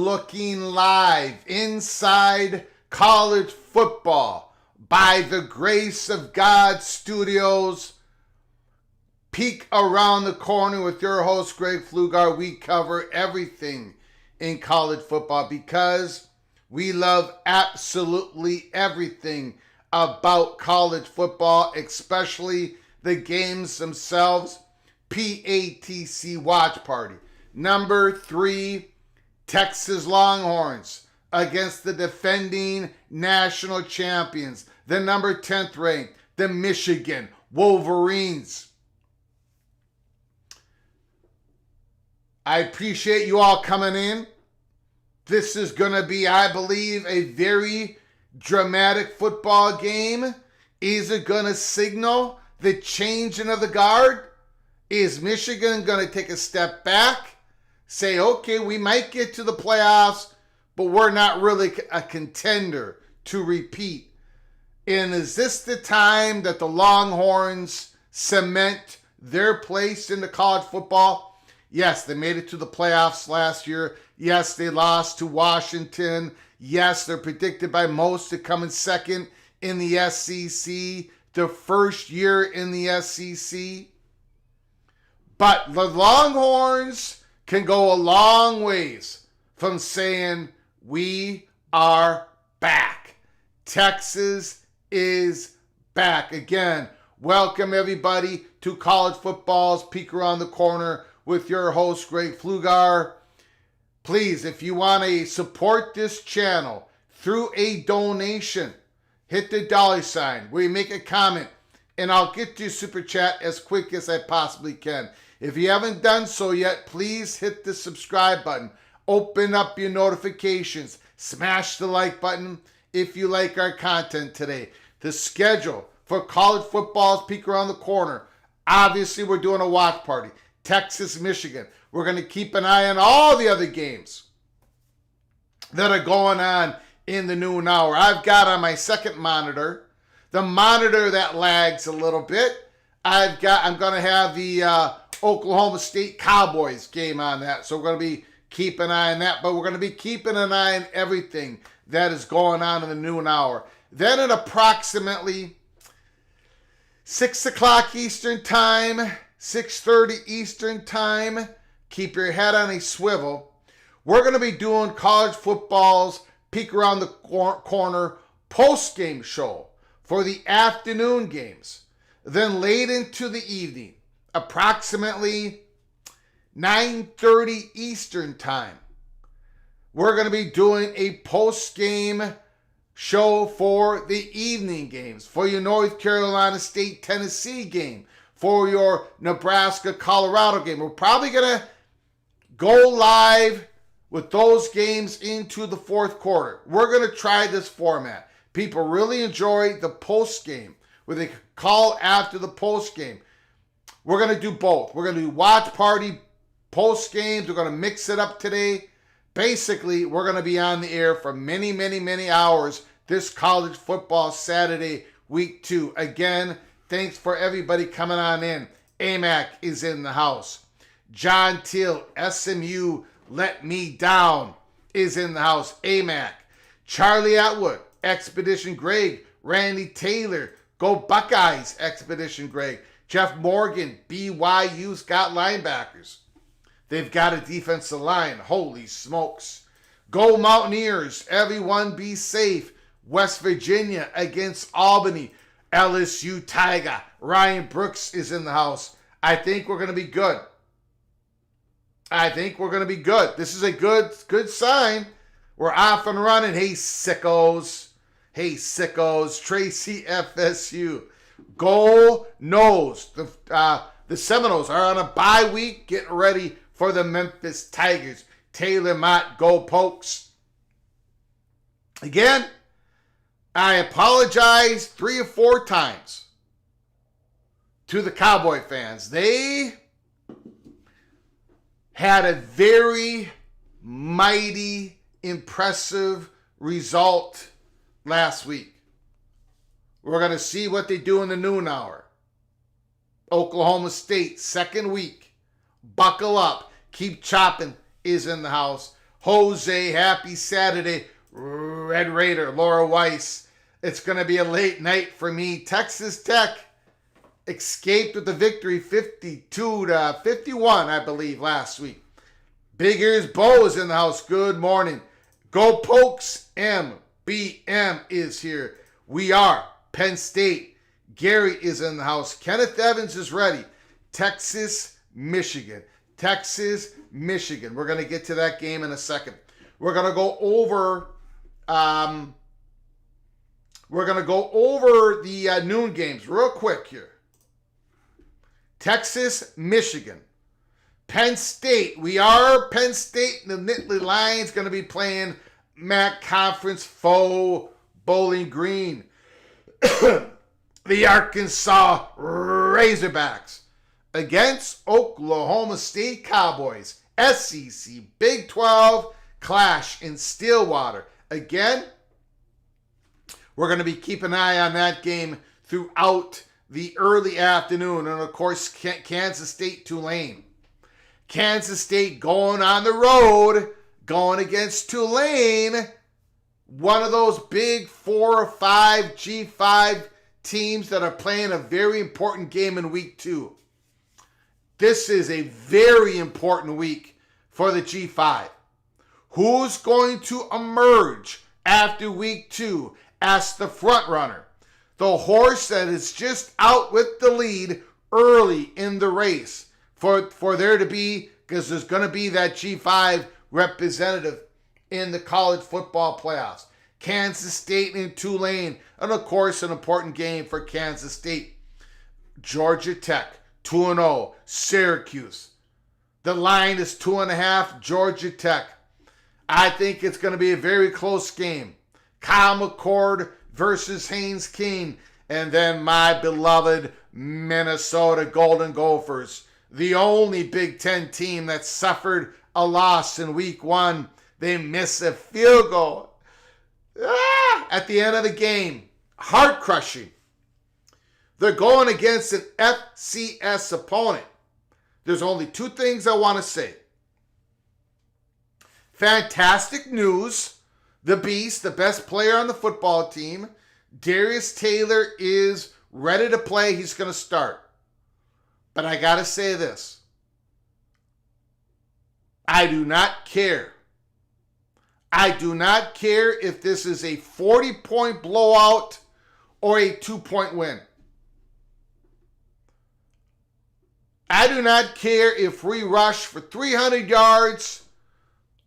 looking live inside college football by the grace of God Studios. Peek around the corner with your host, Greg Pflugar. We cover everything in college football because we love absolutely everything about college football, especially the games themselves. PATC Watch Party. Number 3, Texas Longhorns against the defending national champions, the number 10th ranked, the Michigan Wolverines. I appreciate you all coming in. This is going to be, I believe, a very dramatic football game. Is it going to signal the changing of the guard? Is Michigan going to take a step back? Say, okay, we might get to the playoffs, but we're not really a contender to repeat. And is this the time that the Longhorns cement their place into college football? Yes, they made it to the playoffs last year. Yes, they lost to Washington. Yes, they're predicted by most to come in second in the SEC, their first year in the SEC. But the Longhorns can go a long ways from saying, we are back. Texas is back. Again, welcome everybody to College Football's Peek Around the Corner with your host, Greg Pflugar. Please, if you want to support this channel through a donation, hit the $sign where you make a comment, and I'll get to your super chat as quick as I possibly can. If you haven't done so yet, please hit the subscribe button. Open up your notifications. Smash the like button if you like our content today. The schedule for college football's Peek Around the Corner. Obviously, we're doing a watch party. Texas, Michigan. We're going to keep an eye on all the other games that are going on in the noon hour. I've got on my second monitor, the monitor that lags a little bit. I'm going to have the Oklahoma State Cowboys game on that. So we're going to be keeping an eye on that. But we're going to be keeping an eye on everything that is going on in the noon hour. Then at approximately 6 o'clock Eastern Time, 6:30 Eastern Time, keep your head on a swivel. We're going to be doing college football's Peek Around the Corner post-game show for the afternoon games. Then late into the evening, approximately 9:30 Eastern Time, we're going to be doing a post-game show for the evening games, for your North Carolina State Tennessee game, for your Nebraska Colorado game. We're probably going to go live with those games into the fourth quarter. We're going to try this format. People really enjoy the post-game, where they call after the post-game. We're going to do both. We're going to do watch party post-games. We're going to mix it up today. Basically, we're going to be on the air for many, many, many hours this college football Saturday, week 2. Again, thanks for everybody coming on in. AMAC is in the house. John Till, SMU, Let Me Down, is in the house. AMAC. Charlie Atwood, Expedition Greg. Randy Taylor, Go Buckeyes, Expedition Greg. Jeff Morgan, BYU's got linebackers. They've got a defensive line. Holy smokes. Go Mountaineers. Everyone be safe. West Virginia against Albany. LSU Tiger. Ryan Brooks is in the house. I think we're going to be good. This is a good sign. We're off and running. Hey, sickos. Tracy FSU. Go Noles. The Seminoles are on a bye week, getting ready for the Memphis Tigers. Taylor Mott, go Pokes. Again, I apologize 3 or 4 times to the Cowboy fans. They had a very mighty, impressive result last week. We're going to see what they do in the noon hour. Oklahoma State, second week. Buckle up. Keep chopping is in the house. Jose, happy Saturday. Red Raider, Laura Weiss. It's going to be a late night for me. Texas Tech escaped with the victory 52-51, I believe, last week. Big Ears Bo is in the house. Good morning. Go Pokes. MBM is here. We are Penn State. Gary is in the house. Kenneth Evans is ready. Texas, Michigan. Texas, Michigan. We're going to get to that game in a second. We're going to go over the noon games real quick here. Texas, Michigan. Penn State. We are Penn State. The Nittany Lions going to be playing MAC Conference foe Bowling Green. The Arkansas Razorbacks against Oklahoma State Cowboys. SEC Big 12 clash in Stillwater. Again, we're going to be keeping an eye on that game throughout the early afternoon. And, of course, Kansas State Tulane. Kansas State going on the road, going against Tulane. One of those big 4 or 5 G5 teams that are playing a very important game in week 2. This is a very important week for the G5. Who's going to emerge after week 2 as the front runner? The horse that is just out with the lead early in the race for there to be, because there's going to be that G5 representative in the college football playoffs. Kansas State and Tulane, and of course an important game for Kansas State. Georgia Tech, 2-0. Syracuse. The line is 2.5, Georgia Tech. I think it's going to be a very close game. Kyle McCord versus Haynes King. And then my beloved Minnesota Golden Gophers. The only Big Ten team that suffered a loss in week 1. They miss a field goal at the end of the game. Heart crushing. They're going against an FCS opponent. There's only 2 things I want to say. Fantastic news. The Beast, the best player on the football team, Darius Taylor is ready to play. He's going to start. But I got to say this. I do not care. I do not care if this is a 40-point blowout or a 2-point win. I do not care if we rush for 300 yards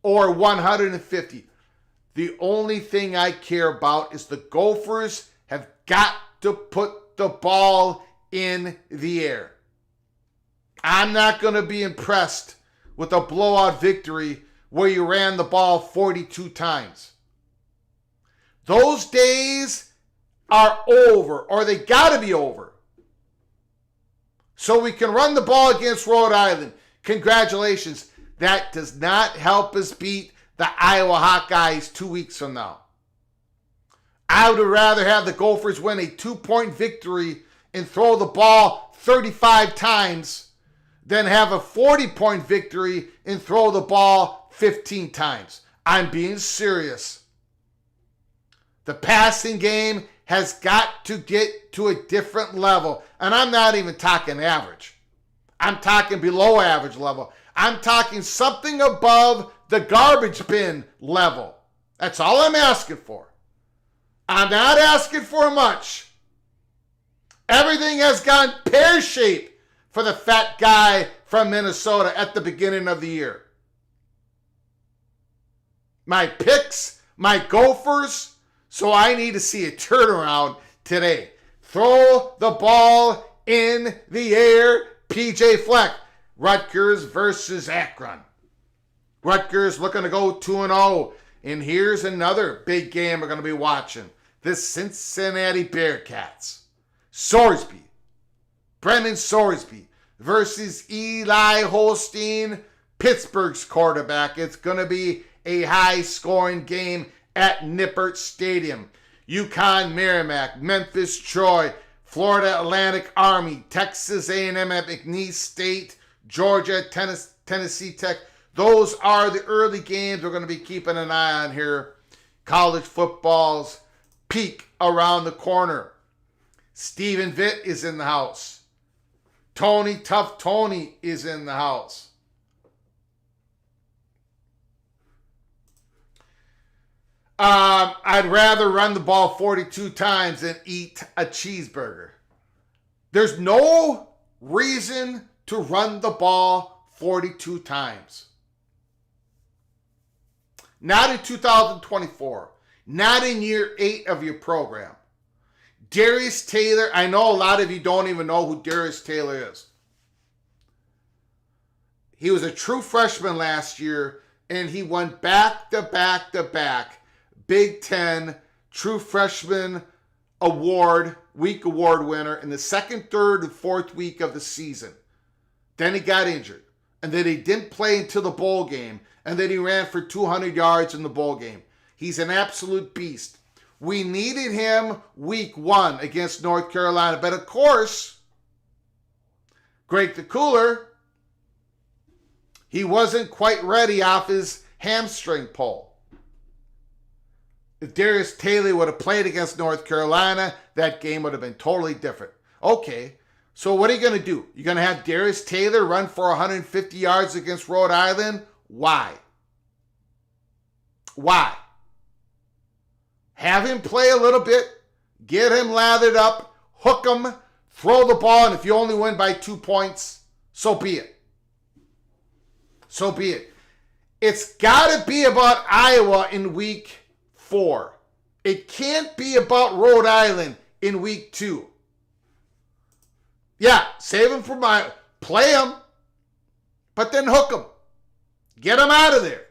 or 150. The only thing I care about is the Gophers have got to put the ball in the air. I'm not going to be impressed with a blowout victory where you ran the ball 42 times. Those days are over, or they got to be over. So we can run the ball against Rhode Island. Congratulations. That does not help us beat the Iowa Hawkeyes 2 weeks from now. I would rather have the Gophers win a 2-point victory and throw the ball 35 times than have a 40-point victory and throw the ball 15 times. I'm being serious. The passing game has got to get to a different level. And I'm not even talking average. I'm talking below average level. I'm talking something above the garbage bin level. That's all I'm asking for. I'm not asking for much. Everything has gone pear-shaped for the fat guy from Minnesota at the beginning of the year. My picks, my Gophers, so I need to see a turnaround today. Throw the ball in the air, PJ Fleck. Rutgers versus Akron. Rutgers looking to go 2-0. And here's another big game we're going to be watching. The Cincinnati Bearcats. Sorsby. Brendan Sorsby versus Eli Holstein, Pittsburgh's quarterback. It's going to be a high-scoring game at Nippert Stadium. UConn Merrimack, Memphis Troy, Florida Atlantic Army, Texas A&M at McNeese State, Georgia, Tennessee Tech, Those are the early games we're going to be keeping an eye on here. College football's peak around the corner. Stephen Vitt is in the house. Tony Tough Tony is in the house. I'd rather run the ball 42 times than eat a cheeseburger. There's no reason to run the ball 42 times. Not in 2024. Not in year 8 of your program. Darius Taylor, I know a lot of you don't even know who Darius Taylor is. He was a true freshman last year, and he won back-to-back Big Ten True Freshman Week Award winner in the second, third, and fourth week of the season. Then he got injured, and then he didn't play until the bowl game, and then he ran for 200 yards in the bowl game. He's an absolute beast. We needed him week 1 against North Carolina, but of course, Greg the Cooler, he wasn't quite ready off his hamstring pull. If Darius Taylor would have played against North Carolina, that game would have been totally different. Okay, so what are you going to do? You're going to have Darius Taylor run for 150 yards against Rhode Island? Why? Have him play a little bit, get him lathered up, hook him, throw the ball, and if you only win by 2 points, so be it. So be it. It's got to be about Iowa in week 4. It can't be about Rhode Island in week 2. Yeah, save him for play him, but then hook him. Get him out of there.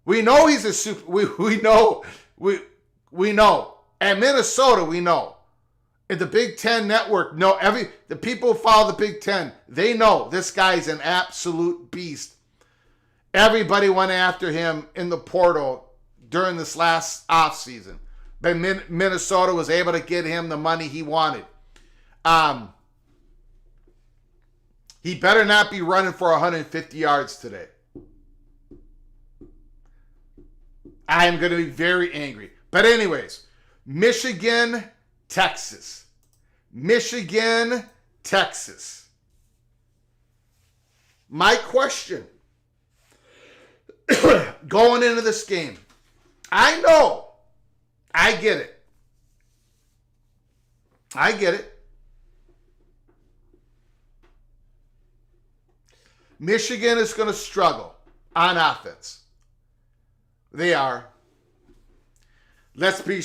We know he's a super. We know. At Minnesota, we know. At the Big Ten Network, the people who follow the Big Ten, they know this guy's an absolute beast. Everybody went after him in the portal during this last offseason. But Minnesota was able to get him the money he wanted. He better not be running for 150 yards today. I am going to be very angry. But anyways, Michigan, Texas. Michigan, Texas. My question going into this game, I get it. Michigan is going to struggle on offense. They are. Let's be...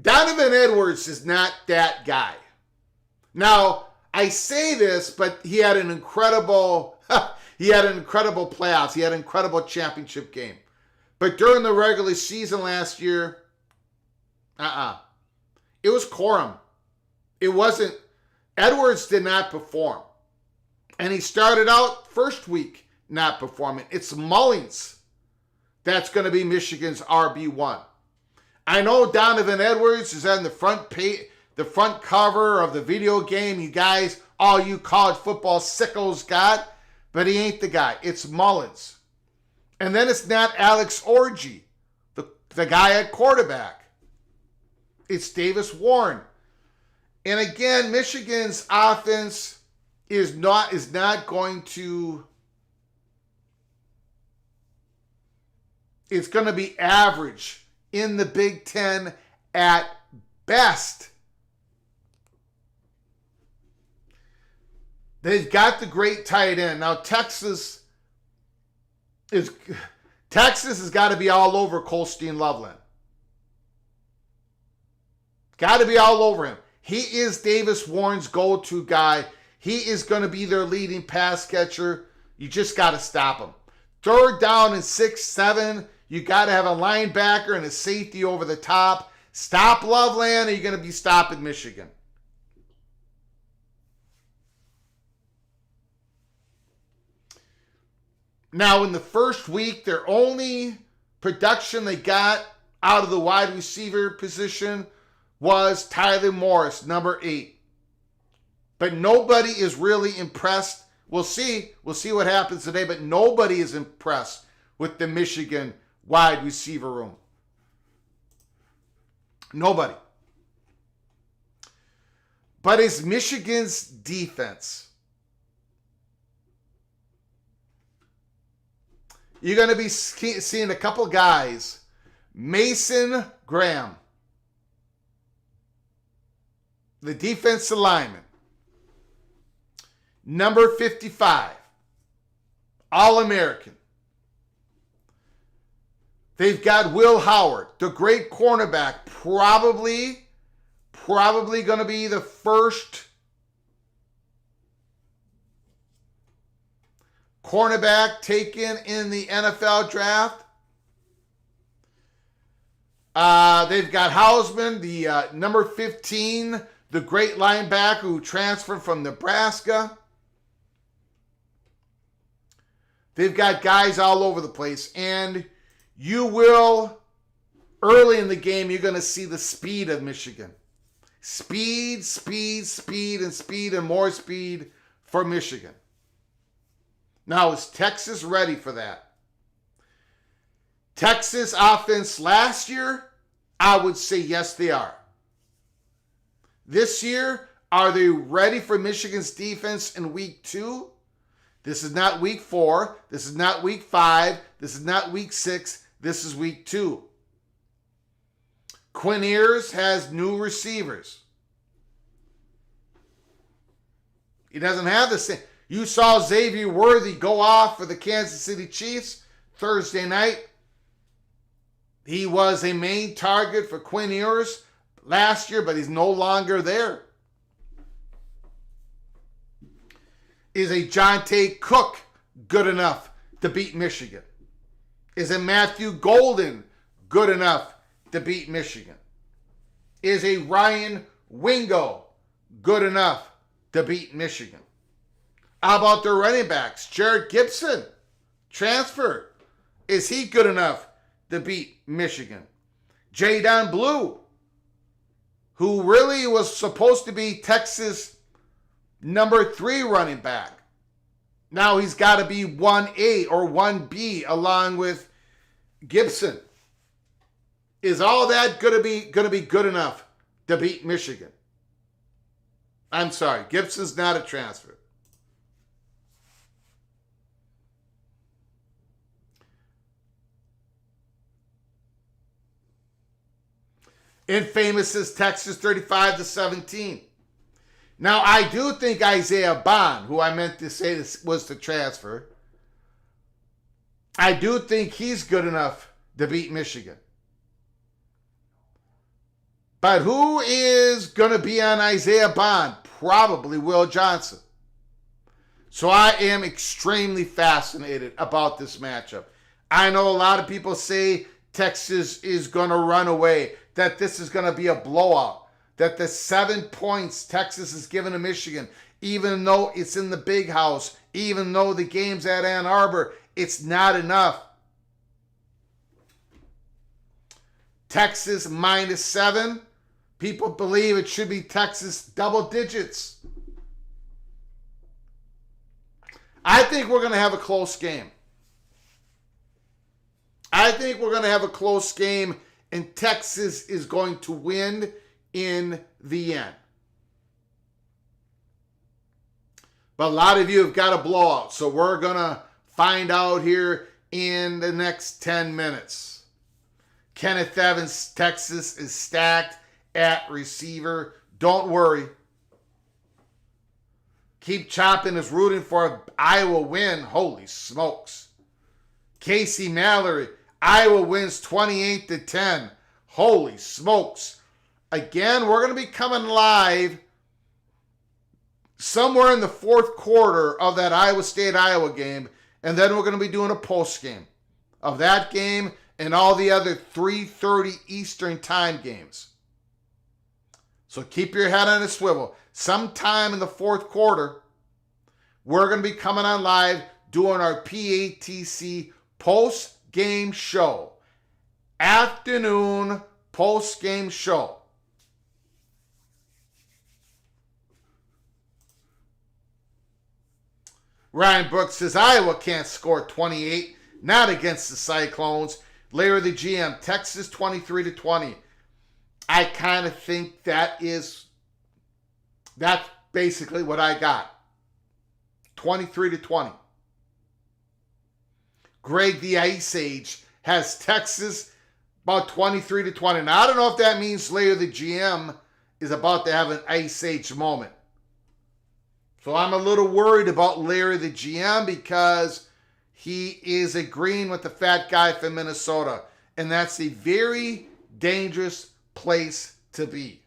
Donovan Edwards is not that guy. Now, I say this, but he had an incredible playoffs. He had an incredible championship game. But during the regular season last year, it was Corum. It wasn't... Edwards did not perform. And he started out first week not performing. It's Mullins that's going to be Michigan's RB1. I know Donovan Edwards is on the front cover of the video game you guys, all you college football sickos got, but he ain't the guy. It's Mullins. And then it's not Alex Orji, the guy at quarterback. It's Davis Warren. And again, Michigan's offense is not going to... It's going to be average in the Big Ten at best. They've got the great tight end. Now, Texas has got to be all over Colsteen Loveland. Got to be all over him. He is Davis Warren's go-to guy. He is going to be their leading pass catcher. You just got to stop him. Third down and 6, 7. You got to have a linebacker and a safety over the top. Stop Loveland, or you're going to be stopping Michigan. Now, in the first week, their only production they got out of the wide receiver position was Tyler Morris, number 8. But nobody is really impressed. We'll see. We'll see what happens today, but nobody is impressed with the Michigan wide receiver room. Nobody. But it's Michigan's defense. You're going to be seeing a couple guys. Mason Graham, the defensive lineman. Number 55, All-American. They've got Will Howard, the great cornerback, probably going to be the first cornerback taken in the NFL draft. They've got Hausman, the number 15, the great linebacker who transferred from Nebraska. They've got guys all over the place. And you will, early in the game, you're going to see the speed of Michigan. Speed, and more speed for Michigan. Now, is Texas ready for that? Texas offense last year, I would say yes, they are. This year, are they ready for Michigan's defense in week 2? This is not week 4. This is not week 5. This is not week 6. This is week 2. Quinn Ewers has new receivers. He doesn't have the same. You saw Xavier Worthy go off for the Kansas City Chiefs Thursday night. He was a main target for Quinn Ewers last year, but he's no longer there. Is a Jonte Cook good enough to beat Michigan? Is a Matthew Golden good enough to beat Michigan? Is a Ryan Wingo good enough to beat Michigan? How about their running backs? Jared Gibson, transfer. Is he good enough to beat Michigan? Jadon Blue, who really was supposed to be Texas' number 3 running back. Now he's got to be 1A or 1B along with Gibson. Is all that going to be good enough to beat Michigan? I'm sorry, Gibson's not a transfer. Infamous is Texas 35-17. Now, I do think Isaiah Bond, who I meant to say this was the transfer, I do think he's good enough to beat Michigan. But who is going to be on Isaiah Bond? Probably Will Johnson. So I am extremely fascinated about this matchup. I know a lot of people say Texas is going to run away, that this is going to be a blowout, that the 7 points Texas is given to Michigan, even though it's in the big house, even though the game's at Ann Arbor, it's not enough. Texas -7. People believe it should be Texas double digits. I think we're going to have a close game. I think we're going to have a close game, and Texas is going to win in the end. But a lot of you have got a blowout, so we're going to find out here in the next 10 minutes. Kenneth Evans, Texas is stacked at receiver. Don't worry. Keep chopping is rooting for an Iowa win. Holy smokes. Casey Mallory, Iowa wins 28-10. Holy smokes. Again, we're going to be coming live somewhere in the fourth quarter of that Iowa State-Iowa game, and then we're going to be doing a post game of that game and all the other 3:30 Eastern time games. So keep your head on a swivel. Sometime in the fourth quarter, we're going to be coming on live doing our PATC post-game show. Afternoon post-game show. Ryan Brooks says Iowa can't score 28, not against the Cyclones. Larry the GM, Texas 23-20. I kind of think that's basically what I got. 23-20. Greg the Ice Age has Texas about 23-20. Now, I don't know if that means Larry the GM is about to have an Ice Age moment. So I'm a little worried about Larry the GM because he is agreeing with the fat guy from Minnesota. And that's a very dangerous place to be.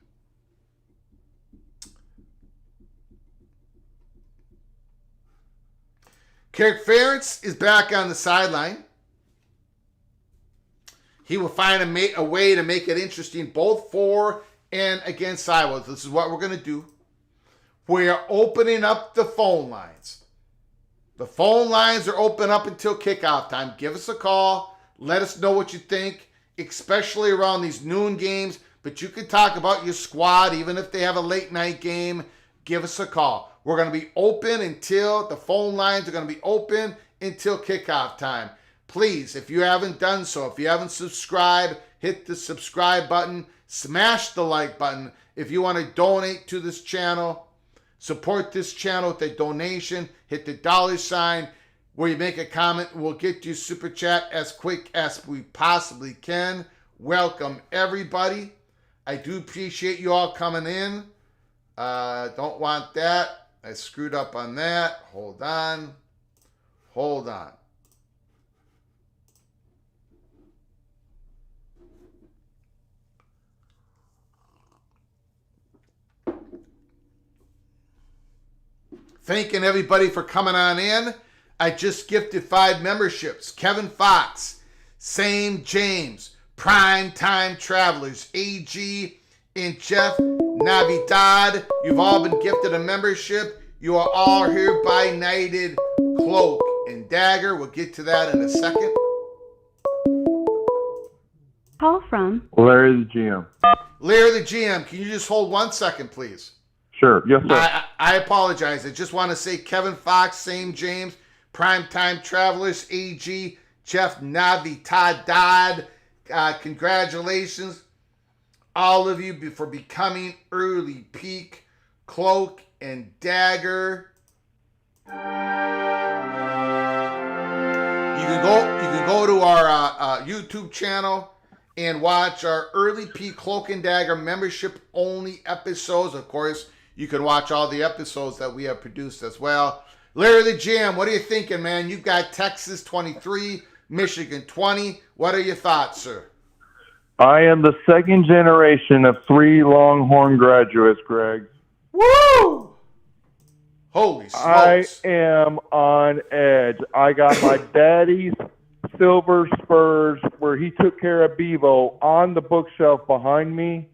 Kirk Ferentz is back on the sideline. He will find a way to make it interesting both for and against Iowa. This is what we're going to do. We are opening up the phone lines. The phone lines are open up until kickoff time. Give us a call. Let us know what you think, especially around these noon games. But you can talk about your squad, even if they have a late night game. Give us a call. We're going to be open until the phone lines are going to be open until kickoff time. Please, if you haven't done so, if you haven't subscribed, hit the subscribe button. Smash the like button. If you want to donate to this channel, support this channel with a donation. Hit the $sign where you make a comment. We'll get you super chat as quick as we possibly can. Welcome, everybody. I do appreciate you all coming in. Don't want that. I screwed up on that. Hold on. Thanking everybody for coming on in. I just gifted 5 memberships. Kevin Fox, Same James, Prime Time Travelers, AG, and Jeff Navidad. You've all been gifted a membership. You are all hereby knighted Cloak and Dagger. We'll get to that in a second. Call from Larry the GM. Larry the GM, can you just hold 1 second, please? Sure. Yes, sir. I apologize. I just want to say Kevin Fox, Same James, Primetime Travelers, AG, Jeff Navidad. Congratulations, all of you, for becoming early peak Cloak and Dagger. You can go to our YouTube channel and watch our early peak Cloak and Dagger membership only episodes. Of course, you can watch all the episodes that we have produced as well. Larry the GM, what are you thinking, man? You've got Texas 23, Michigan 20. What are your thoughts, sir? I am the second generation of 3 Longhorn graduates, Greg. Woo! Holy smokes. I am on edge. I got my daddy's silver Spurs where he took care of Bevo on the bookshelf behind me.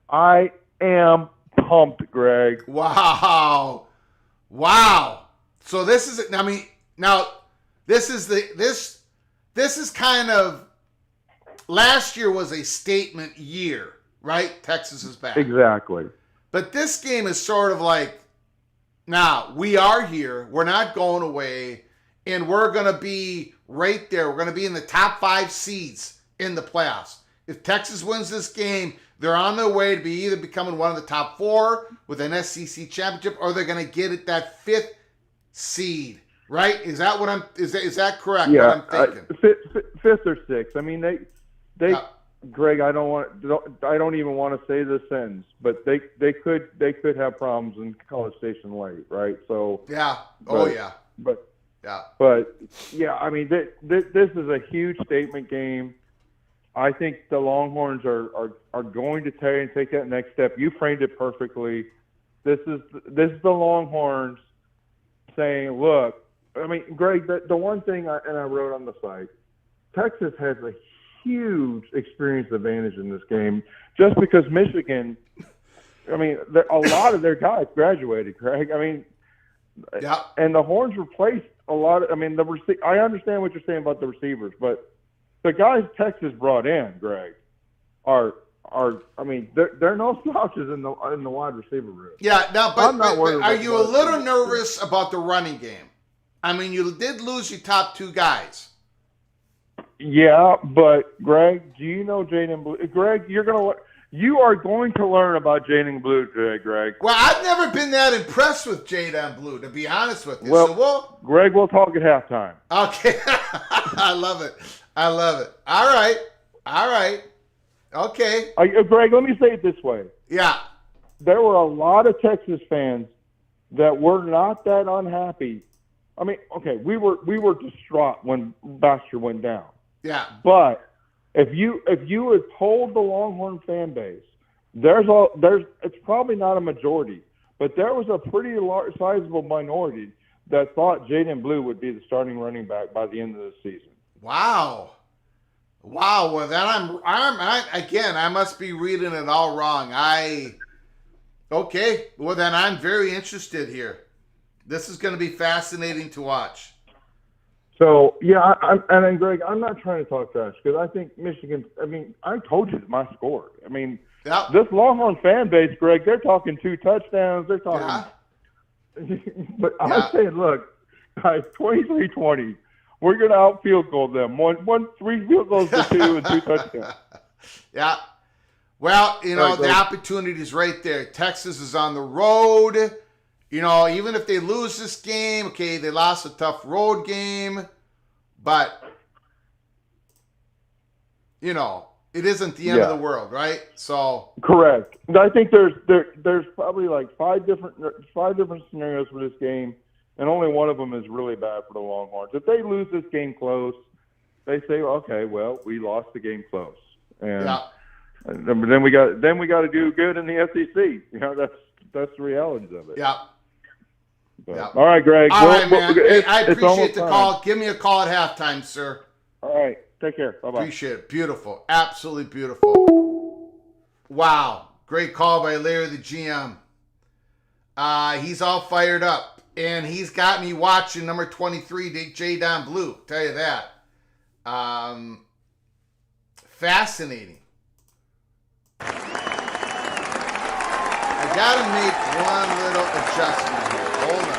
I am pumped, Greg. Wow. So this is, I mean, now this is kind of, last year was a statement year, right? Texas is back. Exactly. But this game is sort of like, now we are here, we're not going away, and we're going to be right there. We're going to be in the top 5 seeds in the playoffs. If Texas wins this game, they're on their way to be either becoming one of the top 4 with an SEC championship, or they're going to get it that 5th seed, right? Is that what I'm? Is that correct? Yeah, what I'm thinking. 5th or 6th. I mean, they. Greg, I don't even want to say this sentence, but they could have problems in College Station late, right? So yeah. But yeah, I mean, this is a huge statement game. I think the Longhorns are going to take that next step. You framed it perfectly. This is the Longhorns saying, look, I mean, Greg, the one thing I wrote on the site, Texas has a huge experience advantage in this game just because Michigan, I mean, a lot of their guys graduated, Greg. I mean, yeah. And the Horns replaced a lot of, I mean, I understand what you're saying about the receivers, but the guys Texas brought in, Greg, are I mean, they're no slouches in the wide receiver room. Yeah, now, but are you a little nervous about the running game? I mean, you did lose your top two guys. Yeah, but Greg, do you know Jaden Blue? Greg, you are going to learn about Jaden Blue today, Greg. Well, I've never been that impressed with Jaden Blue, to be honest with you. Well, Greg, we'll talk at halftime. Okay. I love it. All right. Okay. Greg, let me say it this way. Yeah. There were a lot of Texas fans that were not that unhappy. I mean, okay, we were distraught when Baxter went down. Yeah. But if you had polled the Longhorn fan base, it's probably not a majority, but there was a pretty large, sizable minority that thought Jaden Blue would be the starting running back by the end of the season. Wow. Well, then I must be reading it all wrong. Okay. Well, then I'm very interested here. This is going to be fascinating to watch. So, yeah, and then, Greg, I'm not trying to talk trash because I think Michigan – I mean, I told you my score. I mean, This Longhorn fan base, Greg, they're talking 2 touchdowns. They're talking But I'm saying, look, guys, 23-20. We're going to out-field goal them. 3 field goals to 2 and 2 touchdowns. Yeah. Well, the opportunity is right there. Texas is on the road. Even if they lose this game, okay, they lost a tough road game, but, it isn't the end of the world, right? So correct. I think there's probably like five different scenarios for this game, and only one of them is really bad for the Longhorns. If they lose this game close, they say, okay, well, we lost the game close, and then we got to do good in the SEC. That's the realities of it. Yeah. All right, Greg. All right, man. I appreciate the call. Give me a call at halftime, sir. All right. Take care. Bye-bye. Appreciate it. Beautiful. Absolutely beautiful. Wow. Great call by Larry, the GM. He's all fired up. And he's got me watching number 23, Jaden Blue. Tell you that. Fascinating. I got to make one little adjustment here. Hold on.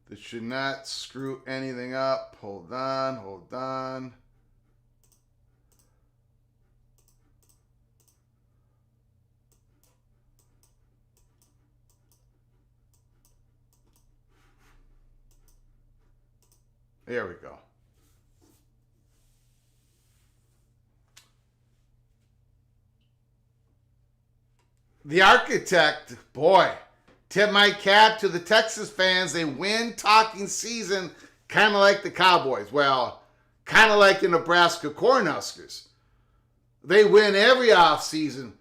This should not screw anything up. Hold on. There we go. The architect, boy, tip my cap to the Texas fans. They win talking season kind of like the Cowboys. Well, kind of like the Nebraska Cornhuskers. They win every offseason.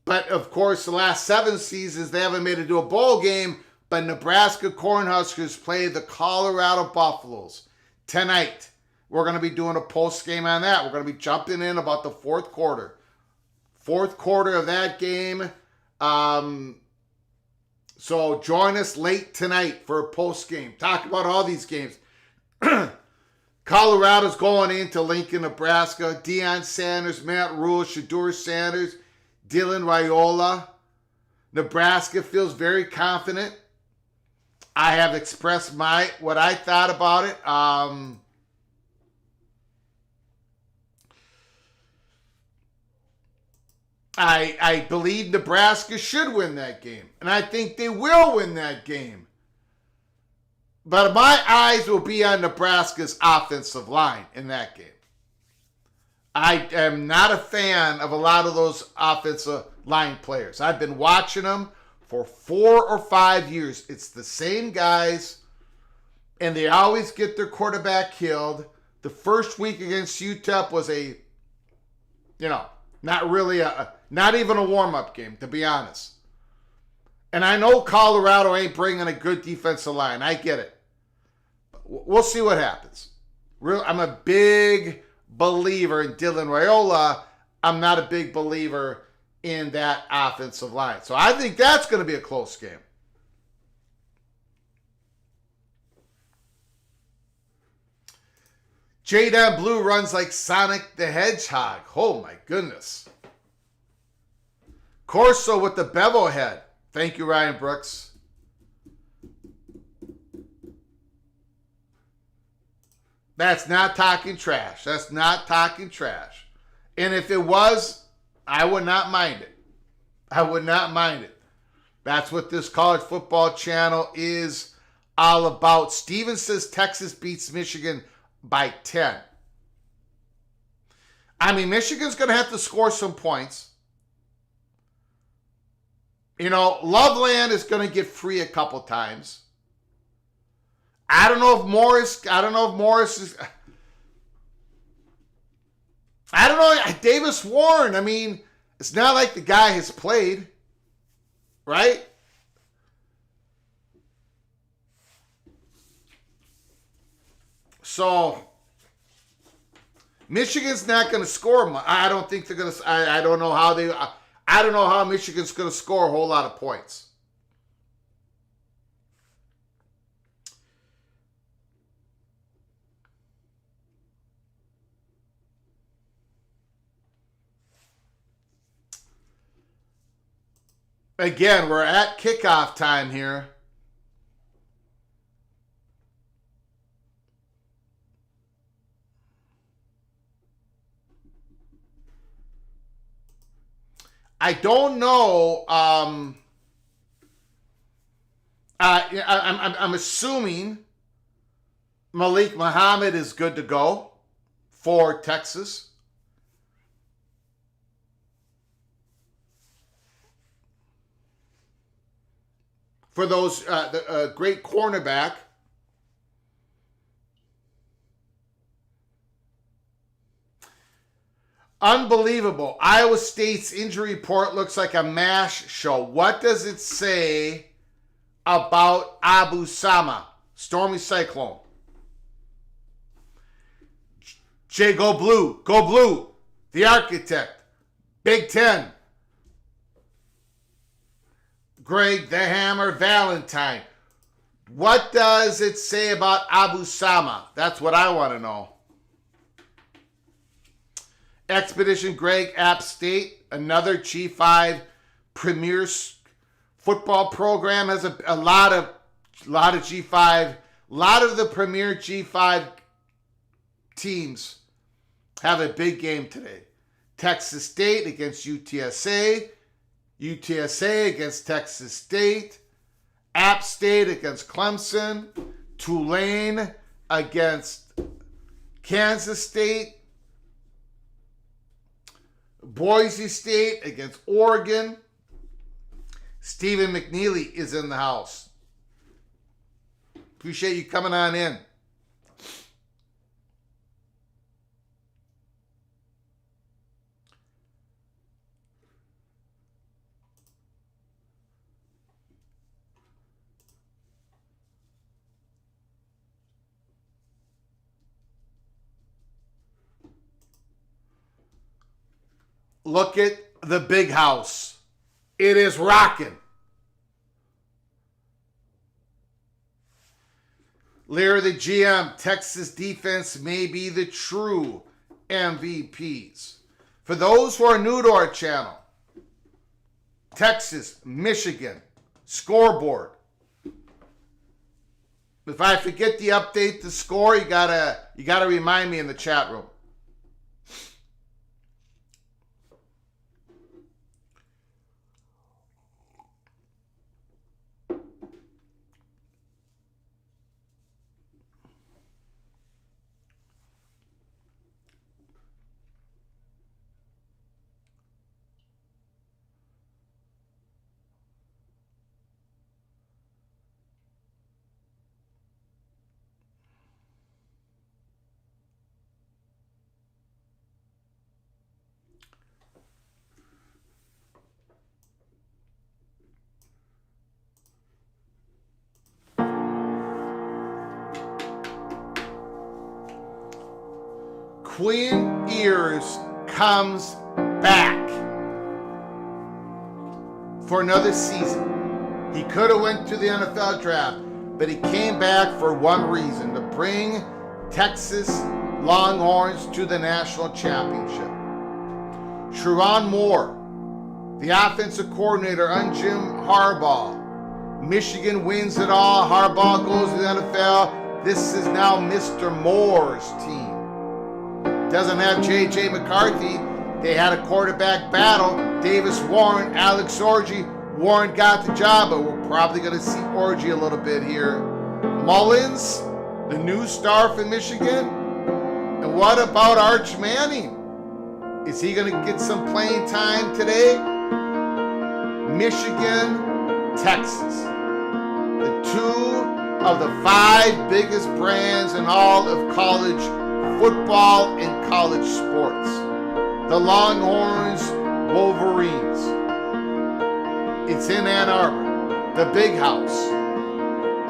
But, of course, the last 7 seasons, they haven't made it to a bowl game. But Nebraska Cornhuskers play the Colorado Buffaloes tonight. We're going to be doing a post game on that. We're going to be jumping in about the fourth quarter. Fourth quarter of that game. So join us late tonight for a post game. Talk about all these games. Colorado's going into Lincoln, Nebraska. Deion Sanders, Matt Rule, Shedeur Sanders, Dylan Raiola. Nebraska feels very confident. I have expressed what I thought about it. I believe Nebraska should win that game. And I think they will win that game. But my eyes will be on Nebraska's offensive line in that game. I am not a fan of a lot of those offensive line players. I've been watching them for 4 or 5 years. It's the same guys, and they always get their quarterback killed. The first week against UTEP was not even a warm-up game, to be honest. And I know Colorado ain't bringing a good defensive line. I get it. But we'll see what happens. I'm a big believer in Dylan Raiola. I'm not a big believer in that offensive line. So I think that's going to be a close game. J-Down Blue runs like Sonic the Hedgehog. Oh my goodness. Corso with the bevel head. Thank you, Ryan Brooks. That's not talking trash. That's not talking trash. And if it was, I would not mind it. I would not mind it. That's what this college football channel is all about. Steven says Texas beats Michigan by 10. I mean, Michigan's going to have to score some points. You know, Loveland is going to get free a couple times. I don't know if Morris is... I don't know. Davis Warren, I mean, it's not like the guy has played, right? So, Michigan's not going to score much. I don't think they're going to... I don't know how they... I don't know how Michigan's going to score a whole lot of points. Again, we're at kickoff time here. I don't know. I'm assuming Malik Muhammad is good to go for Texas. For those great cornerback. Unbelievable. Iowa State's injury report looks like a MASH show. What does it say about Abu Sama, Stormy Cyclone? Jay, go blue. Go blue. The architect. Big Ten. Greg the Hammer Valentine. What does it say about Abu Sama? That's what I want to know. Expedition Greg, App State, another G5 premier football program, has a lot of G5, a lot of the premier G5 teams have a big game today. Texas State against UTSA, UTSA against Texas State, App State against Clemson, Tulane against Kansas State, Boise State against Oregon. Stephen McNeely is in the house. Appreciate you coming on in. Look at the big house. It is rocking. Lear, the GM, Texas defense may be the true MVPs. For those who are new to our channel, Texas, Michigan, scoreboard. If I forget to update the score, you gotta remind me in the chat room. Quinn Ewers comes back for another season. He could have went to the NFL draft, but he came back for one reason, to bring Texas Longhorns to the national championship. Sherrone Moore, the offensive coordinator on Jim Harbaugh. Michigan wins it all. Harbaugh goes to the NFL. This is now Mr. Moore's team. Doesn't have J.J. McCarthy. They had a quarterback battle. Davis Warren, Alex Orji. Warren got the job, but we're probably going to see Orji a little bit here. Mullins, the new star for Michigan. And what about Arch Manning? Is he going to get some playing time today? Michigan, Texas. The two of the 5 biggest brands in all of college football and college sports. The Longhorns, Wolverines. It's in Ann Arbor, the big house.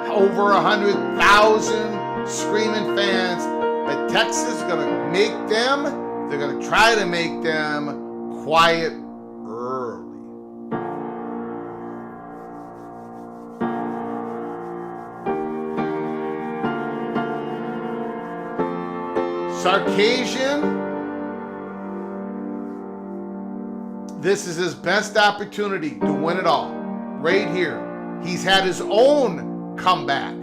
Over 100,000 screaming fans. But Texas is going to make them, they're going to try to make them quiet early. Sarkisian, this is his best opportunity to win it all. Right here. He's had his own comeback.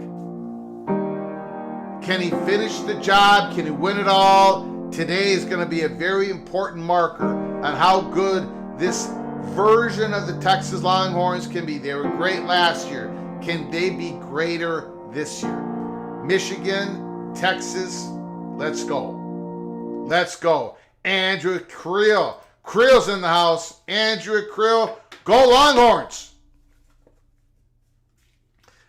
Can he finish the job? Can he win it all? Today is going to be a very important marker on how good this version of the Texas Longhorns can be. They were great last year. Can they be greater this year? Michigan, Texas, let's go. Let's go. Andrew Creel. Creel's in the house. Andrew Creel, go Longhorns.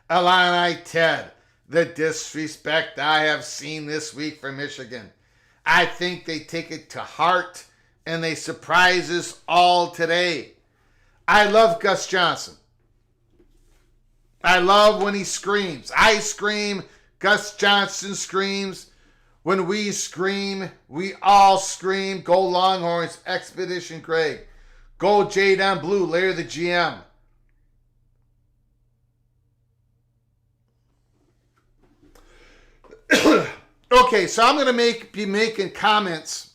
Illini Ted. The disrespect I have seen this week for Michigan. I think they take it to heart and they surprise us all today. I love Gus Johnson. I love when he screams. I scream. Gus Johnson screams. When we scream, we all scream. Go Longhorns. Expedition Craig. Go Jadon Blue. Larry the GM. Okay, so I'm going to be making comments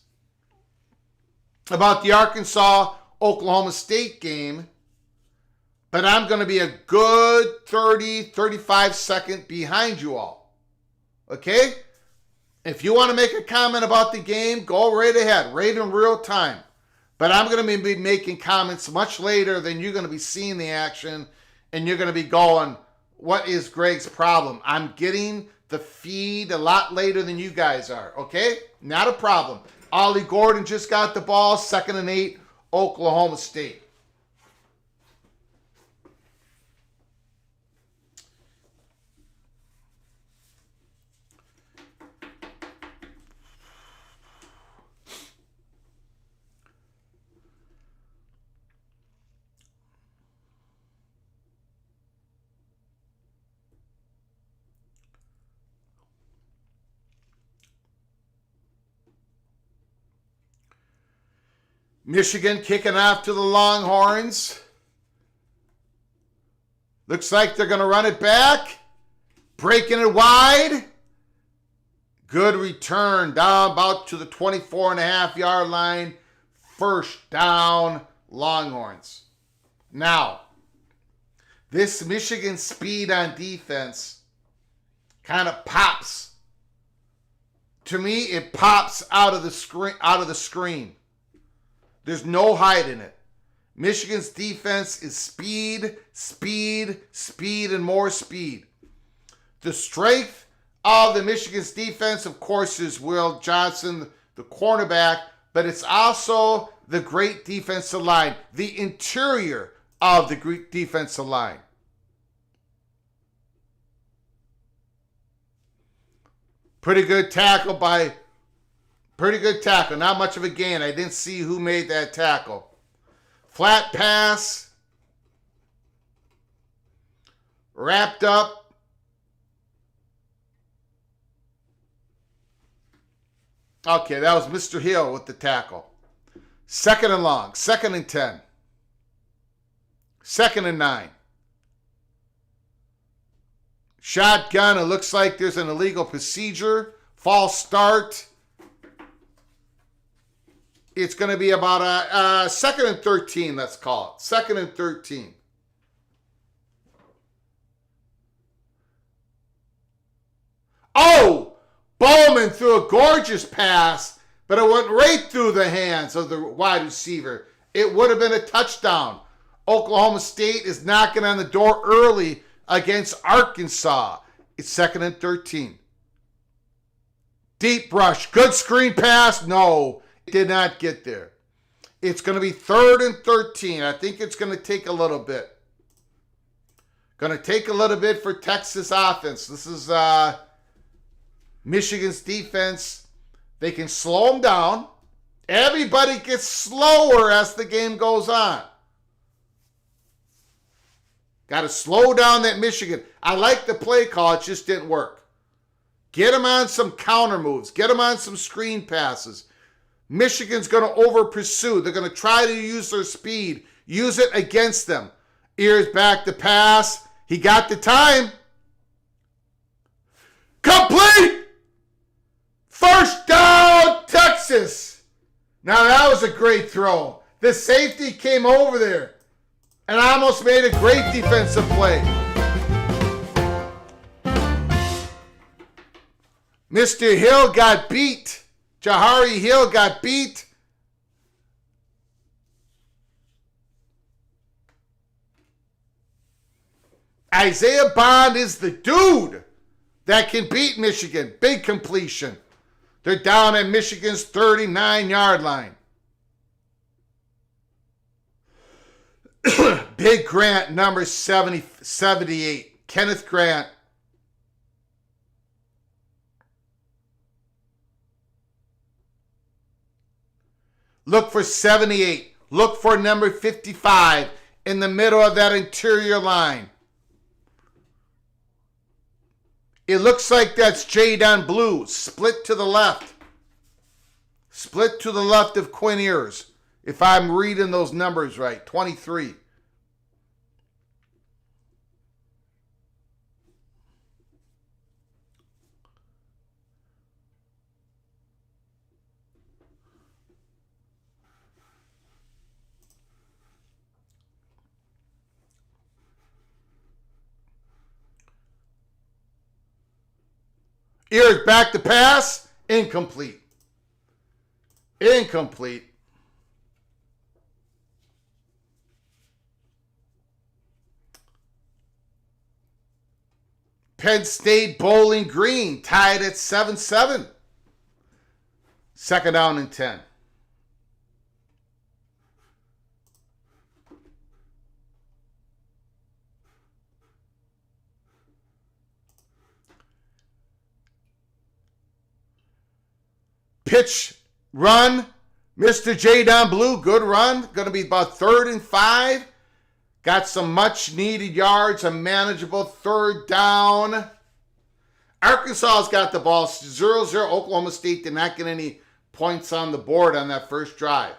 about the Arkansas-Oklahoma State game, but I'm going to be a good 30, 35 second behind you all. Okay? If you want to make a comment about the game, go right ahead, right in real time. But I'm going to be making comments much later than you're going to be seeing the action, and you're going to be going, what is Greg's problem? I'm getting the feed a lot later than you guys are, okay? Not a problem. Ollie Gordon just got the ball, 2nd and 8, Oklahoma State. Michigan kicking off to the Longhorns. Looks like they're going to run it back. Breaking it wide. Good return down about to the 24.5-yard line. First down, Longhorns. Now, this Michigan speed on defense kind of pops. To me, it pops out of the screen. There's no hiding it. Michigan's defense is speed, speed, speed, and more speed. The strength of the Michigan's defense, of course, is Will Johnson, the cornerback, but it's also the great defensive line, the interior of the great defensive line. Pretty good tackle. Not much of a gain. I didn't see who made that tackle. Flat pass. Wrapped up. Okay, that was Mr. Hill with the tackle. 2nd and long. 2nd and 10. 2nd and 9. Shotgun. It looks like there's an illegal procedure. False start. It's going to be about a 2nd and 13, let's call it. 2nd and 13. Oh! Bowman threw a gorgeous pass, but it went right through the hands of the wide receiver. It would have been a touchdown. Oklahoma State is knocking on the door early against Arkansas. It's 2nd and 13. Deep rush. Good screen pass. No, it did not get there. It's going to be 3rd and 13. I think it's going to take a little bit. Going to take a little bit for Texas offense. This is Michigan's defense. They can slow them down. Everybody gets slower as the game goes on. Got to slow down that Michigan. I like the play call. It just didn't work. Get them on some counter moves. Get them on some screen passes. Michigan's going to over pursue. They're going to try to use their speed. Use it against them. Ewers back to pass. He got the time. Complete! First down, Texas. Now that was a great throw. The safety came over there and almost made a great defensive play. Mr. Hill got beat. Jahari Hill got beat. Isaiah Bond is the dude that can beat Michigan. Big completion. They're down at Michigan's 39-yard line. Big Grant, number 78. Kenneth Grant. Look for 78. Look for number 55 in the middle of that interior line. It looks like that's Jadon Blue. Split to the left. Split to the left of Quinn Ewers. If I'm reading those numbers right. 23. Ewers back to pass. Incomplete. Incomplete. Penn State Bowling Green tied at 7-7. 2nd down and 10. Pitch, run, Mr. Jadon Blue, good run. Going to be about 3rd and 5. Got some much needed yards, a manageable 3rd down. Arkansas's got the ball 0-0. Oklahoma State did not get any points on the board on that first drive.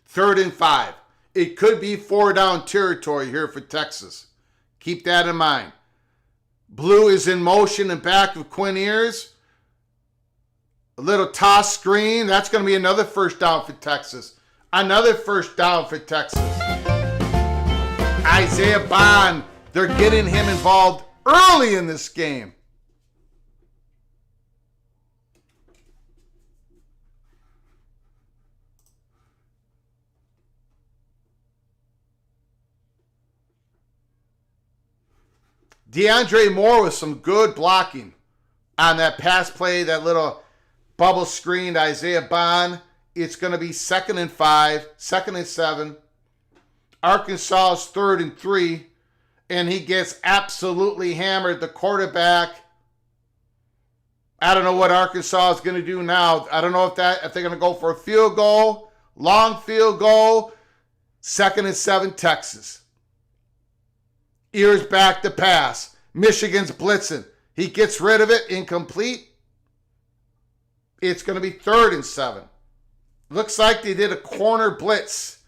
Third and 5. It could be 4-down territory here for Texas. Keep that in mind. Blue is in motion in back of Quinn Ewers. A little toss screen. That's going to be another 1st down for Texas. Another 1st down for Texas. Isaiah Bond. They're getting him involved early in this game. DeAndre Moore with some good blocking on that pass play, that little bubble screen to Isaiah Bond. It's going to be 2nd and 5, 2nd and 7. Arkansas is 3rd and 3, and he gets absolutely hammered. The quarterback, I don't know what Arkansas is going to do now. I don't know if they're going to go for a field goal, long field goal. 2nd and 7, Texas. Ewers back to pass. Michigan's blitzing. He gets rid of it. Incomplete. It's going to be 3rd and 7. Looks like they did a corner blitz.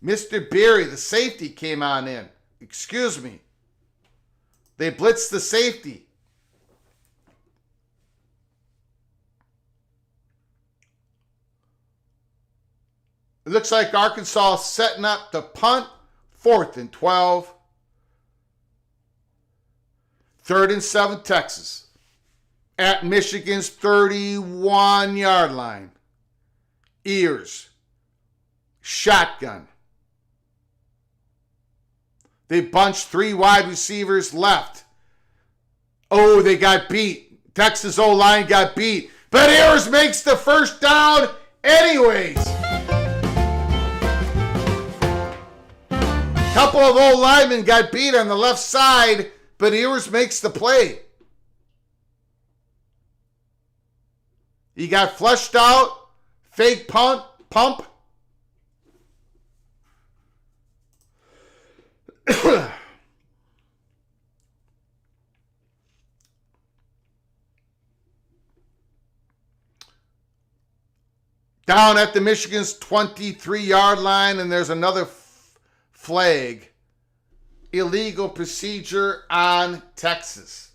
Mr. Berry, the safety, came on in. Excuse me. They blitzed the safety. It looks like Arkansas setting up the punt. 4th and 12. 3rd and 7, Texas. At Michigan's 31-yard line. Ewers. Shotgun. They bunched 3 wide receivers left. Oh, they got beat. Texas O-line got beat. But Ewers makes the first down anyways. Couple of old linemen got beat on the left side, but Ewers makes the play. He got flushed out, fake pump. Down at the Michigan's 23-yard line, and there's another flag. Illegal procedure on Texas.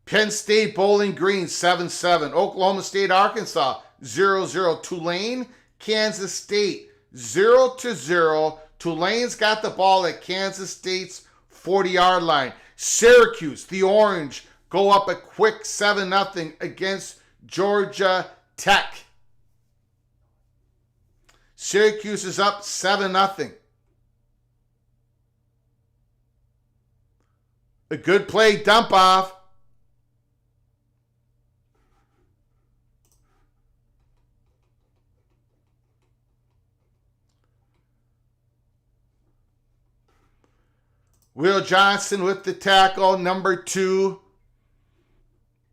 Penn State Bowling Green 7-7. Oklahoma State Arkansas 0-0. Tulane Kansas State 0-0. Tulane's got the ball at Kansas State's 40-yard line. Syracuse, the Orange, go up a quick 7-0 against Georgia Tech. Syracuse is up 7-0. A good play, dump off. Will Johnson with the tackle, number 2.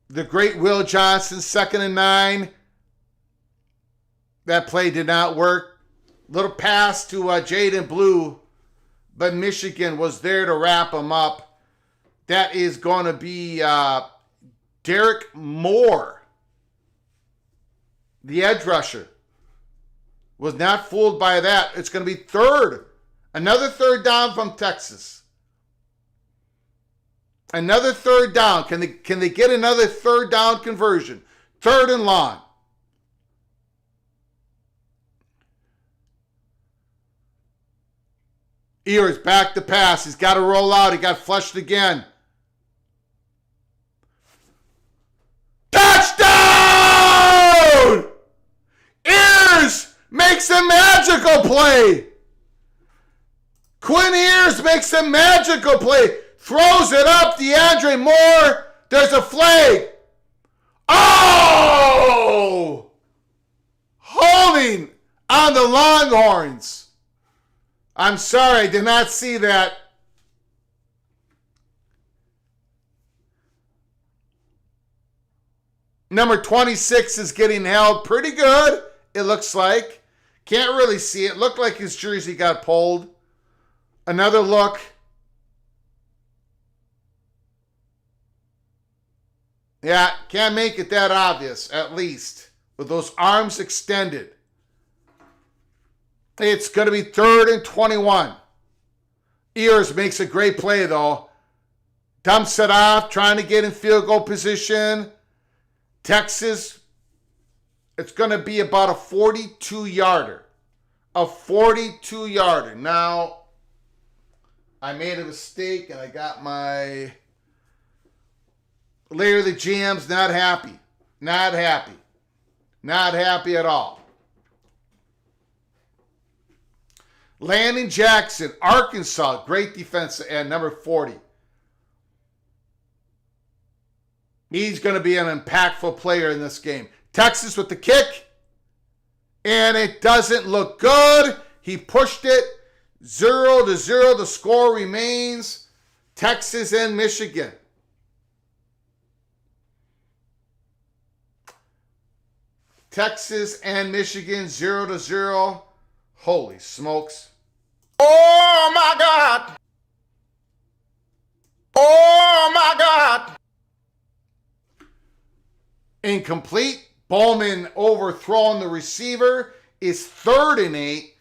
The great Will Johnson, 2nd and 9. That play did not work. Little pass to Jaden Blue, but Michigan was there to wrap him up. That is going to be Derek Moore, the edge rusher. Was not fooled by that. It's going to be 3rd. Another 3rd down from Texas. Another 3rd down. Can they get another 3rd down conversion? 3rd and long. Ewers back to pass. He's got to roll out. He got flushed again. Touchdown! Ewers makes a magical play. Quinn Ewers makes a magical play. Throws it up. DeAndre Moore. There's a flag. Oh! Holding on the Longhorns. I'm sorry, I did not see that. Number 26 is getting held pretty good, it looks like. Can't really see it. Looked like his jersey got pulled. Another look. Yeah, can't make it that obvious, at least, with those arms extended. It's going to be 3rd and 21. Ewers makes a great play, though. Dumps it off, trying to get in field goal position. Texas, it's going to be about a 42-yarder. A 42-yarder. Now, I made a mistake, and I got my Larry the GM's not happy. Not happy. Not happy at all. Landon Jackson, Arkansas, great defensive end, number 40. He's going to be an impactful player in this game. Texas with the kick, and it doesn't look good. He pushed it 0-0. The score remains Texas and Michigan. Texas and Michigan 0-0. Holy smokes. Oh my God. Oh my God. Incomplete. Bowman overthrown the receiver. Is 3rd and 8.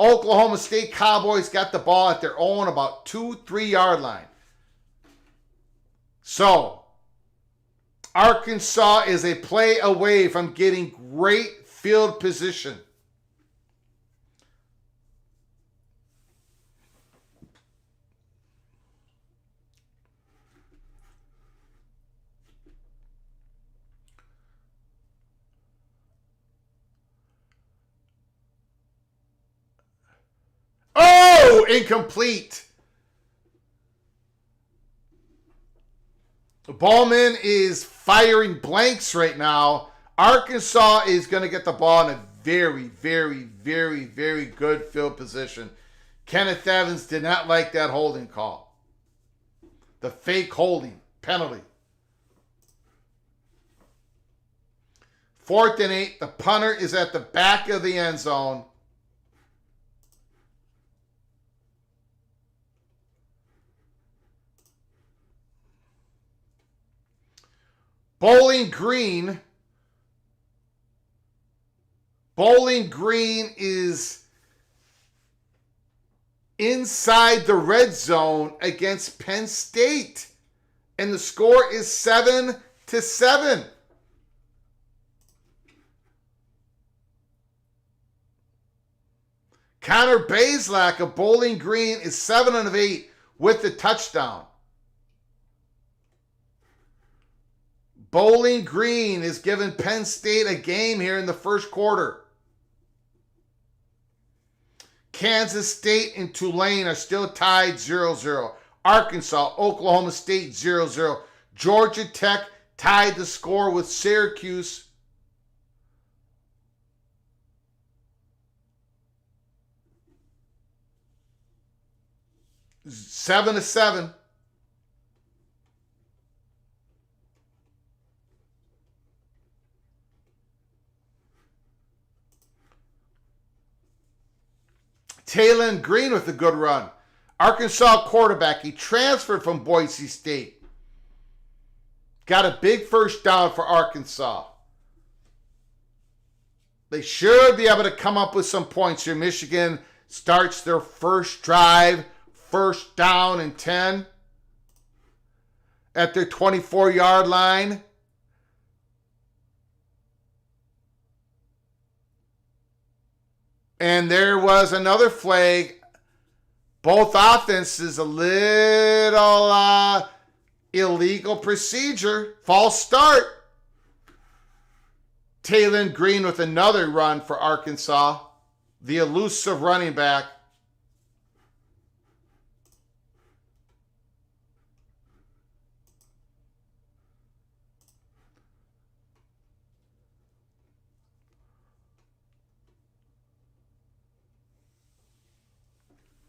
Oklahoma State Cowboys got the ball at their own about 2-3 yard line. So, Arkansas is a play away from getting great field position. Oh, incomplete. Ballman is firing blanks right now. Arkansas is going to get the ball in a very, very, very, very good field position. Kenneth Evans did not like that holding call. The fake holding penalty. 4th and 8. The punter is at the back of the end zone. Bowling Green is inside the red zone against Penn State. And the score is 7-7. Connor Bazelak of Bowling Green is 7 of 8 with the touchdown. Bowling Green is giving Penn State a game here in the first quarter. Kansas State and Tulane are still tied 0-0. Arkansas, Oklahoma State 0-0. Georgia Tech tied the score with Syracuse. Seven to 7. Taylon Green with a good run. Arkansas quarterback. He transferred from Boise State. Got a big first down for Arkansas. They should be able to come up with some points here. Michigan starts their first drive. First down and 10 at their 24-yard line. And there was another flag. Both offenses a little illegal procedure. False start. Taylon Green with another run for Arkansas. The elusive running back.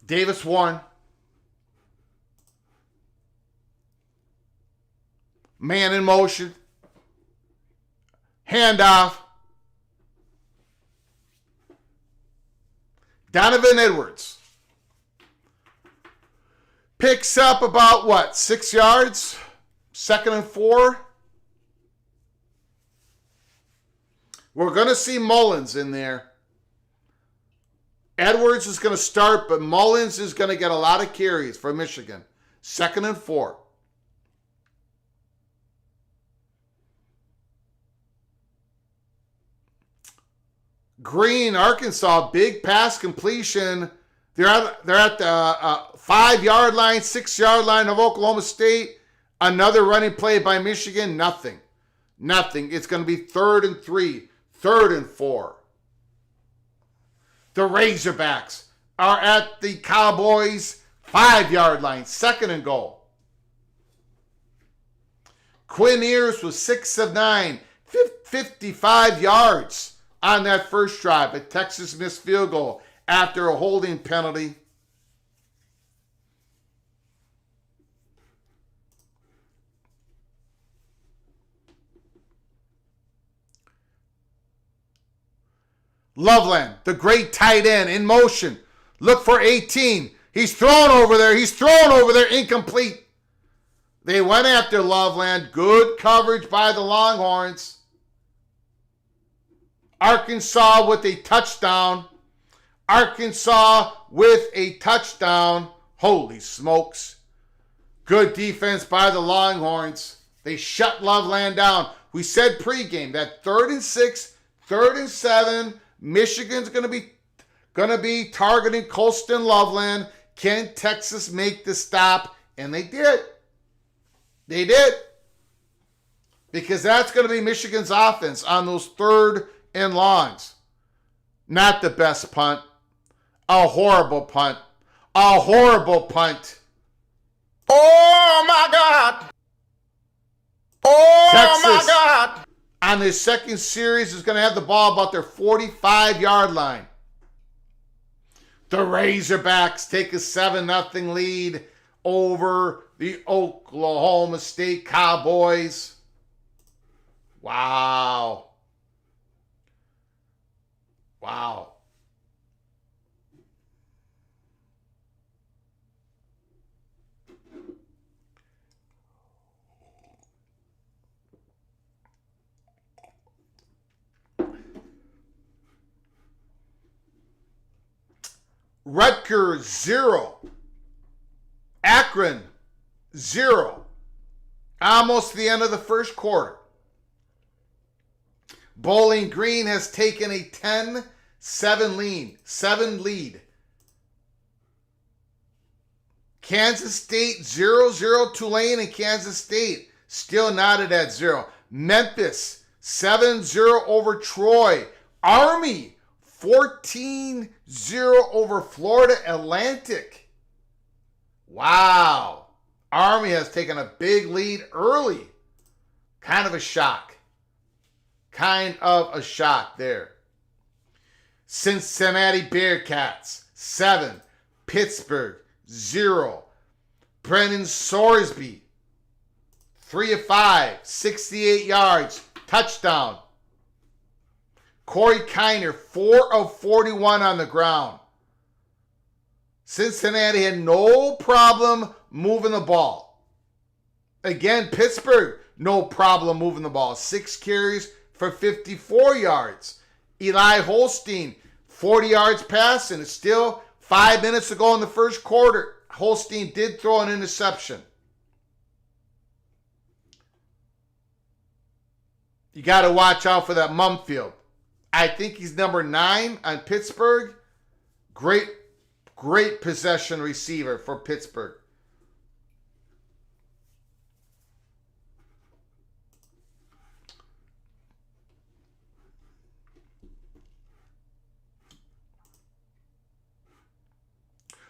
Davis Warren. Man in motion. Handoff. Donovan Edwards. Picks up about 6 yards? 2nd and 4. We're going to see Mullins in there. Edwards is going to start, but Mullins is going to get a lot of carries for Michigan. 2nd and 4. Green, Arkansas, big pass completion. They're at the 5-yard line, 6-yard line of Oklahoma State. Another running play by Michigan. Nothing. It's going to be 3rd and 3, 3rd and 4. The Razorbacks are at the Cowboys' 5-yard line, 2nd and goal. Quinn Ewers was 6 of 9, 55 yards on that first drive. But Texas missed field goal after a holding penalty. Loveland, the great tight end, in motion. Look for 18. He's thrown over there. Incomplete. They went after Loveland. Good coverage by the Longhorns. Arkansas with a touchdown. Arkansas with a touchdown. Holy smokes. Good defense by the Longhorns. They shut Loveland down. We said pregame that 3rd and 6, 3rd and 7, Michigan's going to be targeting Colston Loveland. Can Texas make the stop? And they did. They did. Because that's going to be Michigan's offense on those 3rd and longs. Not the best punt. A horrible punt. A horrible punt. Oh my God. Oh Texas, my God. on their second series, is going to have the ball about their 45-yard line. The Razorbacks take a 7-0 lead over the Oklahoma State Cowboys. Wow. Wow. Rutgers 0. Akron 0. Almost the end of the first quarter. Bowling Green has taken a 10-7 lead. Kansas State 0-0. Tulane and Kansas State still knotted at 0. Memphis 7-0 over Troy. Army 14-0 over Florida Atlantic. Wow. Army has taken a big lead early. Kind of a shock. Kind of a shock there. Cincinnati Bearcats 7. Pittsburgh 0. Brennan Sorsby 3 of 5. 68 yards. Touchdown. Corey Kiner, 4 of 41 on the ground. Cincinnati had no problem moving the ball. Again, Pittsburgh, no problem moving the ball. 6 carries for 54 yards. Eli Holstein, 40 yards passing. It's still 5 minutes to go in the first quarter. Holstein did throw an interception. You got to watch out for that Mumfield. I think he's number 9 on Pittsburgh. Great possession receiver for Pittsburgh.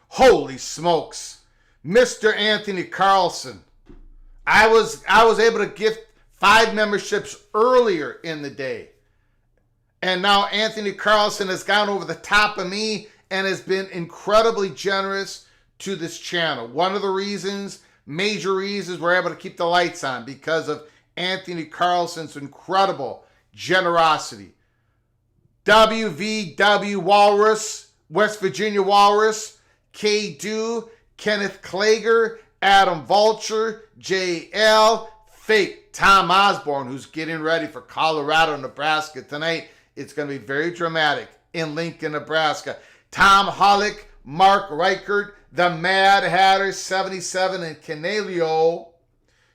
Holy smokes. Mr. Anthony Carlson. I was able to gift 5 memberships earlier in the day. And now Anthony Carlson has gone over the top of me and has been incredibly generous to this channel. One of the reasons, major reasons, we're able to keep the lights on because of Anthony Carlson's incredible generosity. WVW Walrus, West Virginia Walrus, K. Dew, Kenneth Klager, Adam Vulture, JL, Fake, Tom Osborne, who's getting ready for Colorado, Nebraska tonight. It's going to be very dramatic in Lincoln, Nebraska. Tom Hollick, Mark Reichert, the Mad Hatter 77, and Canelio.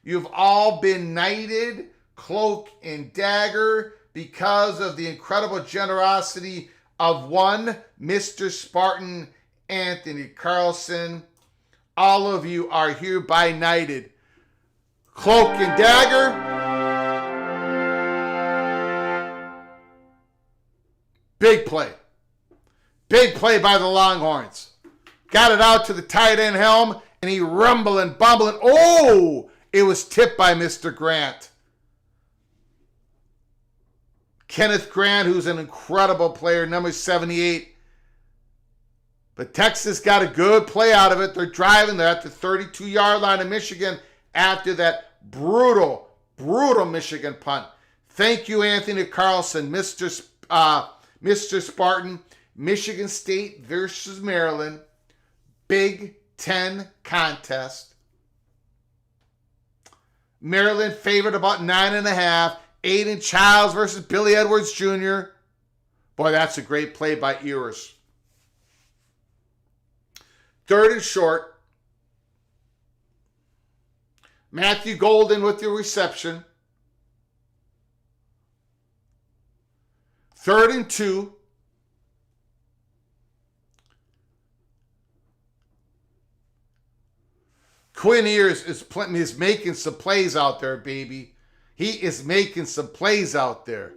You've all been knighted, cloak and dagger, because of the incredible generosity of one Mr. Spartan, Anthony Carlson. All of you are hereby knighted. Cloak and dagger. Big play. Big play by the Longhorns. Got it out to the tight end helm, and he rumbling, bumbling. Oh, it was tipped by Mr. Grant. Kenneth Grant, who's an incredible player, number 78. But Texas got a good play out of it. They're driving. They're at the 32-yard line of Michigan after that brutal Michigan punt. Thank you, Anthony Carlson, Mr. Spartan. Michigan State versus Maryland. Big Ten contest. Maryland favored about 9.5. Aiden Childs versus Billy Edwards Jr. Boy, that's a great play by Ewers. Third and short. Matthew Golden with the reception. 3rd and 2. Quinn Ewers is making some plays out there, baby. He is making some plays out there.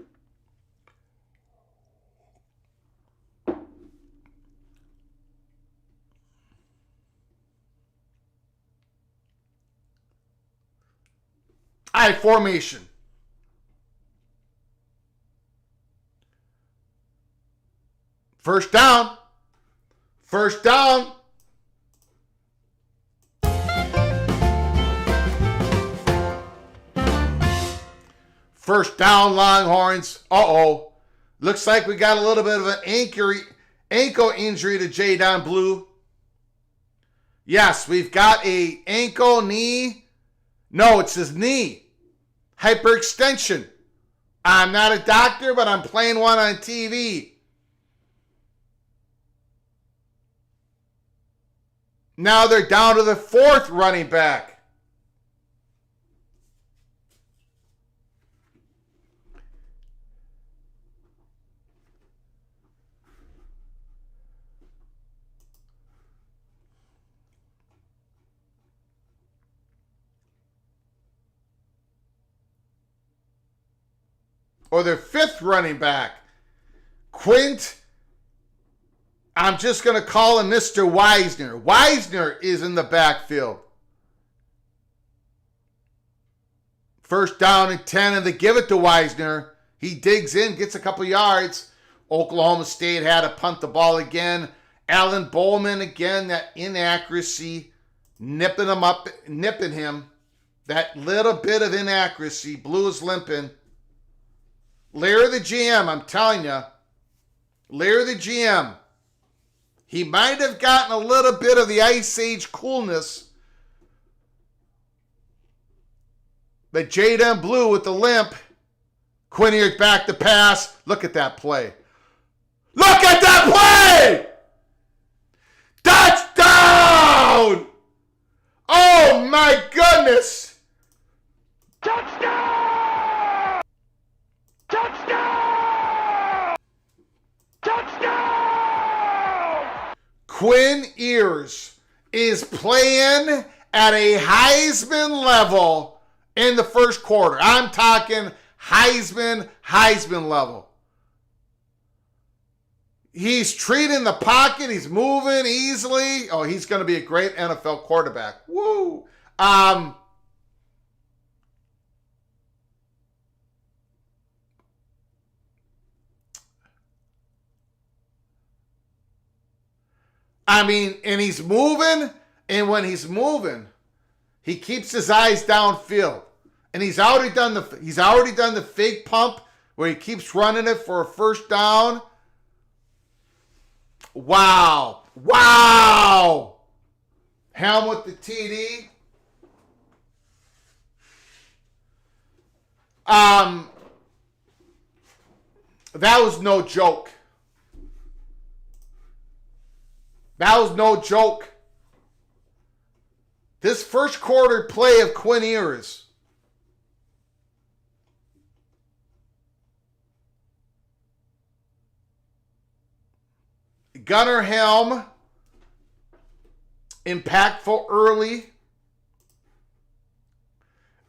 All right, formation. First down. First down. First down, Longhorns. Uh-oh. Looks like we got a little bit of an ankle injury to Jadon Blue. Yes, we've got a ankle, knee. No, it's his knee. Hyperextension. I'm not a doctor, but I'm playing one on TV. Now they're down to the 4th running back. Or their 5th running back. Quint, I'm just going to call him Mr. Wisner. Wisner is in the backfield. First down and 10, and they give it to Wisner. He digs in, gets a couple yards. Oklahoma State had to punt the ball again. Alan Bowman again, that inaccuracy, nipping him. That little bit of inaccuracy. Blue is limping. Larry the GM, I'm telling you. Larry the GM. He might have gotten a little bit of the Ice Age coolness. But Jadon Blue with the limp. Quinn Ewers back to pass. Look at that play. Look at that play! Touchdown! Oh my goodness! Touchdown! Touchdown! Touchdown! Quinn Ewers is playing at a Heisman level in the first quarter. I'm talking Heisman level. He's treating the pocket. He's moving easily. Oh, he's going to be a great NFL quarterback. Woo! I mean, and he's moving, and when he's moving, he keeps his eyes downfield. And he's already done the fake pump where he keeps running it for a first down. Wow. Wow. Helm with the TD. That was no joke. That was no joke. This first quarter play of Quinn Ewers. Gunnar Helm, impactful early.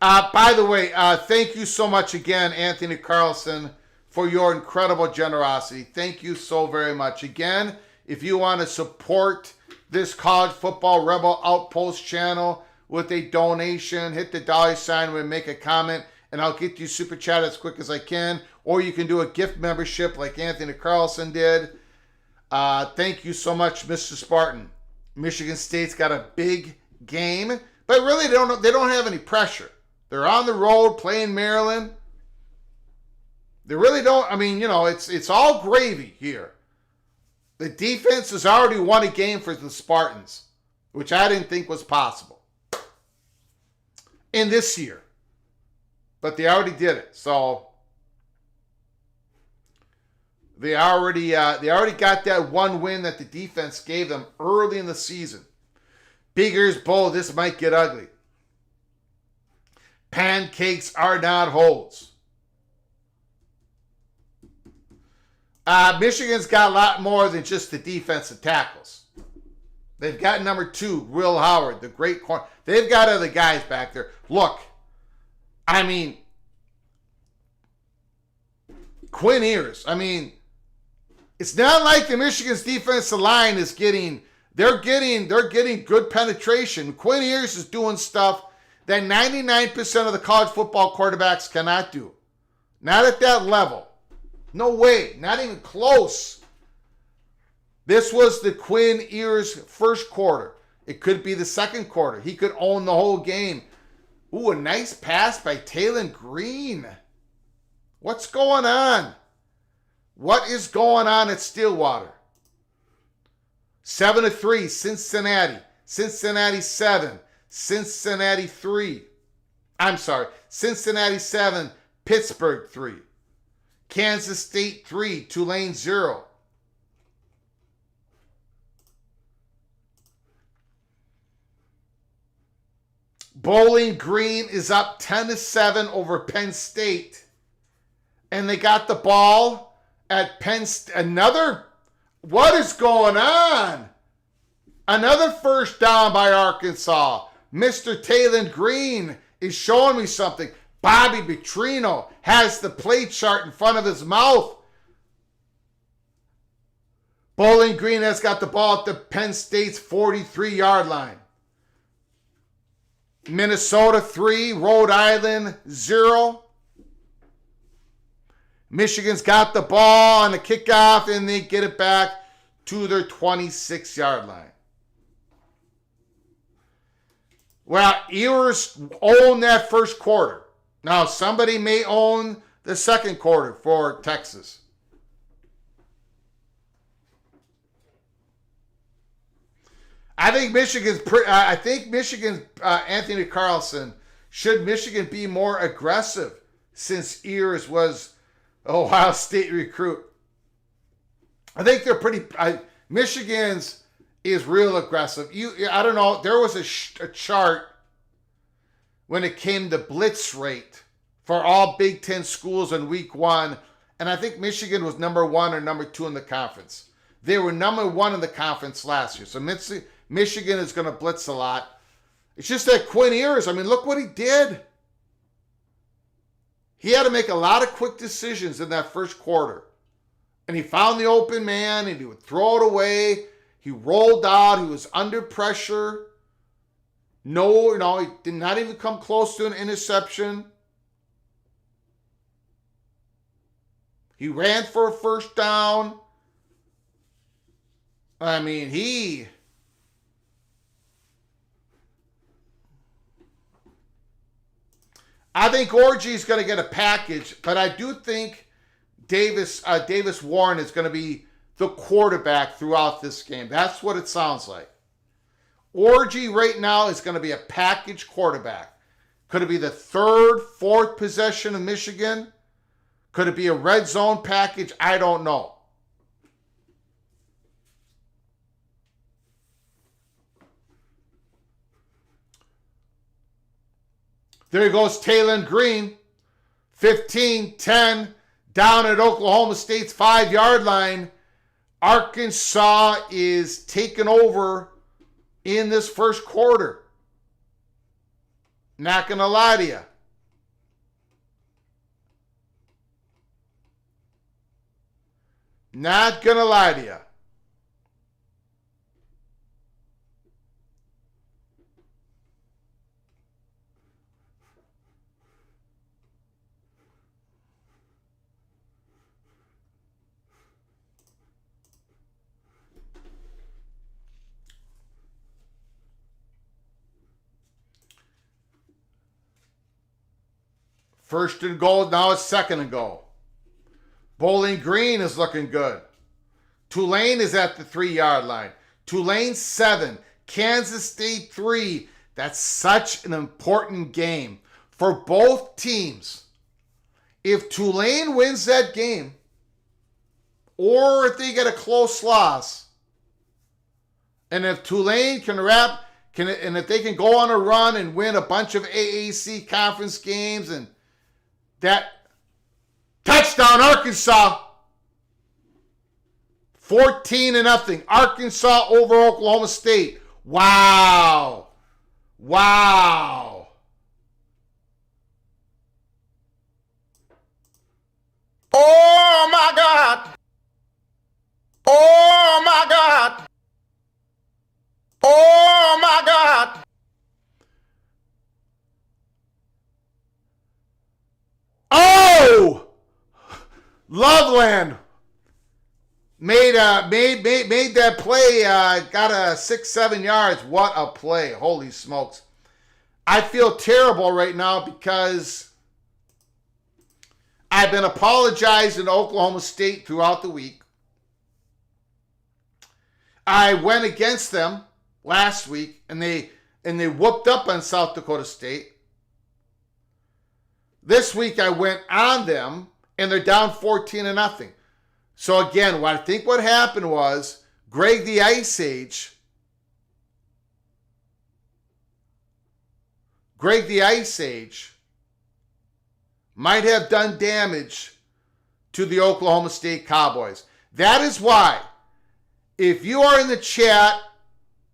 By the way, thank you so much again, Anthony Carlson, for your incredible generosity. Thank you so very much. Again, if you want to support this College Football Rebel Outpost channel with a donation, hit the $sign and make a comment, and I'll get you super chat as quick as I can. Or you can do a gift membership like Anthony Carlson did. Thank you so much, Mr. Spartan. Michigan State's got a big game, but really they don't have any pressure. They're on the road playing Maryland. They really don't. I mean, it's all gravy here. The defense has already won a game for the Spartans, which I didn't think was possible in this year, but they already did it. So They already got that one win that the defense gave them early in the season. Biggers Bowl, this might get ugly. Pancakes are not holds. Michigan's got a lot more than just the defensive tackles. They've got number 2, Will Howard, the great corner. They've got other guys back there. Look, I mean, Quinn Ewers. I mean, it's not like the Michigan's defensive line is getting, they're getting good penetration. Quinn Ewers is doing stuff that 99% of the college football quarterbacks cannot do. Not at that level. No way. Not even close. This was the Quinn Ewers first quarter. It could be the second quarter. He could own the whole game. Ooh, a nice pass by Taylon Green. What's going on? What is going on at Stillwater? 7-3, Cincinnati. Cincinnati 7. Cincinnati 3. I'm sorry. Cincinnati 7, Pittsburgh 3. Kansas State 3, Tulane 0. Bowling Green is up 10-7 over Penn State. And they got the ball at Penn State. What is going on? Another first down by Arkansas. Mr. Taylon Green is showing me something. Bobby Petrino has the play chart in front of his mouth. Bowling Green has got the ball at the Penn State's 43-yard line. Minnesota 3, Rhode Island 0. Michigan's got the ball on the kickoff, and they get it back to their 26-yard line. Well, Ewers owned that first quarter. Now, somebody may own the second quarter for Texas. I think Michigan's Anthony Carlson. Should Michigan be more aggressive since Ewers was Ohio State recruit? I think they're pretty. Michigan's is real aggressive. I don't know. There was a chart when it came to blitz rate for all Big Ten schools in week 1, and I think Michigan was number 1 or number 2 in the conference. They were number 1 in the conference last year. So Michigan is going to blitz a lot. It's just that Quinn Ewers, I mean, look what he did. He had to make a lot of quick decisions in that first quarter. And he found the open man, and he would throw it away. He rolled out. He was under pressure. No, he did not even come close to an interception. He ran for a first down. I mean, I think Orgy's going to get a package, but I do think Davis Warren is going to be the quarterback throughout this game. That's what it sounds like. Orgy right now is going to be a package quarterback. Could it be the third, fourth possession of Michigan? Could it be a red zone package? I don't know. There goes Taylon Green. 15-10 down at Oklahoma State's 5-yard line. Arkansas is taking over in this first quarter. Not going to lie to you. Not going to lie to you. First and goal, now it's second and goal. Bowling Green is looking good. Tulane is at the 3-yard line. Tulane 7, Kansas State 3. That's such an important game for both teams. If Tulane wins that game, or if they get a close loss, and if Tulane can And if they can go on a run and win a bunch of AAC conference games and that touchdown Arkansas, 14-0. Arkansas over Oklahoma State. Wow. Wow. Oh my God. Oh my God. Oh my God. Oh! Loveland made that play, got a 6-7 yards. What a play. Holy smokes. I feel terrible right now because I've been apologizing to Oklahoma State throughout the week. I went against them last week and they whooped up on South Dakota State. This week I went on them and they're down 14-0. So again, I think what happened was Greg the Ice Age might have done damage to the Oklahoma State Cowboys. That is why, if you are in the chat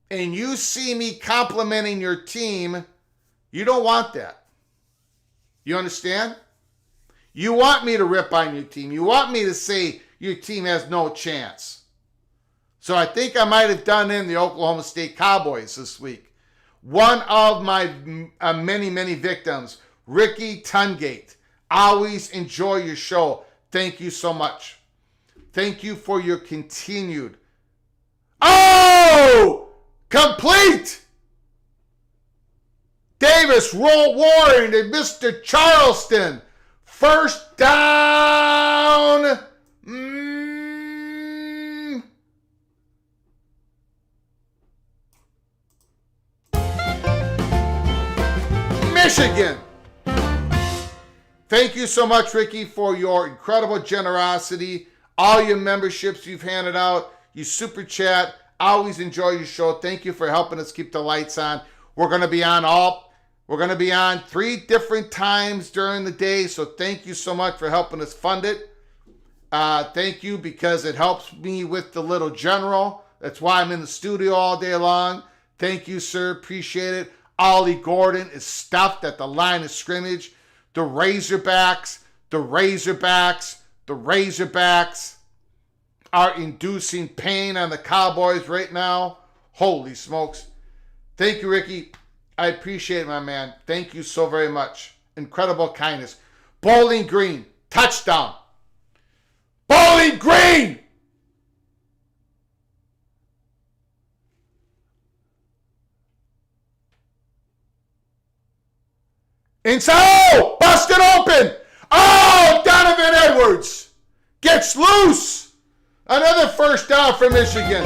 and you see me complimenting your team, you don't want that. You understand? You want me to rip on your team. You want me to say your team has no chance. So I think I might have done in the Oklahoma State Cowboys this week. One of my many, many victims, Ricky Tungate. Always enjoy your show. Thank you so much. Thank you for your continued. Oh! Complete! Davis, Warren, and Mr. Charleston. First down. Michigan. Thank you so much, Ricky, for your incredible generosity. All your memberships you've handed out. You super chat. I always enjoy your show. Thank you for helping us keep the lights on. We're going to be on 3 different times during the day. So thank you so much for helping us fund it. Thank you, because it helps me with the little general. That's why I'm in the studio all day long. Thank you, sir. Appreciate it. Ollie Gordon is stuffed at the line of scrimmage. The Razorbacks are inducing pain on the Cowboys right now. Holy smokes. Thank you, Ricky. I appreciate it, my man. Thank you so very much. Incredible kindness. Bowling Green, touchdown. Bowling Green! Inside! Oh! Busted open! Oh! Donovan Edwards gets loose! Another first down for Michigan.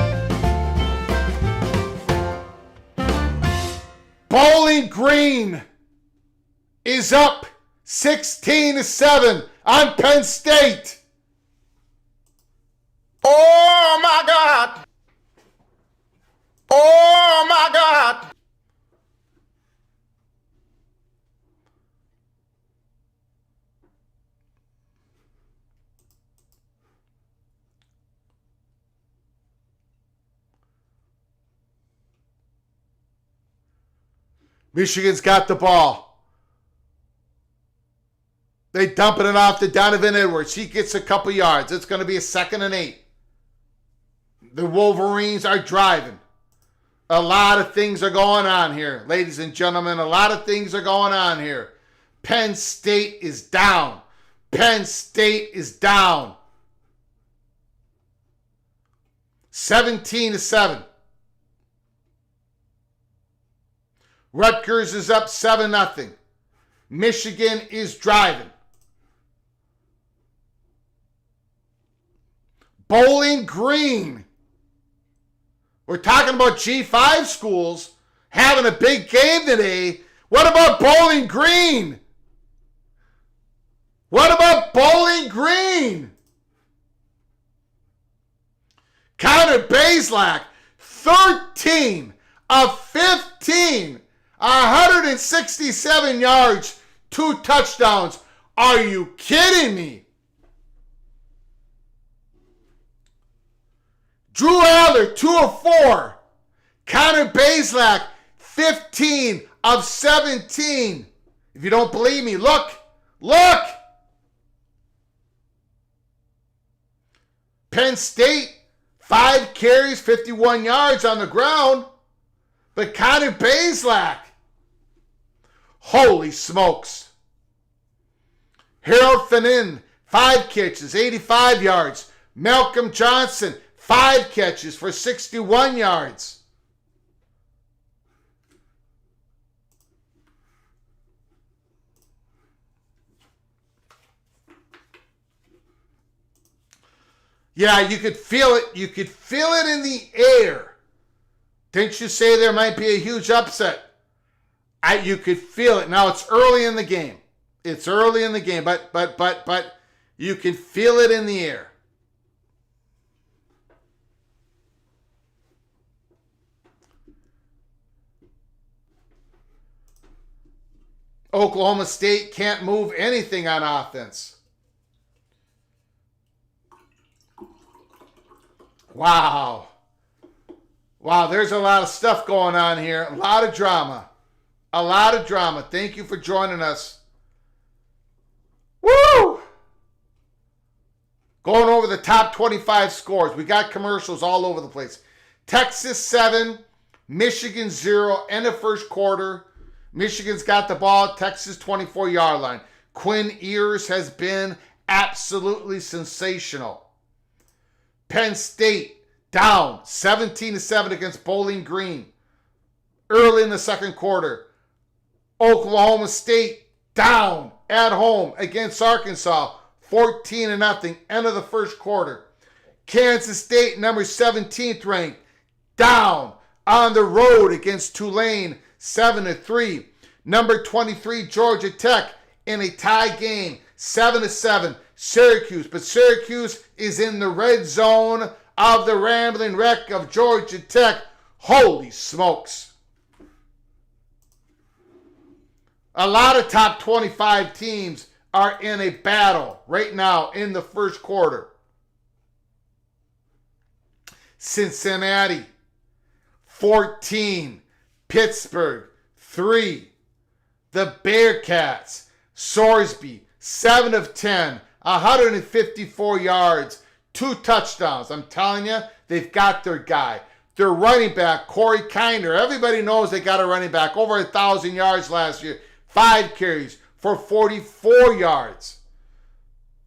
Bowling Green is up 16-7 on Penn State. Oh my God! Oh my God! Michigan's got the ball. They dumping it off to Donovan Edwards. He gets a couple yards. It's going to be a 2nd and 8. The Wolverines are driving. A lot of things are going on here. Ladies and gentlemen, a lot of things are going on here. Penn State is down. Penn State is down. 17-7. Rutgers is up 7-0. Michigan is driving. Bowling Green. We're talking about G5 schools having a big game today. What about Bowling Green? What about Bowling Green? Connor Bazelak, 13 of 15, 167 yards, 2 touchdowns. Are you kidding me? Drew Adler, 2 of 4. Connor Bazelak, 15 of 17. If you don't believe me, look. Penn State, 5 carries, 51 yards on the ground. But Connor Bazelak, holy smokes. Harold Fanin, 5 catches, 85 yards. Malcolm Johnson, 5 catches for 61 yards. Yeah, you could feel it. You could feel it in the air. Didn't you say there might be a huge upset? You could feel it. Now it's early in the game. It's early in the game, but you can feel it in the air. Oklahoma State can't move anything on offense. Wow, there's a lot of stuff going on here. A lot of drama. Thank you for joining us. Woo! Going over the top 25 scores. We got commercials all over the place. Texas 7, Michigan 0, end of first quarter. Michigan's got the ball at Texas 24-yard line. Quinn Ewers has been absolutely sensational. Penn State down 17-7 against Bowling Green early in the second quarter. Oklahoma State down at home against Arkansas 14-0 end of the first quarter. Kansas State, number 17th ranked, down on the road against Tulane 7-3. Number 23 Georgia Tech in a tie game 7-7. Syracuse, but Syracuse is in the red zone of the Rambling Wreck of Georgia Tech. Holy smokes. A lot of top 25 teams are in a battle right now in the first quarter. Cincinnati, 14. Pittsburgh, 3. The Bearcats, Sorsby, 7 of 10. 154 yards, 2 touchdowns. I'm telling you, they've got their guy. Their running back, Corey Kinder. Everybody knows they got a running back. Over 1,000 yards last year. 5 carries for 44 yards.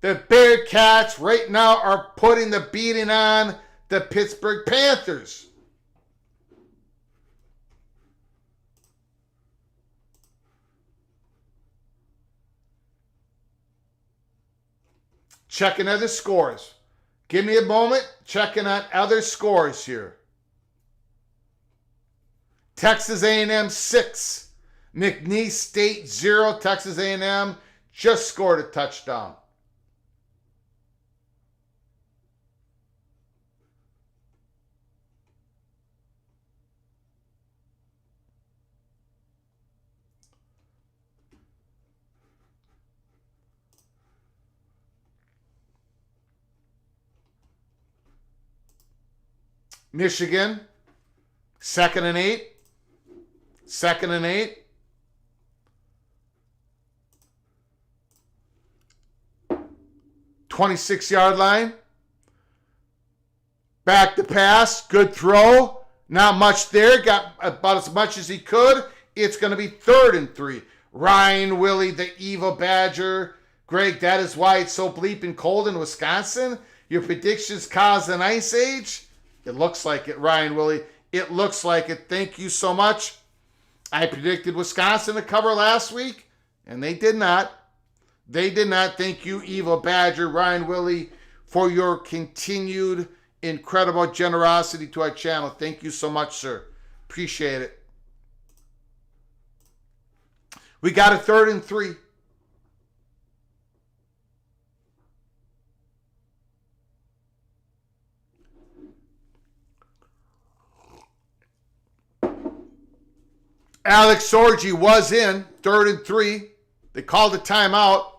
The Bearcats right now are putting the beating on the Pittsburgh Panthers. Checking other scores. Give me a moment. Checking on other scores here. Texas A&M 6. McNeese State 0. Texas A&M just scored a touchdown. Michigan, 2nd and 8. 2nd and 8. "26-yard line. Back to pass. Good throw. Not much there. Got about as much as he could. It's going to be 3rd and 3. Ryan Willie, the evil Badger. Greg, that is why it's so bleeping cold in Wisconsin. Your predictions cause an ice age? It looks like it, Ryan Willie. It looks like it. Thank you so much. I predicted Wisconsin to cover last week, and they did not. They did not. Thank you, evil Badger, Ryan Willie, for your continued incredible generosity to our channel. Thank you so much, sir. Appreciate it. We got a 3rd and 3. Alex Sorgi was in 3rd and 3. They called a timeout.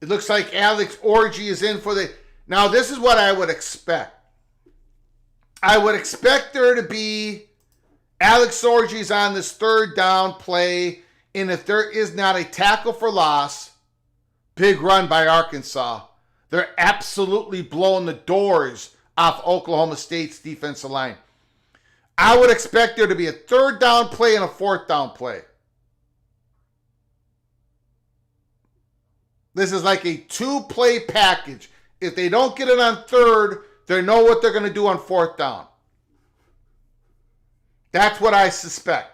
It looks like Alex Orji is in for the... Now, this is what I would expect. I would expect there to be Alex Orji's on this 3rd down play, and if there is not a tackle for loss, big run by Arkansas. They're absolutely blowing the doors off Oklahoma State's defensive line. I would expect there to be a 3rd down play and a 4th down play. This is like a 2-play package. If they don't get it on 3rd, they know what they're going to do on 4th down. That's what I suspect.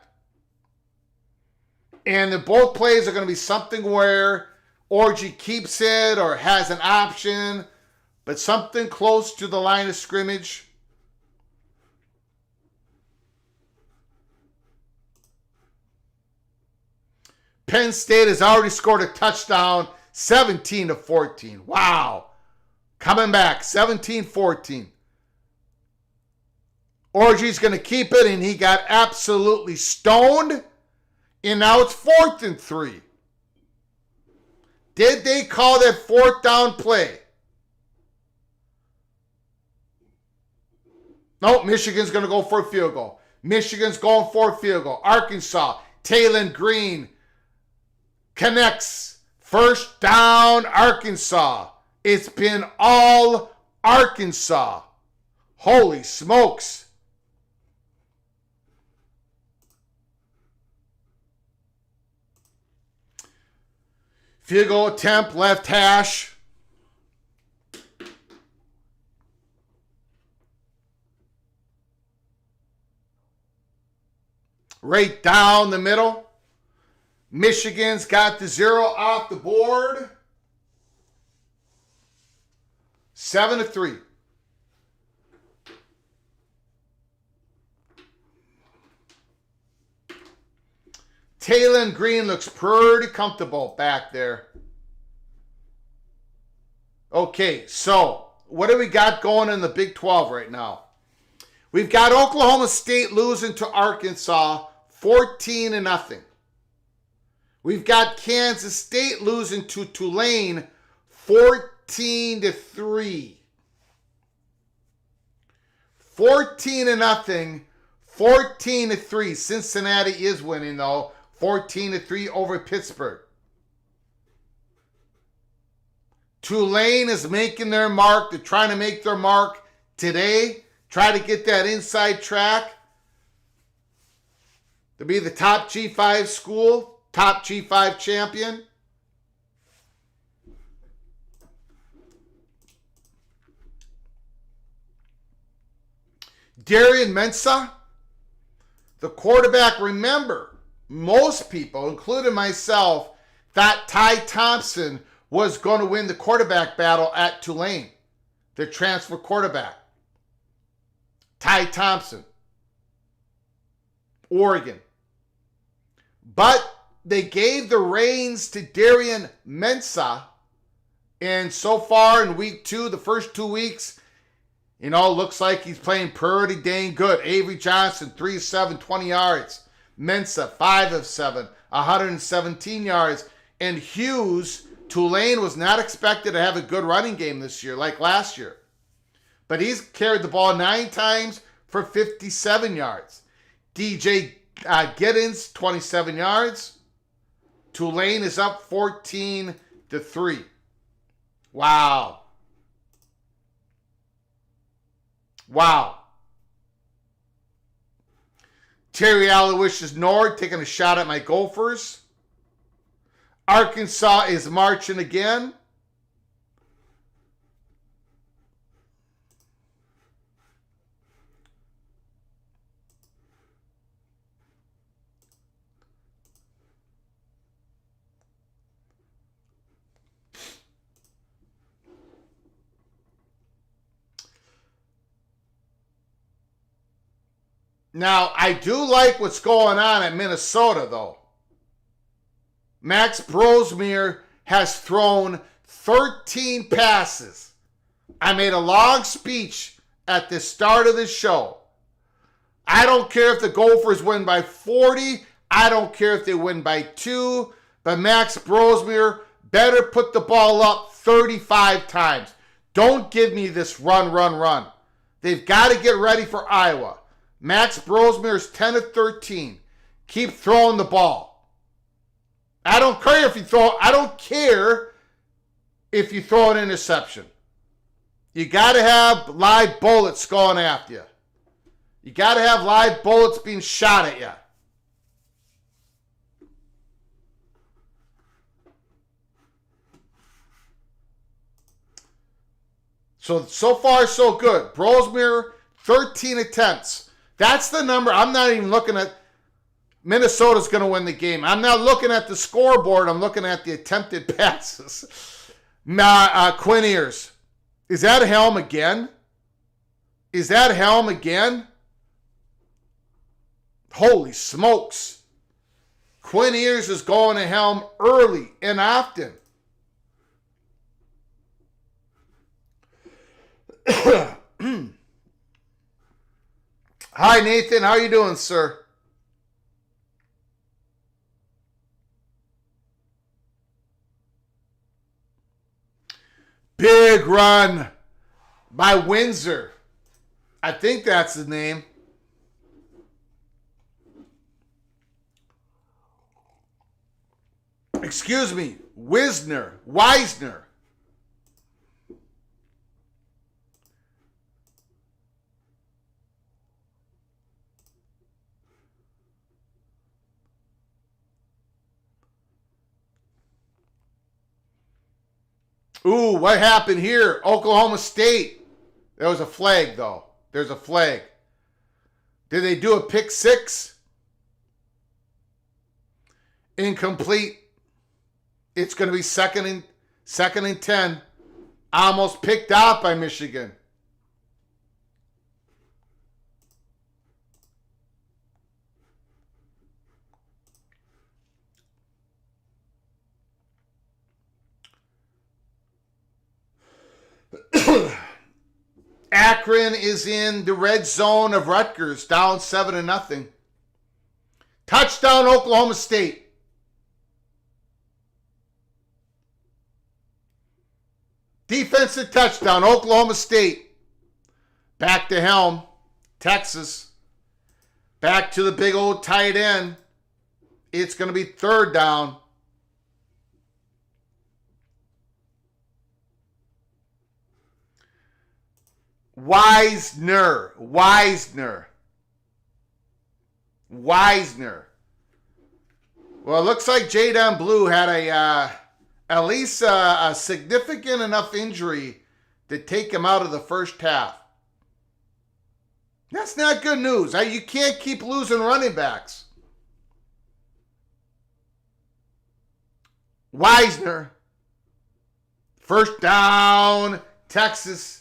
And the both plays are going to be something where Orji keeps it or has an option, but something close to the line of scrimmage. Penn State has already scored a touchdown, 17-14. Wow. Coming back, 17-14. Orji's going to keep it, and he got absolutely stoned. And now it's 4th and 3. Did they call that 4th down play? No, Michigan's going to go for a field goal. Michigan's going for a field goal. Arkansas, Taylon Green connects. 1st down, Arkansas. It's been all Arkansas. Holy smokes. Field goal attempt, left hash. Right down the middle. Michigan's got the 0 off the board. 7-3. Taylon Green looks pretty comfortable back there. Okay, so what do we got going in the Big 12 right now? We've got Oklahoma State losing to Arkansas 14-0. We've got Kansas State losing to Tulane 14-3. 14-0, 14-3. Cincinnati is winning though, 14-3 over Pittsburgh. Tulane is making their mark. They're trying to make their mark today. Try to get that inside track to be the top G5 school, top G5 champion. Darian Mensah, the quarterback. Remember, most people, including myself, thought Ty Thompson was going to win the quarterback battle at Tulane, the transfer quarterback. Ty Thompson, Oregon. But they gave the reins to Darian Mensah, and so far in week 2, the first 2 weeks, looks like he's playing pretty dang good. Avery Johnson, 3 of 7, 20 yards. Mensah, 5 of 7, 117 yards. And Hughes, Tulane was not expected to have a good running game this year like last year. But he's carried the ball 9 times for 57 yards. DJ Giddens, 27 yards. Tulane is up 14-3. Wow. Wow. Terry Aloysius Nord taking a shot at my Gophers. Arkansas is marching again. Now, I do like what's going on at Minnesota, though. Max Brosmere has thrown 13 passes. I made a long speech at the start of the show. I don't care if the Gophers win by 40. I don't care if they win by 2. But Max Brosmere better put the ball up 35 times. Don't give me this run. They've got to get ready for Iowa. Max Brosmere is 10 of 13. Keep throwing the ball. I don't care if you throw an interception. You got to have live bullets going after you. You got to have live bullets being shot at you. So far, so good. Brosmere, 13 attempts. That's the number. I'm not even looking at Minnesota's going to win the game. I'm not looking at the scoreboard. I'm looking at the attempted passes. Quinn Ewers. Is that Helm again? Holy smokes. Quinn Ewers is going to Helm early and often. Hi, Nathan. How you doing, sir? Big run by Windsor. I think that's the name. Excuse me. Wisner. Ooh, what happened here? Oklahoma State. There was a flag, though. There's a flag. Did they do a pick six? Incomplete. It's going to be second and 10. Almost picked out by Michigan. Akron is in the red zone of Rutgers, down 7-0. Touchdown, Oklahoma State. Defensive touchdown, Oklahoma State. Back to Helm, Texas. Back to the big old tight end. It's going to be third down. Wisner. Well, it looks like Jaden Blue had at least a significant enough injury to take him out of the first half. That's not good news. You can't keep losing running backs. Wisner. First down, Texas.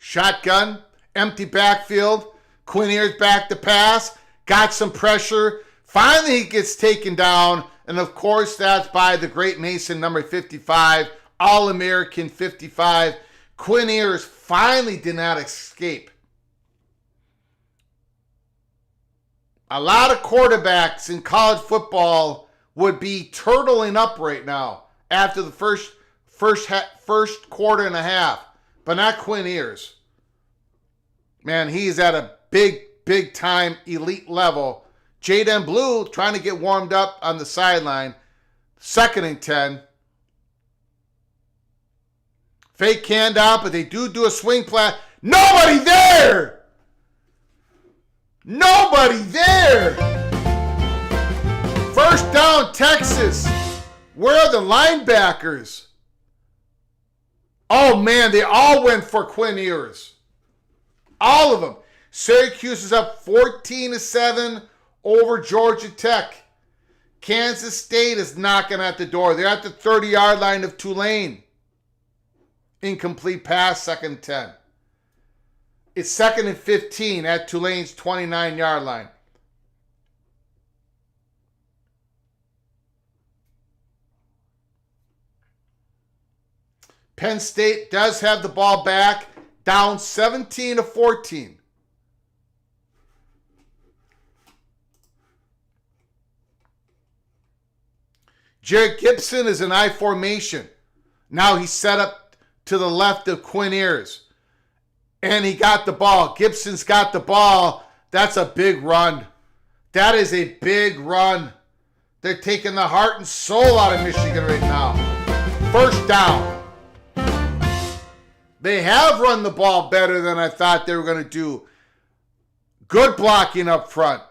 Shotgun, empty backfield. Quinn Ewers back to pass. Got some pressure. Finally, he gets taken down. And, of course, that's by the great Mason, number 55. All-American 55. Quinn Ewers finally did not escape. A lot of quarterbacks in college football would be turtling up right now after the first quarter and a half. But not Quinn Ewers. Man, he's at a big time elite level. Jaden Blue trying to get warmed up on the sideline. Second and 10. Fake handoff, but they do a swing play. Nobody there! First down, Texas. Where are the linebackers? Oh, man, they all went for Quinn Ewers. All of them. Syracuse is up 14-7 over Georgia Tech. Kansas State is knocking at the door. They're at the 30-yard line of Tulane. Incomplete pass, 2nd 10. It's 2nd and 15 at Tulane's 29-yard line. Penn State does have the ball back, down 17-14. Jared Gibson is in I formation. Now he's set up to the left of Quinn Ewers. And he got the ball. Gibson's got the ball. That's a big run. That is a big run. They're taking the heart and soul out of Michigan right now. First down. They have run the ball better than I thought they were going to do. Good blocking up front.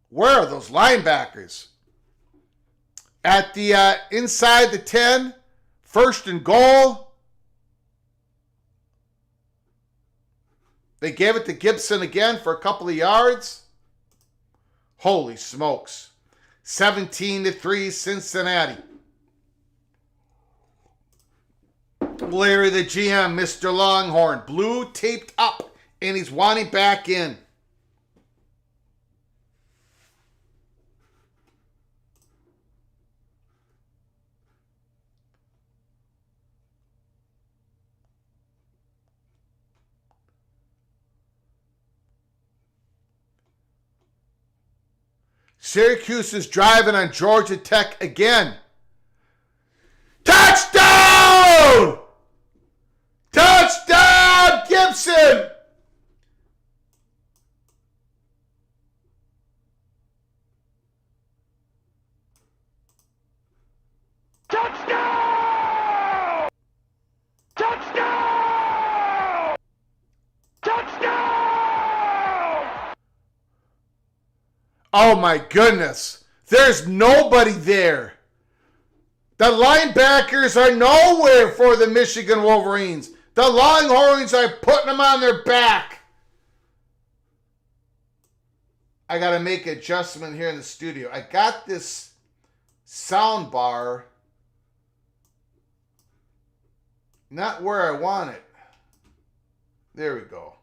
Where are those linebackers? At the inside the 10, 1st and goal. They gave it to Gibson again for a couple of yards. Holy smokes. 17-3 Cincinnati. Larry the GM, Mr. Longhorn, blue taped up, and he's wanting back in. Syracuse is driving on Georgia Tech again. Touchdown! Touchdown, Gibson! Touchdown! Touchdown! Touchdown! Oh my goodness. There's nobody there. The linebackers are nowhere for the Michigan Wolverines. The Longhorns are putting them on their back. I got to make an adjustment here in the studio. I got this sound bar not where I want it. There we go.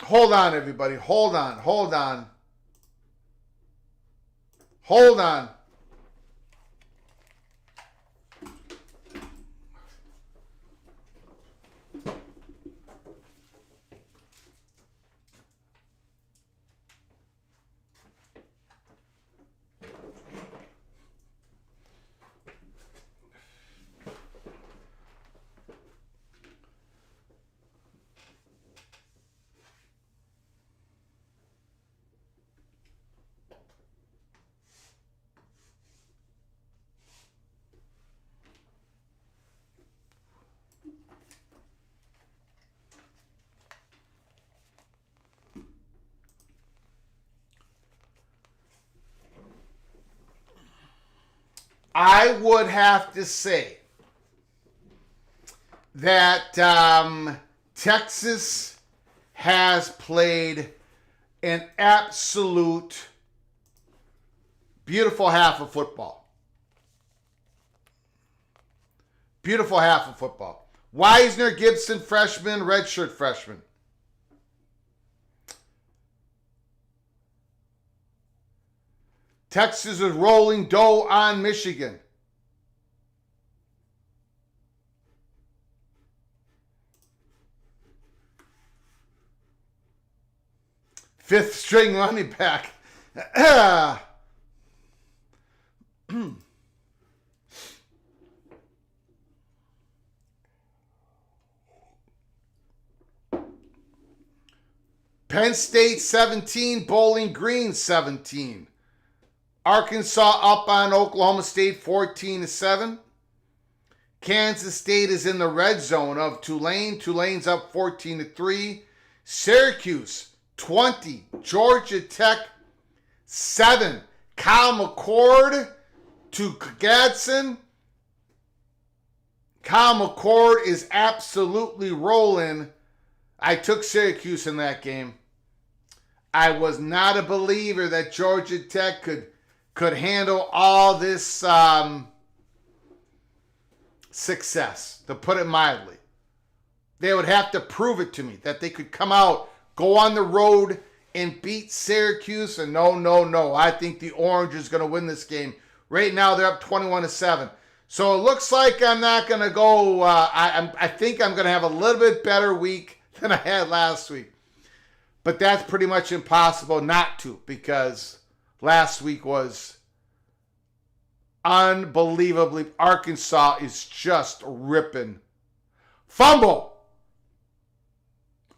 Hold on, everybody. Hold on. Hold on. Hold on. I would have to say that Texas has played an absolute beautiful half of football. Beautiful half of football. Wisner, Gibson, freshman, redshirt freshman. Texas is rolling dough on Michigan. Fifth string running back. Penn State 17, Bowling Green 17. Arkansas up on Oklahoma State 14-7. Kansas State is in the red zone of Tulane. Tulane's up 14-3. Syracuse 20. Georgia Tech 7. Kyle McCord to Gadsden. Kyle McCord is absolutely rolling. I took Syracuse in that game. I was not a believer that Georgia Tech could handle all this success, to put it mildly. They would have to prove it to me that they could come out, go on the road, and beat Syracuse. And no. I think the Orange is going to win this game. Right now, they're up 21-7. So it looks like I'm not going to go. I think I'm going to have a little bit better week than I had last week. But that's pretty much impossible not to, because last week was unbelievably. Arkansas is just ripping. Fumble.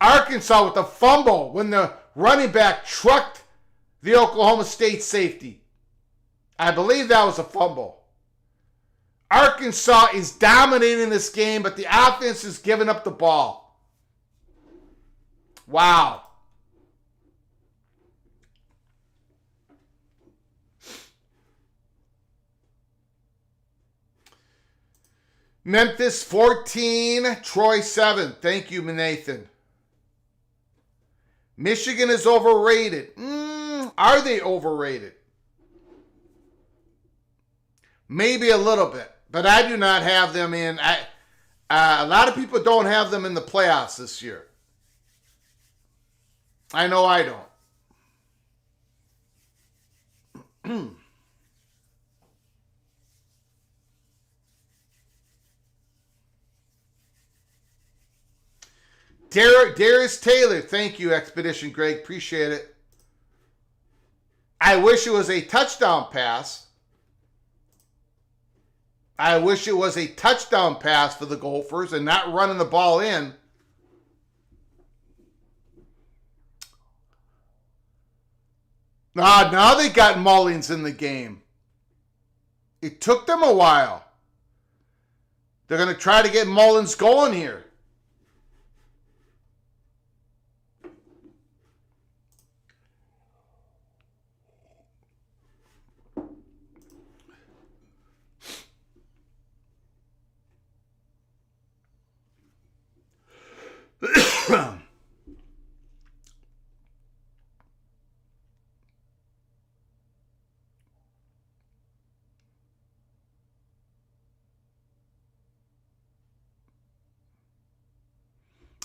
Arkansas with the fumble when the running back trucked the Oklahoma State safety. I believe that was a fumble. Arkansas is dominating this game, but the offense is giving up the ball. Wow. Memphis 14, Troy 7. Thank you, Nathan. Michigan is overrated. Are they overrated? Maybe a little bit, but I do not have them in. A lot of people don't have them in the playoffs this year. I know I don't. Darius Taylor, thank you, Expedition Greg. Appreciate it. I wish it was a touchdown pass. I wish it was a touchdown pass for the Gophers and not running the ball in. Now they got Mullins in the game. It took them a while. They're going to try to get Mullins going here.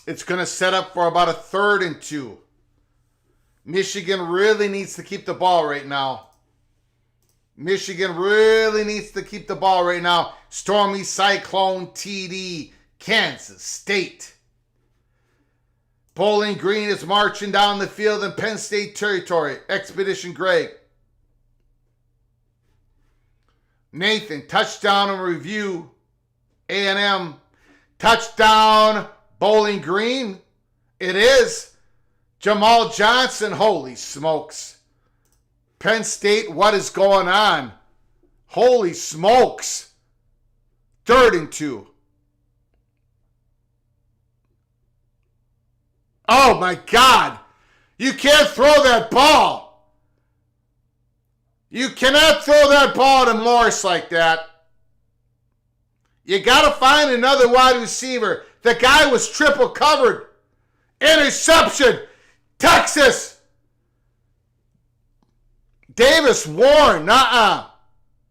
It's going to set up for about a 3rd and 2. Michigan really needs to keep the ball right now. Stormy Cyclone TD, Kansas State. Bowling Green is marching down the field in Penn State territory. Expedition Greg. Nathan, touchdown and review. A&M, touchdown. Bowling Green, it is. Jamal Johnson, holy smokes. Penn State, what is going on? Holy smokes. 3rd and 2. Oh my God. You can't throw that ball. You cannot throw that ball to Morris like that. You got to find another wide receiver. The guy was triple covered. Interception. Texas. Davis Warren.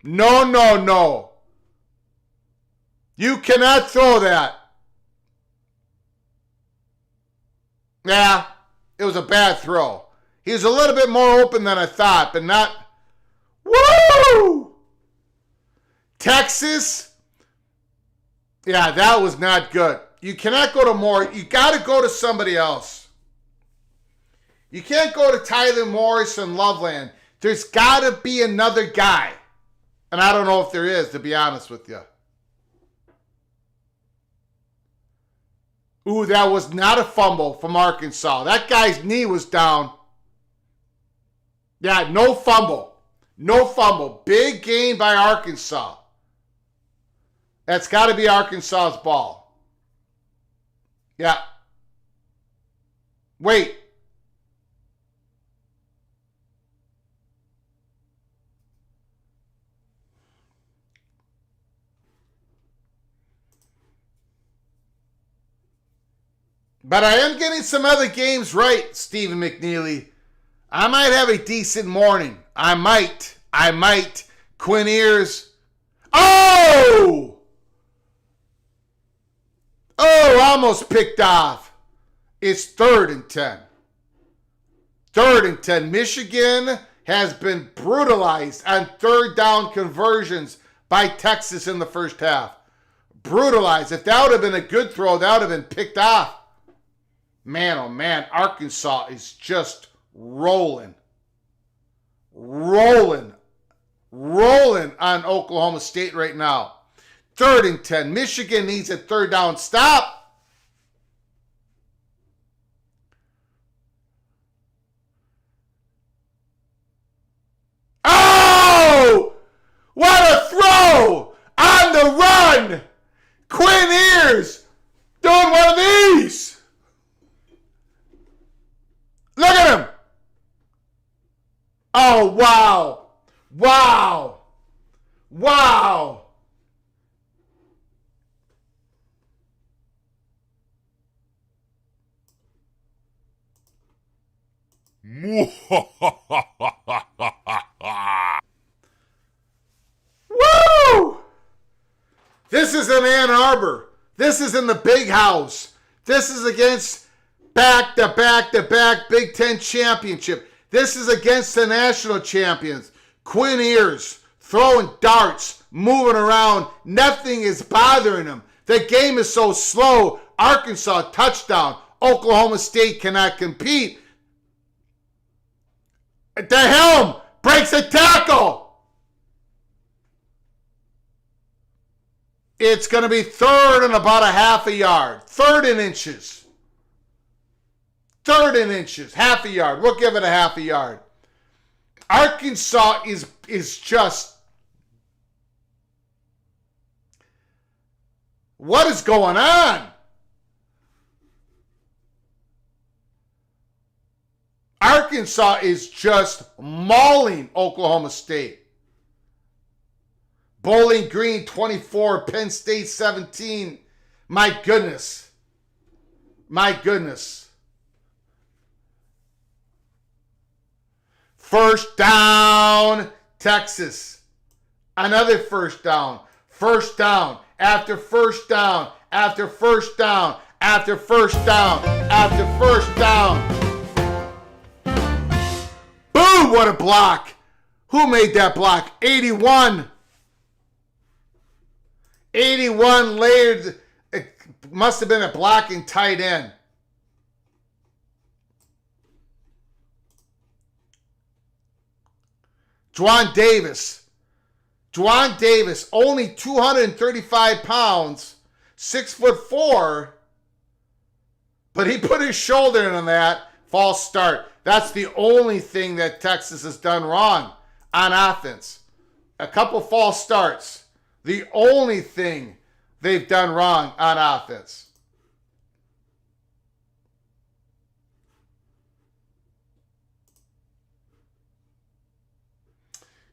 No. You cannot throw that. Yeah, it was a bad throw. He was a little bit more open than I thought, but not. Woo! Texas. Yeah, that was not good. You cannot go to Moore. You got to go to somebody else. You can't go to Tyler Morris and Loveland. There's got to be another guy. And I don't know if there is, to be honest with you. Ooh, that was not a fumble from Arkansas. That guy's knee was down. Yeah, no fumble. Big gain by Arkansas. That's got to be Arkansas's ball. Yeah. Wait. But I am getting some other games right, Stephen McNeely. I might have a decent morning. I might. Quinn Ewers. Oh! Oh, almost picked off. It's 3rd and 10. 3rd and 10. Michigan has been brutalized on 3rd down conversions by Texas in the first half. Brutalized. If that would have been a good throw, that would have been picked off. Man, oh man, Arkansas is just rolling on Oklahoma State right now. 3rd and 10. Michigan needs a 3rd down stop. Oh! What a throw! On the run! Quinn Ewers doing one of these! Look at him! Oh, wow! Wow! Wow! Woo! This is in Ann Arbor. This is in the big house. This is against back-to-back Big Ten championship. This is against the national champions. Quinn Ewers throwing darts, moving around. Nothing is bothering him. The game is so slow. Arkansas touchdown. Oklahoma State cannot compete. The helm breaks a tackle. It's going to be 3rd and about a half a yard. 3rd and inches. 3rd and inches. Half a yard. We'll give it a half a yard. Arkansas is just... What is going on? Arkansas is just mauling Oklahoma State. Bowling Green 24, Penn State 17. My goodness. My goodness. First down, Texas. Another first down. First down after first down after first down after first down after first down. Boom, what a block. Who made that block? 81. 81 layered. It must have been a blocking tight end. Juwan Davis, only 235 pounds, 6'4", but he put his shoulder in on that false start. That's the only thing that Texas has done wrong on offense. A couple false starts. The only thing they've done wrong on offense.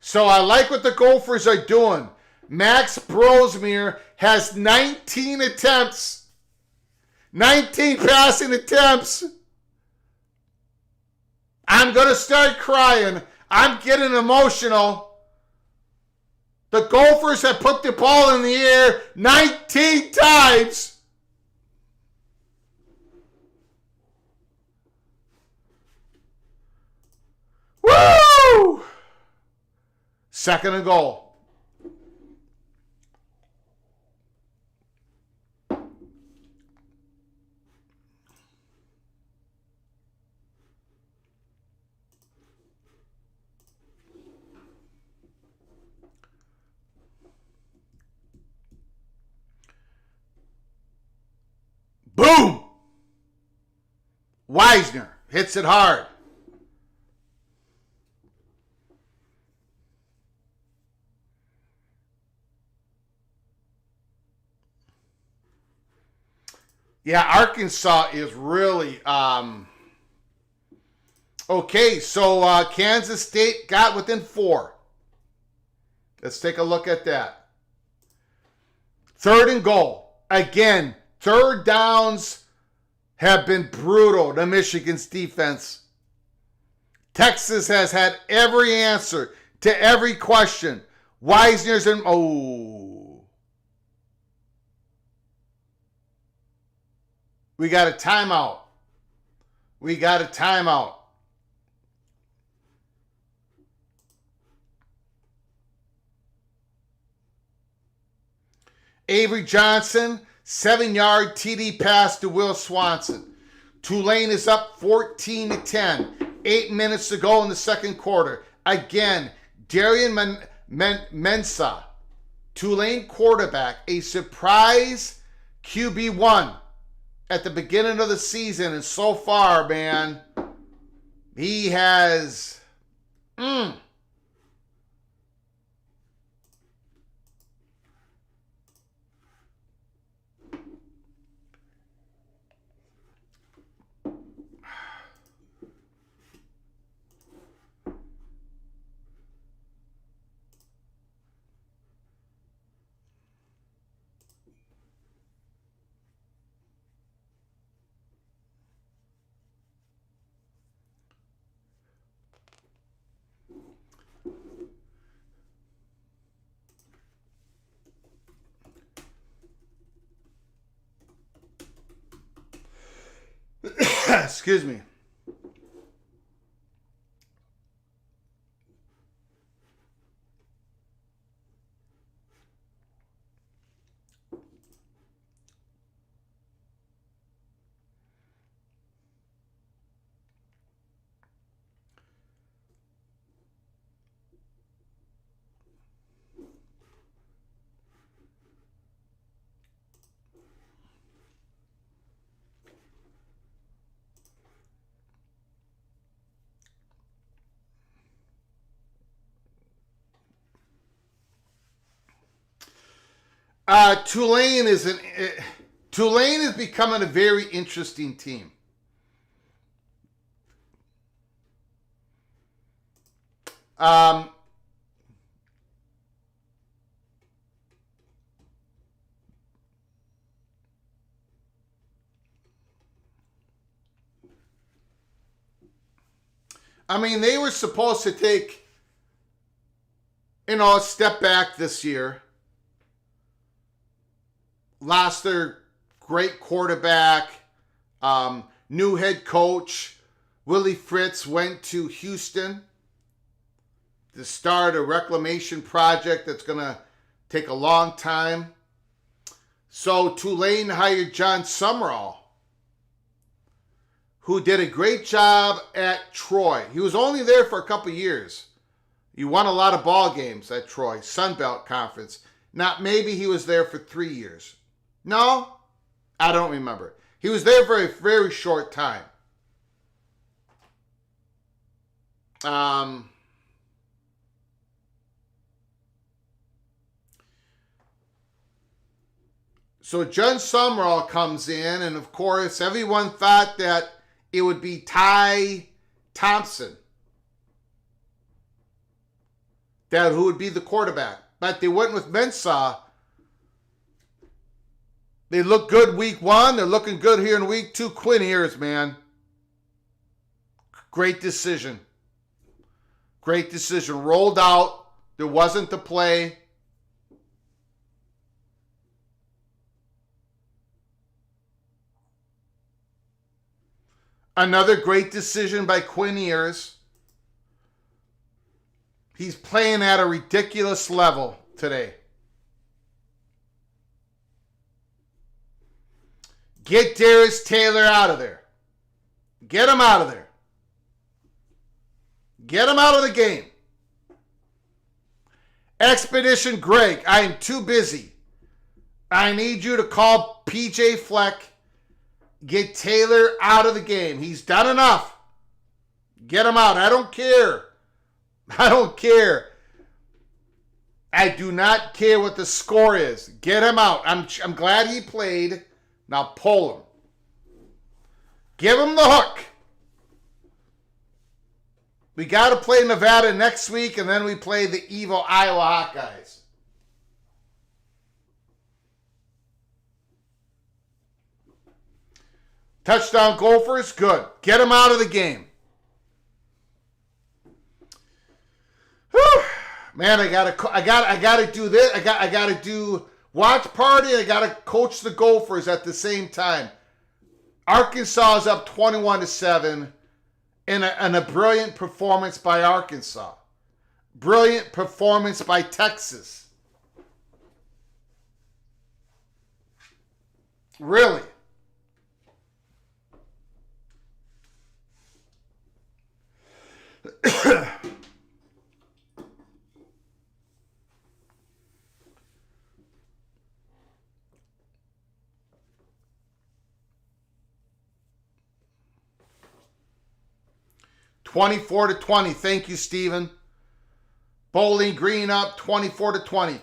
So I like what the Gophers are doing. Max Brosmere has 19 attempts. 19 passing attempts. I'm going to start crying. I'm getting emotional. The Gophers have put the ball in the air 19 times. Woo! 2nd and goal. Boom! Wisner hits it hard. Yeah, Arkansas is really okay. So Kansas State got within 4. Let's take a look at that. 3rd and goal. Again, 3rd downs have been brutal to Michigan's defense. Texas has had every answer to every question. Wisner's and we got a timeout. We got a timeout. Avery Johnson, 7-yard TD pass to Will Swanson. Tulane is up 14-10. 8 minutes to go in the second quarter. Again, Darian Mensah, Tulane quarterback, a surprise QB1 at the beginning of the season. And so far, man, he has... Excuse me. Tulane is becoming a very interesting team. I mean, they were supposed to take, a step back this year. Lost their great quarterback, new head coach. Willie Fritz went to Houston to start a reclamation project that's going to take a long time. So Tulane hired John Summerall, who did a great job at Troy. He was only there for a couple years. He won a lot of ball games at Troy, Sun Belt Conference. Not maybe he was there for 3 years. No, I don't remember. He was there for a very short time. So John Summerall comes in, and of course, everyone thought that it would be Ty Thompson who would be the quarterback. But they went with Mensah. They look good week 1. They're looking good here in week 2. Quinn Ewers, man. Great decision. Great decision. Rolled out. There wasn't the play. Another great decision by Quinn Ewers. He's playing at a ridiculous level today. Get Darius Taylor out of there. Get him out of there. Get him out of the game. Expedition Greg, I am too busy. I need you to call PJ Fleck. Get Taylor out of the game. He's done enough. Get him out. I don't care. I don't care. I do not care what the score is. Get him out. I'm glad he played. Now pull him. Give him the hook. We got to play Nevada next week, and then we play the evil Iowa Hawkeyes. Touchdown Gophers, good. Get them out of the game. Whew. Man, I gotta do this. I gotta do watch party. I gotta coach the Gophers at the same time. Arkansas is up 21-7 in a brilliant performance by Arkansas. Brilliant performance by Texas. Really. (24-20). Thank you, Stephen. Bowling Green up 24-20.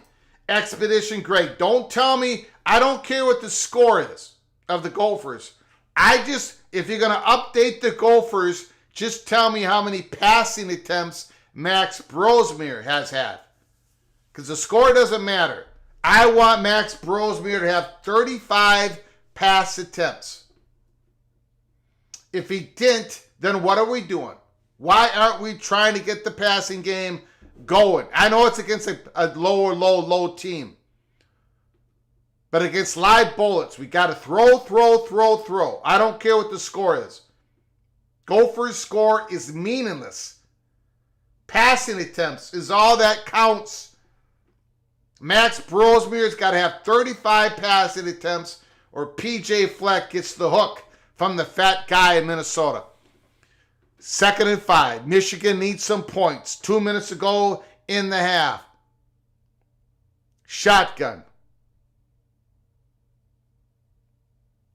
Expedition Greg. Don't tell me, I don't care what the score is of the Gophers. If you're going to update the Gophers, just tell me how many passing attempts Max Brosmere has had. Because the score doesn't matter. I want Max Brosmere to have 35 pass attempts. If he didn't, then what are we doing? Why aren't we trying to get the passing game going? I know it's against a low team. But against live bullets, we got to throw. I don't care what the score is. Gophers' score is meaningless. Passing attempts is all that counts. Max Brosmere's got to have 35 passing attempts or PJ Fleck gets the hook from the fat guy in Minnesota. 2nd and 5. Michigan needs some points. 2 minutes to go in the half. Shotgun.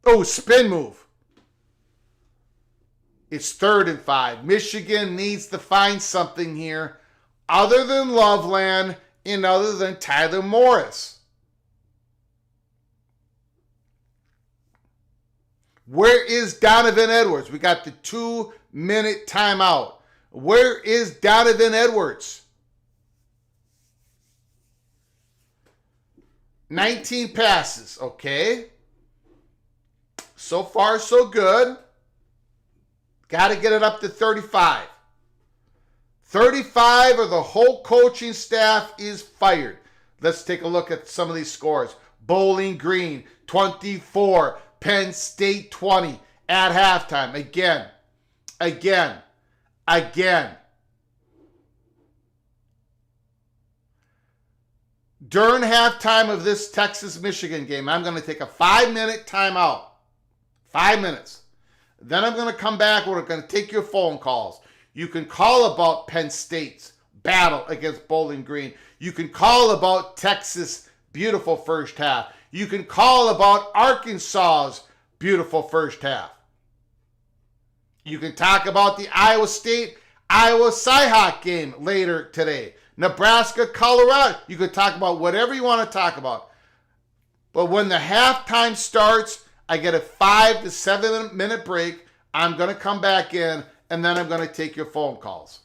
Oh, spin move. It's 3rd and 5. Michigan needs to find something here other than Loveland and other than Tyler Morris. Where is Donovan Edwards? We got the 2-minute timeout. Where is Donovan Edwards? 19 passes. Okay. So far, so good. Got to get it up to 35. 35 or the whole coaching staff is fired. Let's take a look at some of these scores. Bowling Green, 24. Penn State, 20 at halftime. Again. During halftime of this Texas-Michigan game, I'm going to take a 5-minute timeout. 5 minutes. Then I'm going to come back. We're going to take your phone calls. You can call about Penn State's battle against Bowling Green. You can call about Texas' beautiful first half. You can call about Arkansas's beautiful first half. You can talk about the Iowa Cyhawk game later today. Nebraska, Colorado. You can talk about whatever you want to talk about. But when the halftime starts, I get a 5 to 7 minute break. I'm going to come back in, and then I'm going to take your phone calls.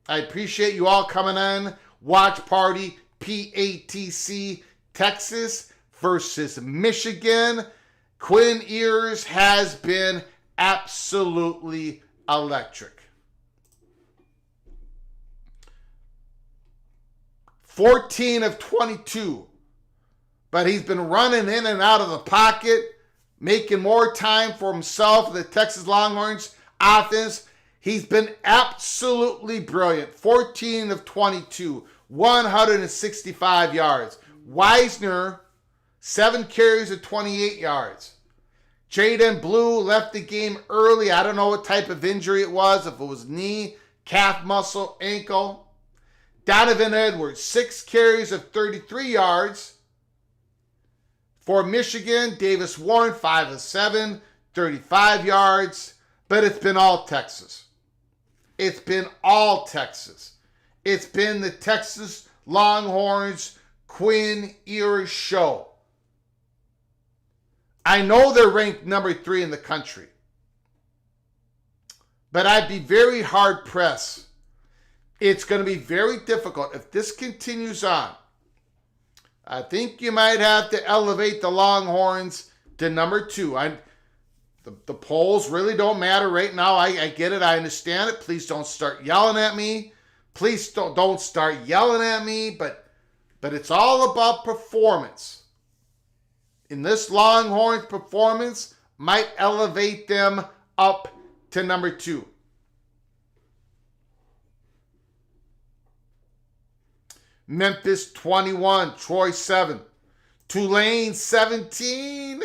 I appreciate you all coming in. Watch party, PATC, Texas versus Michigan. Quinn Ewers has been absolutely electric. 14 of 22. But he's been running in and out of the pocket, making more time for himself. The Texas Longhorns offense, he's been absolutely brilliant. 14 of 22, 165 yards. Wisner, 7 carries of 28 yards. Jaden Blue left the game early. I don't know what type of injury it was, if it was knee, calf muscle, ankle. Donovan Edwards, 6 carries of 33 yards. For Michigan, Davis Warren, 5 of 7, 35 yards. But it's been all Texas. It's been all Texas. It's been the Texas Longhorns Quinn Ewers show. I know they're ranked number 3 in the country. But I'd be very hard pressed. It's going to be very difficult if this continues on. I think you might have to elevate the Longhorns to number 2. The polls really don't matter right now. I get it. I understand it. Please don't start yelling at me. Please don't start yelling at me. But it's all about performance. In this Longhorns performance might elevate them up to number 2. Memphis 21, Troy 7. Tulane 17.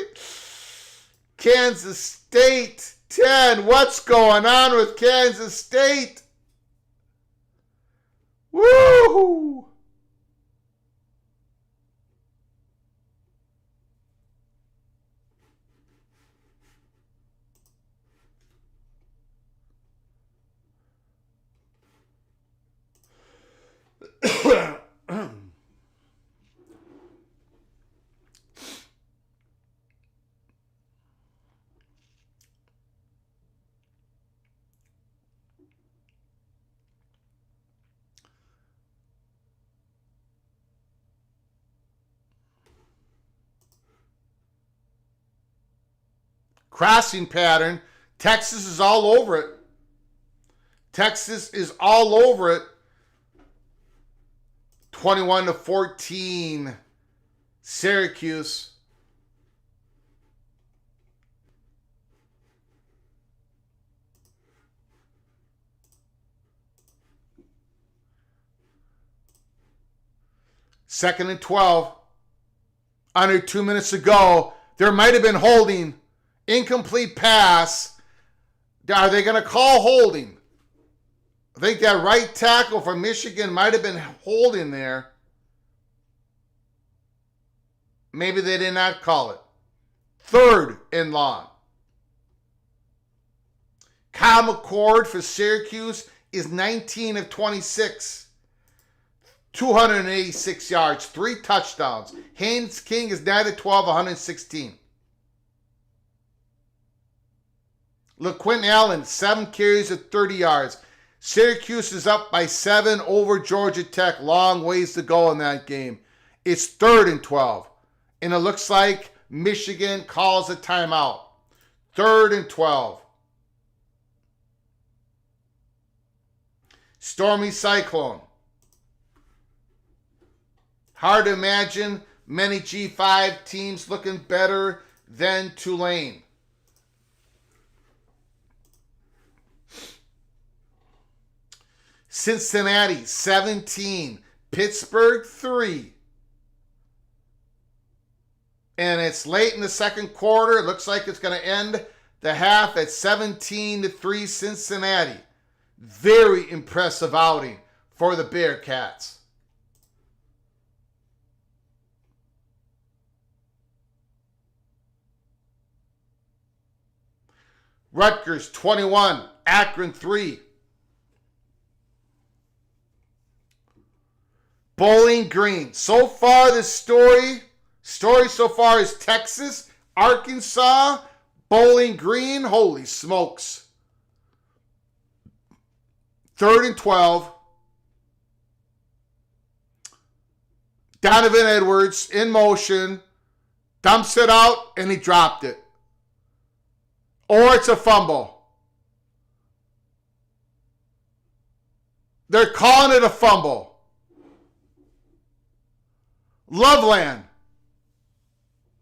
Kansas State 10. What's going on with Kansas State? Woo! Crossing pattern. Texas is all over it. Texas is all over it. 21-14. Syracuse. Second and 12. Under 2 minutes to go. There might have been holding. Incomplete pass. Are they going to call holding? I think that right tackle for Michigan might have been holding there. Maybe they did not call it. Third and long. Kyle McCord for Syracuse is 19 of 26. 286 yards, 3 touchdowns. Haynes King is 9 of 12, 116. Look, Quinn Allen, 7 carries at 30 yards. Syracuse is up by 7 over Georgia Tech. Long ways to go in that game. It's 3rd and 12. And it looks like Michigan calls a timeout. 3rd and 12. Stormy Cyclone. Hard to imagine many G5 teams looking better than Tulane. Cincinnati 17, Pittsburgh 3. And it's late in the second quarter. It looks like it's going to end the half at 17-3 Cincinnati. Very impressive outing for the Bearcats. Rutgers 21, Akron 3. Bowling Green. So far, the story so far is Texas, Arkansas, Bowling Green. Holy smokes. 3rd and 12. Donovan Edwards in motion. Dumps it out, and he dropped it. Or it's a fumble. They're calling it a fumble. Loveland.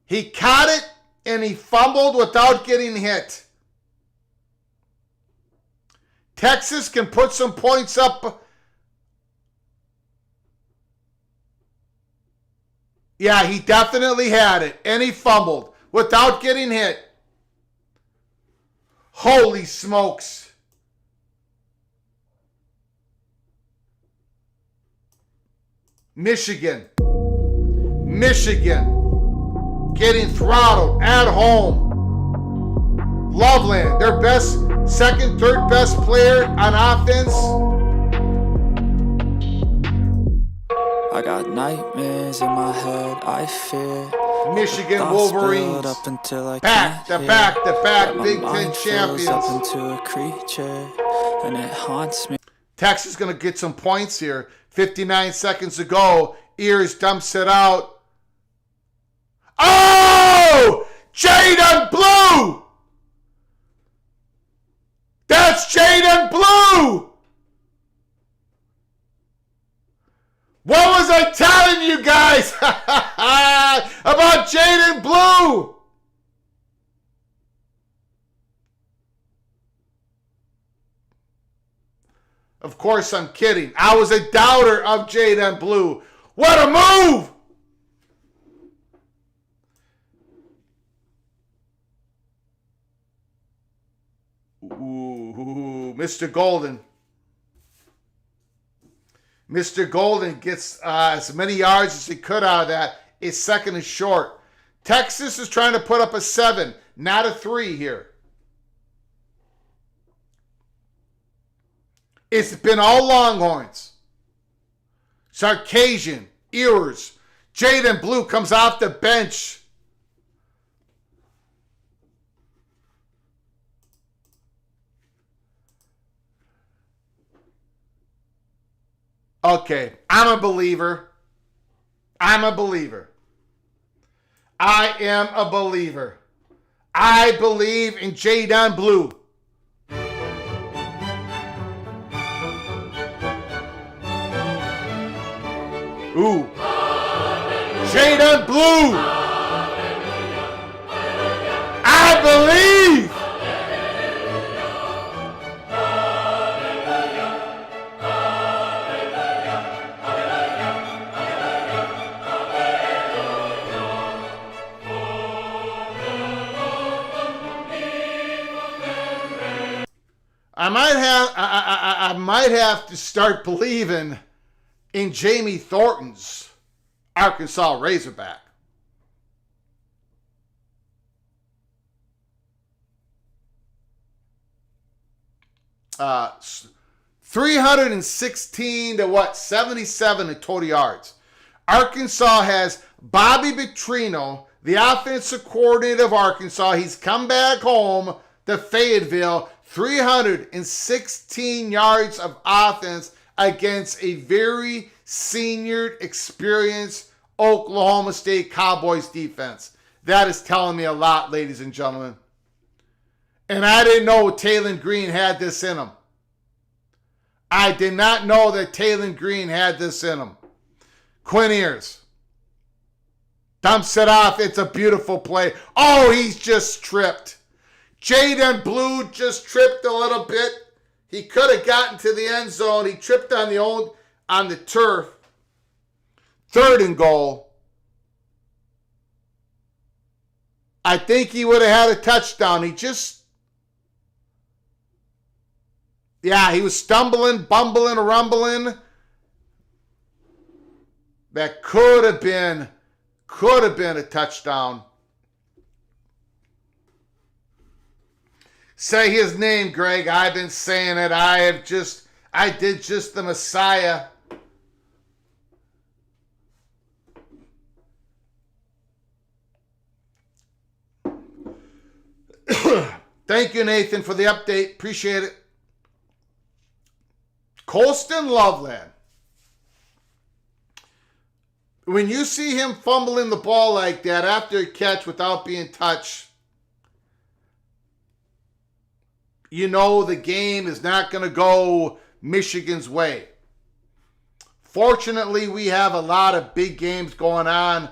He caught it and he fumbled without getting hit. Texas can put some points up. Yeah, he definitely had it and he fumbled without getting hit. Holy smokes. Michigan getting throttled at home. Loveland, their best, second, third best player on offense. I got nightmares in my head, I fear. Michigan Wolverines, back to back Big Ten champions. Up into a creature, and it haunts me. Texas is going to get some points here. 59 seconds to go. Ears dumps it out. Oh! Jaden Blue! That's Jaden Blue! What was I telling you guys about Jaden Blue? Of course, I'm kidding. I was a doubter of Jaden Blue. What a move! Ooh, Mr. Golden. Mr. Golden gets as many yards as he could out of that. His second is short. Texas is trying to put up a 7, not a 3 here. It's been all Longhorns. Sarkisian, Ewers. Jaden Blue comes off the bench. Okay, I'm a believer. I'm a believer. I am a believer. I believe in Jaden Blue. Ooh. Jaden Blue. I believe. I might have to start believing in Jamie Thornton's Arkansas Razorback. Uh, 316 to 77 in total yards. Arkansas has Bobby Petrino, the offensive coordinator of Arkansas. He's come back home to Fayetteville. 316 yards of offense against a very senior, experienced Oklahoma State Cowboys defense. That is telling me a lot, ladies and gentlemen. And I didn't know Taylor Green had this in him. I did not know that Taylor Green had this in him. Quinn Ewers dumps it off. It's a beautiful play. Oh, he's just tripped. Jaden Blue just tripped a little bit. He could have gotten to the end zone. He tripped on the turf. 3rd and goal. I think he would have had a touchdown. He was stumbling, bumbling, rumbling. That could have been a touchdown. Say his name, Greg. I've been saying it. I did just the Messiah. Thank you, Nathan, for the update. Appreciate it. Colston Loveland. When you see him fumbling the ball like that after a catch without being touched, you know the game is not going to go Michigan's way. Fortunately, we have a lot of big games going on.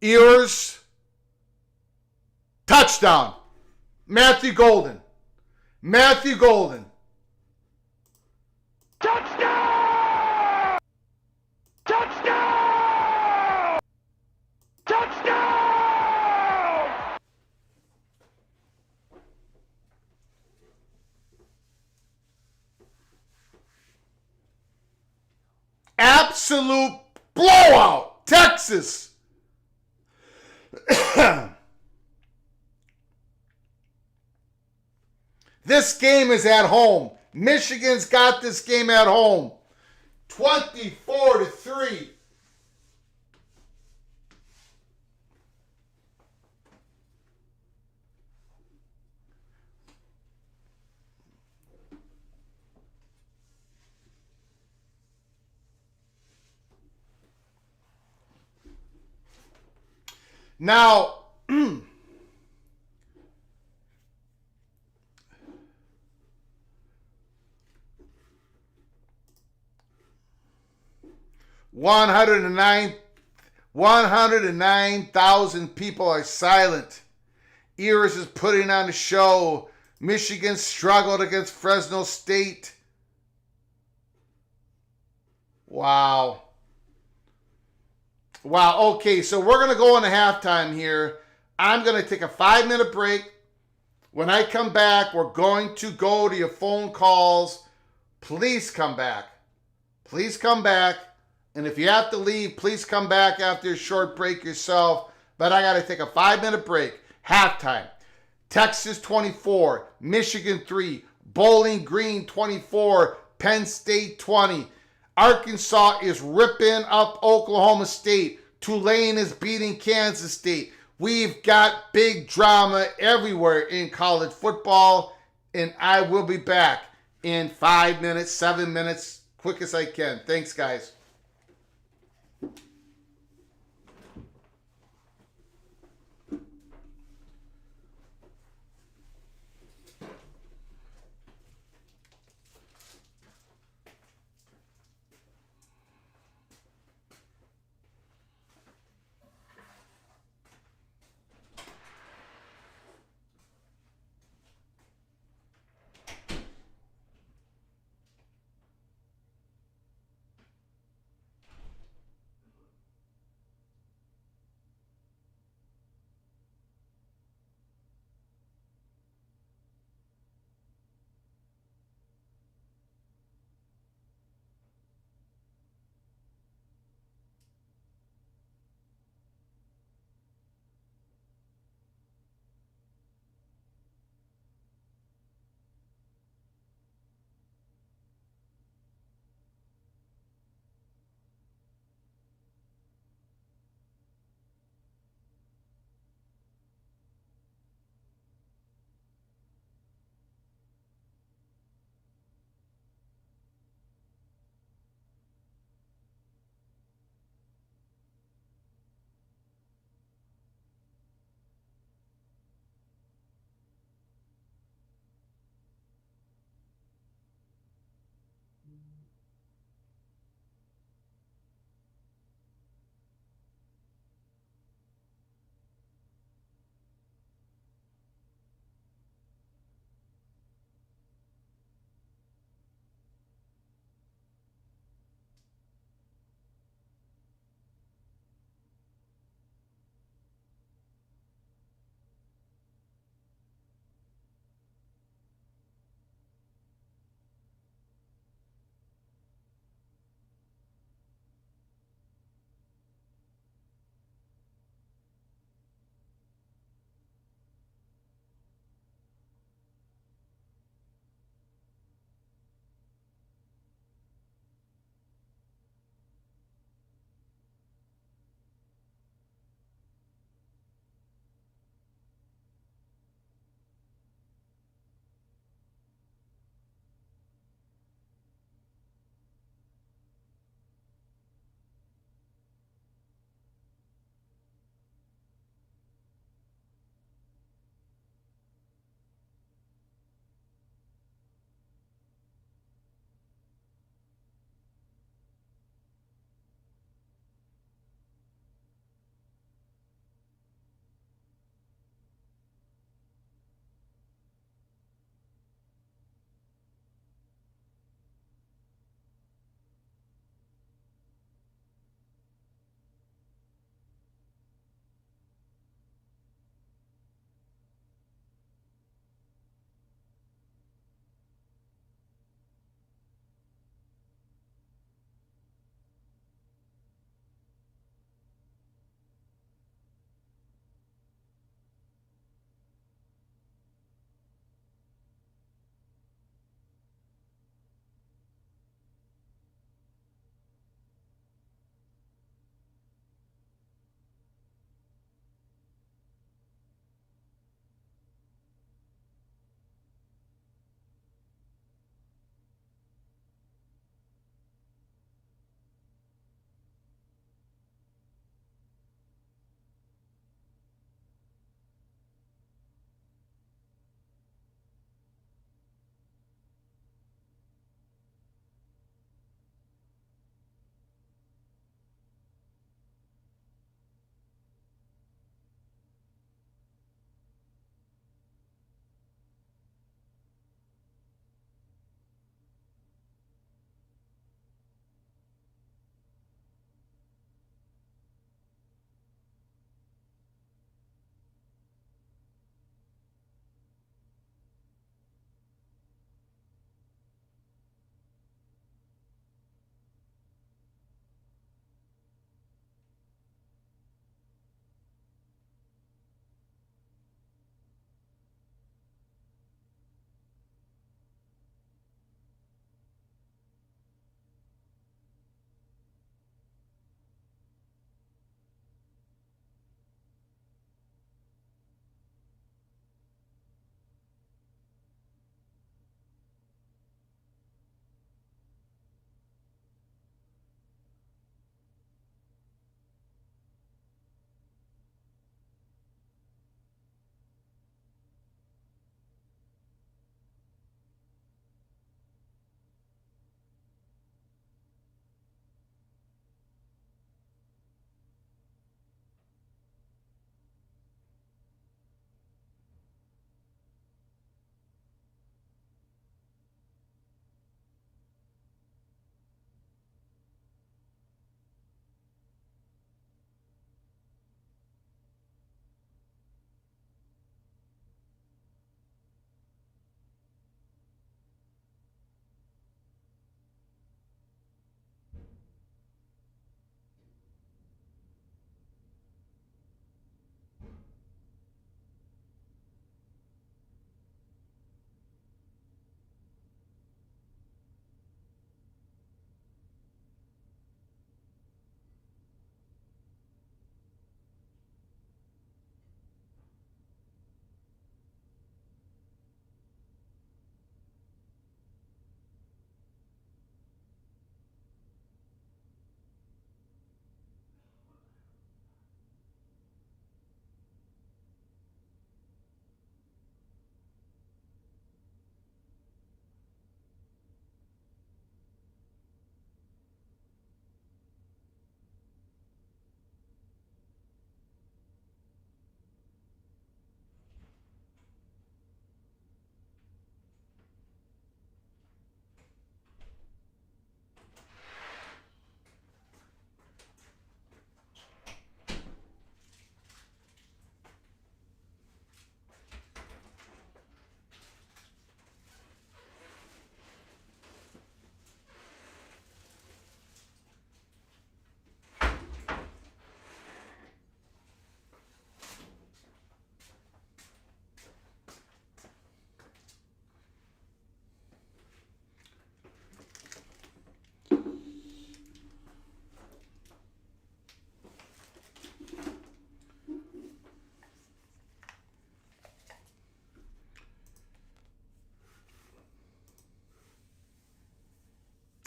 Ewers, touchdown. Matthew Golden. Touchdown! Touchdown! Touchdown! Absolute blowout. Texas. This game is at home. Michigan's got this game at home. 24-3. Now, 109,000 people are silent. Ewers is putting on a show. Michigan struggled against Fresno State. Wow. Okay, so we're going to go into halftime here. I'm going to take a 5-minute break. When I come back, we're going to go to your phone calls. Please come back. Please come back. And if you have to leave, please come back after a short break yourself. But I got to take a 5-minute break. Halftime. Texas 24, Michigan 3, Bowling Green 24, Penn State 20. Arkansas is ripping up Oklahoma State. Tulane is beating Kansas State. We've got big drama everywhere in college football. And I will be back in 5 minutes, 7 minutes, quick as I can. Thanks, guys.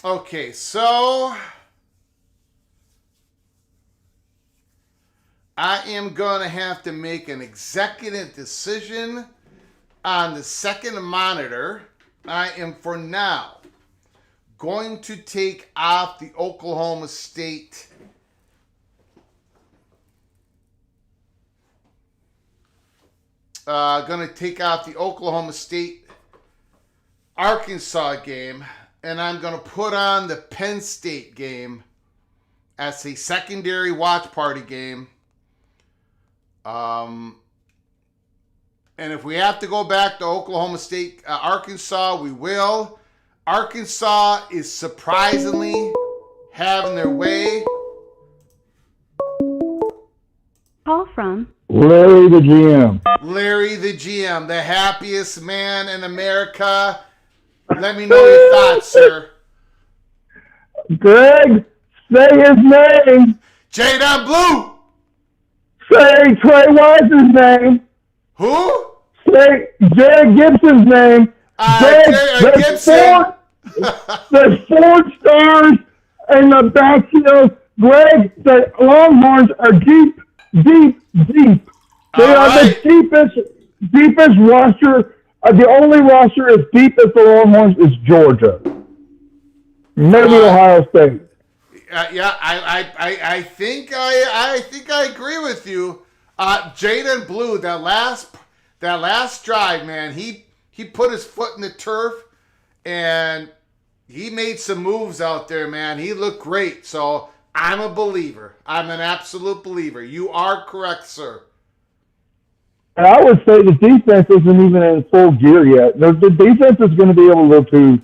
Okay, so I am going to have to make an executive decision on the second monitor. I am, for now, going to take off the Oklahoma State Arkansas game, and I'm going to put on the Penn State game as a secondary watch party game. And if we have to go back to Oklahoma State, Arkansas, we will. Arkansas is surprisingly having their way. Call from Larry the GM. Larry the GM, the happiest man in America. Let me know your thoughts, sir. Greg, say his name. J-Dub Blue. Say Trey Wise's name. Who? Say Jared Gibson's name. Jared Gibson. There's 4 stars in the backfield. Greg, the Longhorns are deep. They are the deepest roster. The only roster as deep as the Longhorns is Georgia. Maybe Ohio State. I think I agree with you. Jaden Blue, that last drive, man, he put his foot in the turf and he made some moves out there, man. He looked great. So I'm a believer. I'm an absolute believer. You are correct, sir. And I would say the defense isn't even in full gear yet. The defense is going to be able to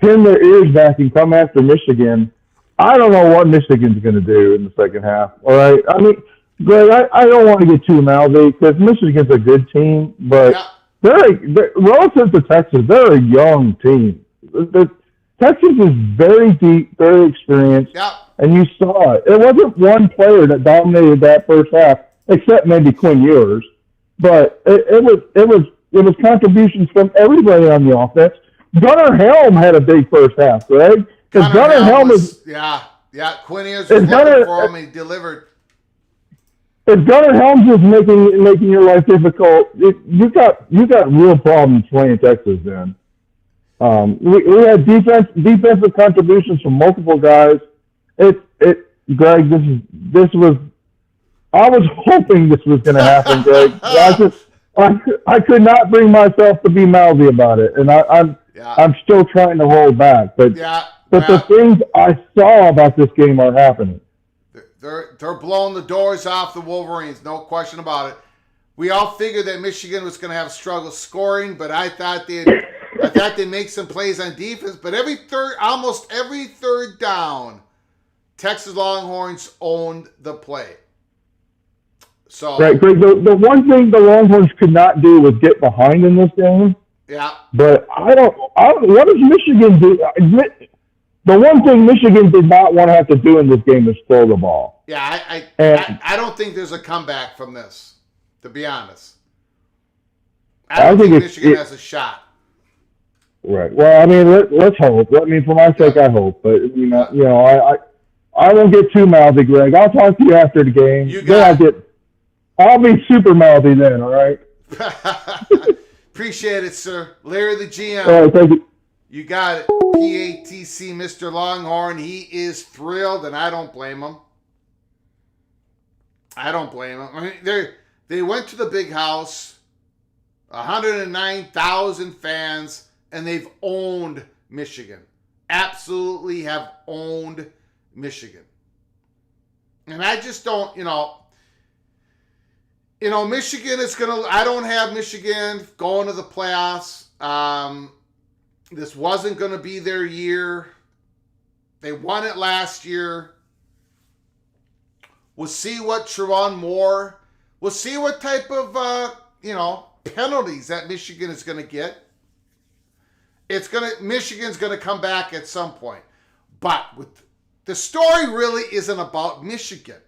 pin their ears back and come after Michigan. I don't know what Michigan's going to do in the second half. All right, I mean, Greg, I don't want to get too mouthy because Michigan's a good team, but they're relative to Texas, they're a young team. Texas is very deep, very experienced, and you saw it. It wasn't one player that dominated that first half, except maybe Quinn Ewers. But it was contributions from everybody on the offense. Gunnar Helm had a big first half, right? Because Gunnar Helm is Quinn Ewers was looking for him. He delivered. If Gunnar Helms is making your life difficult, you got real problems playing Texas. Then we had defensive contributions from multiple guys. Greg, this was. I was hoping this was going to happen, Greg. I could not bring myself to be mouthy about it, and I'm still trying to hold back. But the things I saw about this game are happening. They're blowing the doors off the Wolverines, no question about it. We all figured that Michigan was going to have struggle scoring, but I thought they'd make some plays on defense. But almost every third down, Texas Longhorns owned the play. So, right, Greg. The one thing the Longhorns could not do was get behind in this game. Yeah. But I don't. What does Michigan do? The one thing Michigan did not want to have to do in this game is throw the ball. Yeah, I don't think there's a comeback from this, to be honest. I don't think Michigan has a shot. Right. Well, I mean, let's hope. I mean, for my sake, I hope. But I won't get too mouthy, Greg. I'll talk to you after the game. I'll be super mouthy then. All right. Appreciate it, sir. Larry the GM. All right, thank you. You got it. PATC, Mr. Longhorn. He is thrilled, and I don't blame him. I mean, they went to the big house, 109,000 fans, and they've owned Michigan. Absolutely have owned Michigan. And I just don't, Michigan is I don't have Michigan going to the playoffs. This wasn't going to be their year. They won it last year. We'll see what Trevon Moore, we'll see what type of, penalties that Michigan is going to get. Michigan's going to come back at some point. But the story really isn't about Michigan.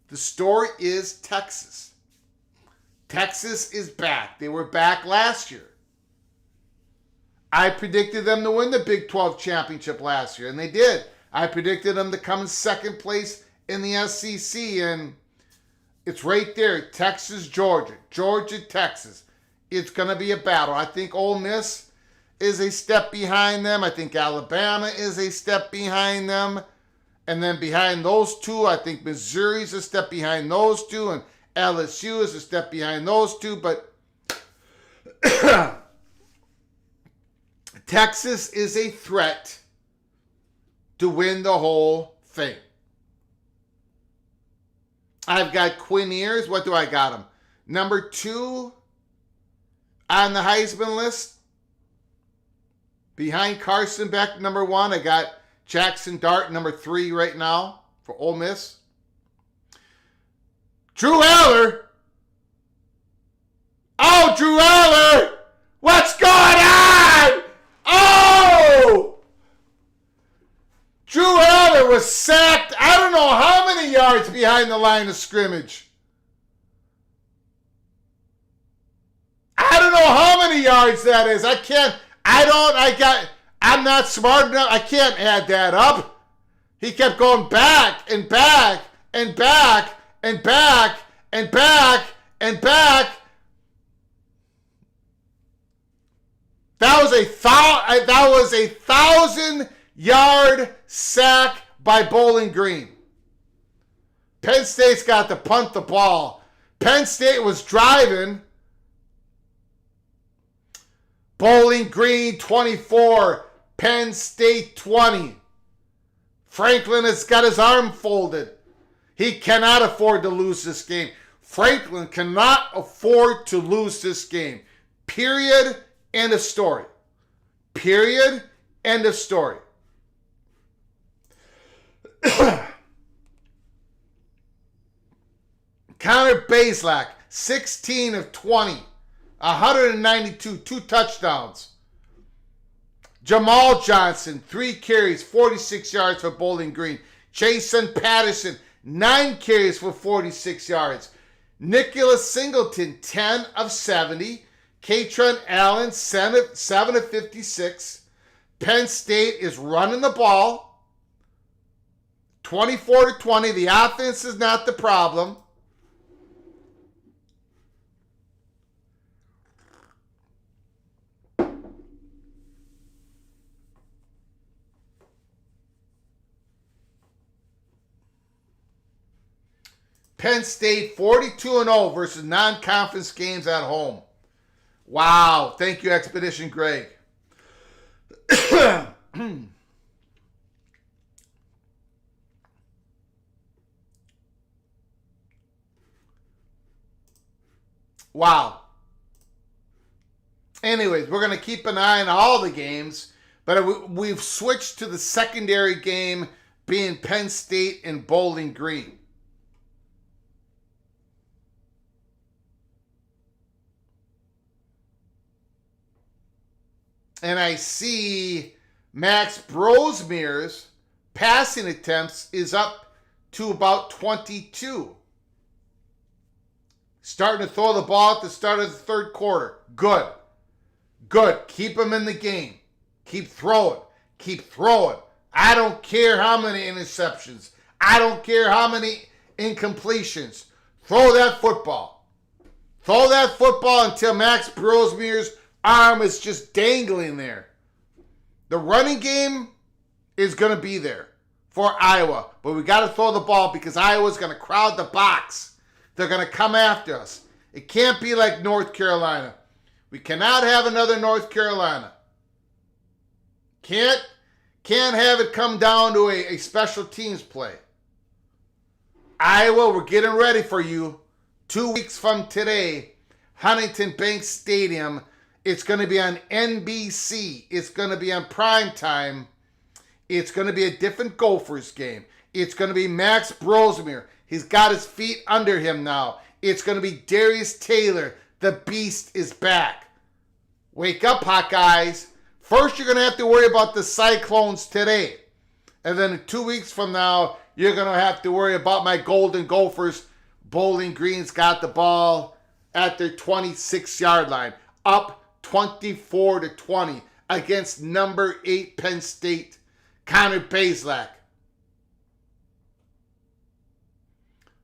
The story is Texas. Texas is back. They were back last year. I predicted them to win the Big 12 championship last year, and they did. I predicted them to come in second place in the SEC, and it's right there. Texas, Georgia. Georgia, Texas. It's going to be a battle. I think Ole Miss is a step behind them. I think Alabama is a step behind them. And then behind those two, I think Missouri's a step behind those two, and LSU is a step behind those two. But Texas is a threat to win the whole thing. I've got Quinn Ewers. What do I got him? Number 2 on the Heisman list. Behind Carson Beck, number 1. I got Jackson Dart, number 3 right now for Ole Miss. Drew Aller. Oh, Drew Aller. What's going on? Oh! Drew Aller was sacked, I don't know how many yards behind the line of scrimmage. I don't know how many yards that is. I'm not smart enough. I can't add that up. He kept going back and back and back and back and back and back. That was a 1,000-yard sack by Bowling Green. Penn State's got to punt the ball. Penn State was driving. Bowling Green 24, Penn State 20. Franklin has got his arm folded. He cannot afford to lose this game. Franklin cannot afford to lose this game. Period. End of story. Period. End of story. Connor Bazelak, 16 of 20. 192, 2 touchdowns. Jamal Johnson, 3 carries, 46 yards for Bowling Green. Jason Patterson, 9 carries for 46 yards. Nicholas Singleton, 10 of 70. Katron Allen, 7 of 56. Penn State is running the ball. 24-20. The offense is not the problem. Penn State 42-0 versus non-conference games at home. Wow. Thank you, Expedition Greg. Wow. Anyways, we're going to keep an eye on all the games, but we've switched to the secondary game being Penn State and Bowling Green. And I see Max Brosemere's passing attempts is up to about 22. Starting to throw the ball at the start of the third quarter. Good. Good. Keep him in the game. Keep throwing. Keep throwing. I don't care how many interceptions. I don't care how many incompletions. Throw that football. Throw that football until Max Brosemere's arm is just dangling there. The running game is going to be there for Iowa, but we got to throw the ball because Iowa's going to crowd the box. They're going to come after us. It can't be like North Carolina. We cannot have another North Carolina. Can't have it come down to a special teams play. Iowa, we're getting ready for you. 2 weeks from today, Huntington Bank Stadium. It's going to be on NBC. It's going to be on primetime. It's going to be a different Gophers game. It's going to be Max Brosmere. He's got his feet under him now. It's going to be Darius Taylor. The beast is back. Wake up, Hawkeyes. First, you're going to have to worry about the Cyclones today. And then 2 weeks from now, you're going to have to worry about my Golden Gophers. Bowling Green's got the ball at their 26-yard line. Up 24-20 against number 8 Penn State, Connor Bazelak.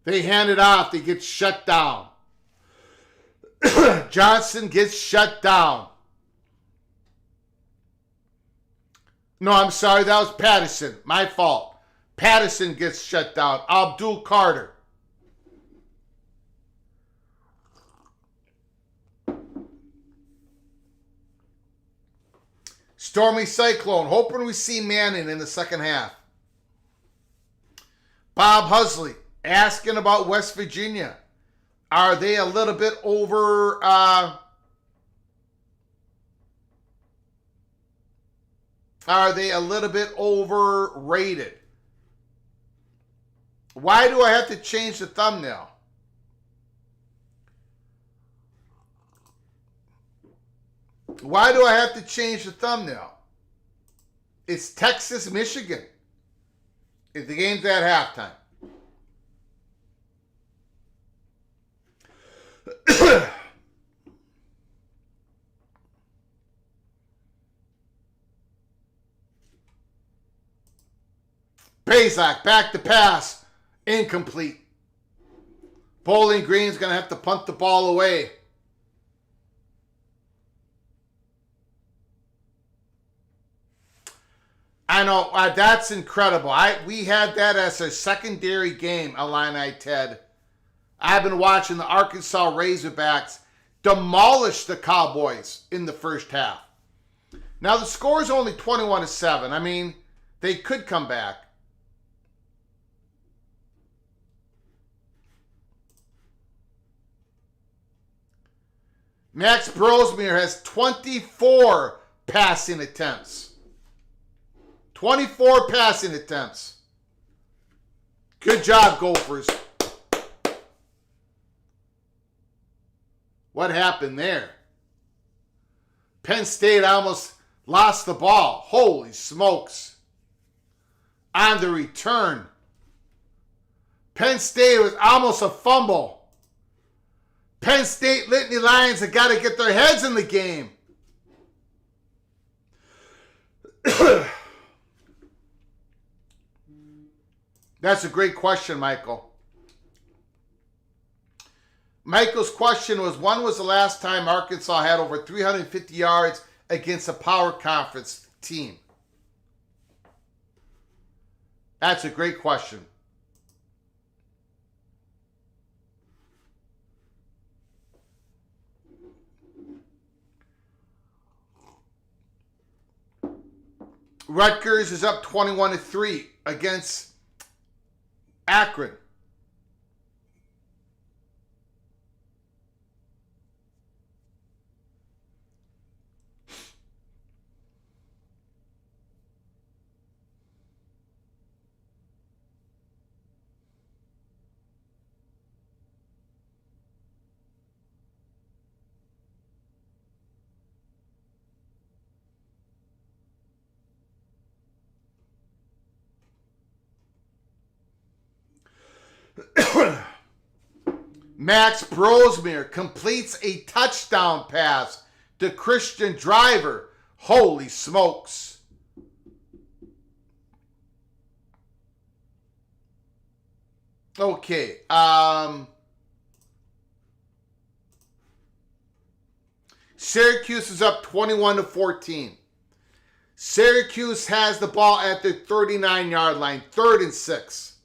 They hand it off. They get shut down. Johnson gets shut down. No, I'm sorry. That was Patterson. My fault. Patterson gets shut down. Abdul Carter. Stormy Cyclone. Hoping we see Manning in the second half. Bob Husley asking about West Virginia. Are they a little bit over... Are they a little bit overrated? Why do I have to change the thumbnail? Why do I have to change the thumbnail? It's Texas, Michigan. If the game's at halftime. Bazelak, back to pass. Incomplete. Bowling Green's going to have to punt the ball away. I know, that's incredible. We had that as a secondary game, Illini Ted. I've been watching the Arkansas Razorbacks demolish the Cowboys in the first half. Now, the score is only 21-7. I mean, they could come back. Max Brosmere has 24 passing attempts. 24 passing attempts. Good job, Gophers. What happened there? Penn State almost lost the ball. Holy smokes. On the return, Penn State was almost a fumble. Penn State Litany Lions have got to get their heads in the game. That's a great question, Michael. Michael's question was, when was the last time Arkansas had over 350 yards against a power conference team? That's a great question. Rutgers is up 21-3 against Akron. Max Brosmere completes a touchdown pass to Christian Driver. Holy smokes. Okay. Syracuse is up 21-14. Syracuse has the ball at their 39-yard line, 3rd and 6.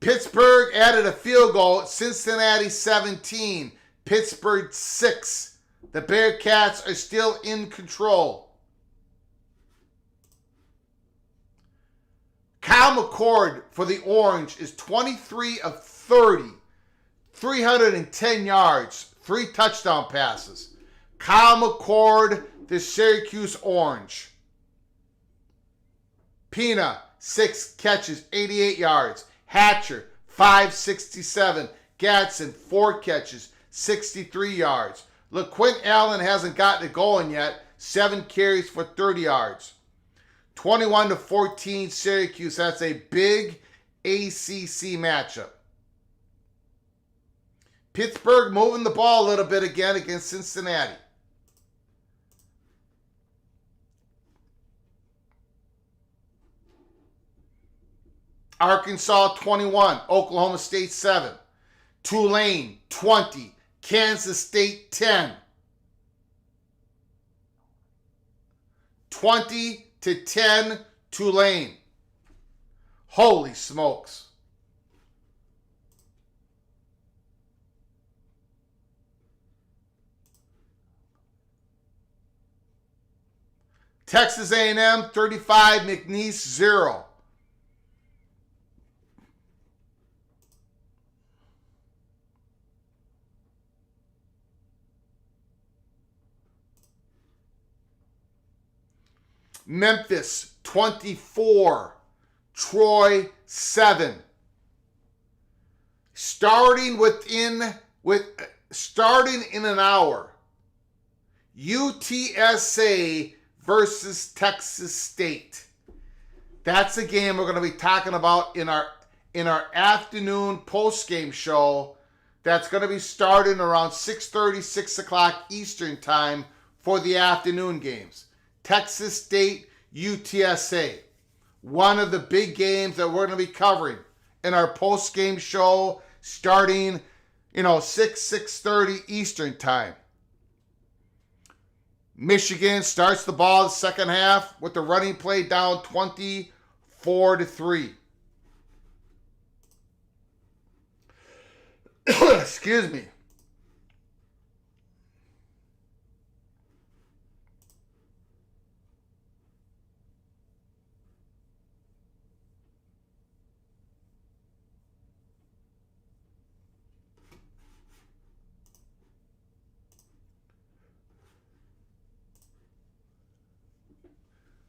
Pittsburgh added a field goal. Cincinnati 17, Pittsburgh 6. The Bearcats are still in control. Kyle McCord for the Orange is 23 of 30, 310 yards, 3 touchdown passes. Kyle McCord, the Syracuse Orange. Pina, 6 catches, 88 yards. Hatcher, 567. Gadsden, 4 catches, 63 yards. LaQuint Allen hasn't gotten it going yet. 7 carries for 30 yards. 21-14 Syracuse. That's a big ACC matchup. Pittsburgh moving the ball a little bit again against Cincinnati. Arkansas 21, Oklahoma State 7. Tulane 20, Kansas State 10. 20-10 Tulane. Holy smokes. Texas A&M 35, McNeese 0. Memphis 24, Troy 7. Starting in an hour, UTSA versus Texas State. That's a game we're going to be talking about in our afternoon post-game show. That's going to be starting around 6:30, 6 o'clock Eastern time for the afternoon games. Texas State, UTSA. One of the big games that we're going to be covering in our post-game show starting, 6:30 Eastern time. Michigan starts the ball the second half with the running play down 24-3. Excuse me.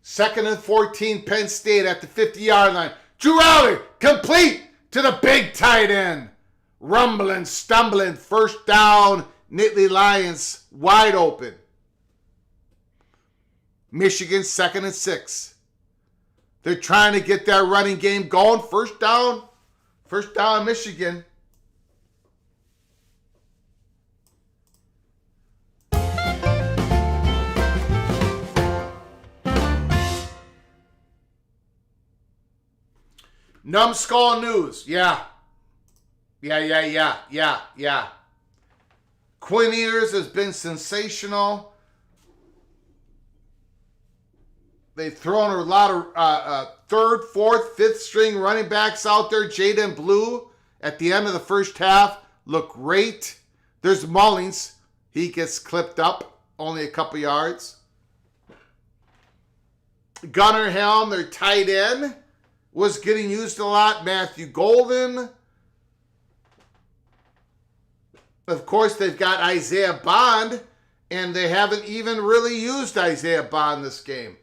Second and 14, Penn State at the 50-yard line. Drew Allen, complete to the big tight end. Rumbling, stumbling, first down, Nittany Lions wide open. Michigan 2nd and 6. They're trying to get that running game going. First down, Michigan. Numbskull News, yeah. Quinn Ewers has been sensational. They've thrown a lot of third, fourth, fifth string running backs out there. Jaden Blue at the end of the first half looked great. There's Mullings. He gets clipped up, only a couple yards. Gunnar Helm, their tight end, was getting used a lot. Matthew Golden. Of course, they've got Isaiah Bond, and they haven't even really used Isaiah Bond this game.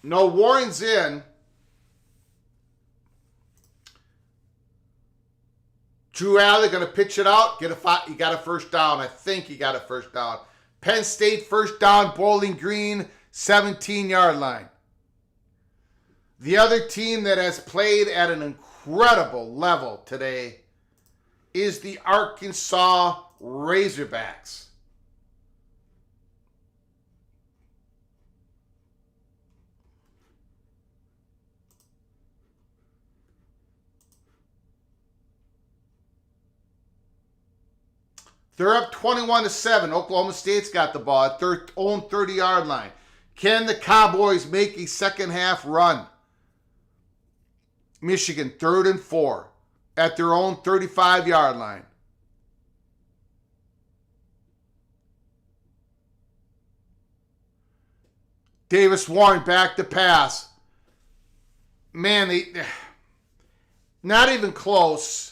No, Warren's in. Drew Allen going to pitch it out. He got a first down. I think he got a first down. Penn State first down, Bowling Green, 17-yard line. The other team that has played at an incredible level today is the Arkansas Razorbacks. They're up 21-7. Oklahoma State's got the ball at their own 30-yard line. Can the Cowboys make a second half run? Michigan, 3rd and 4 at their own 35-yard line. Davis Warren back to pass. Man, not even close.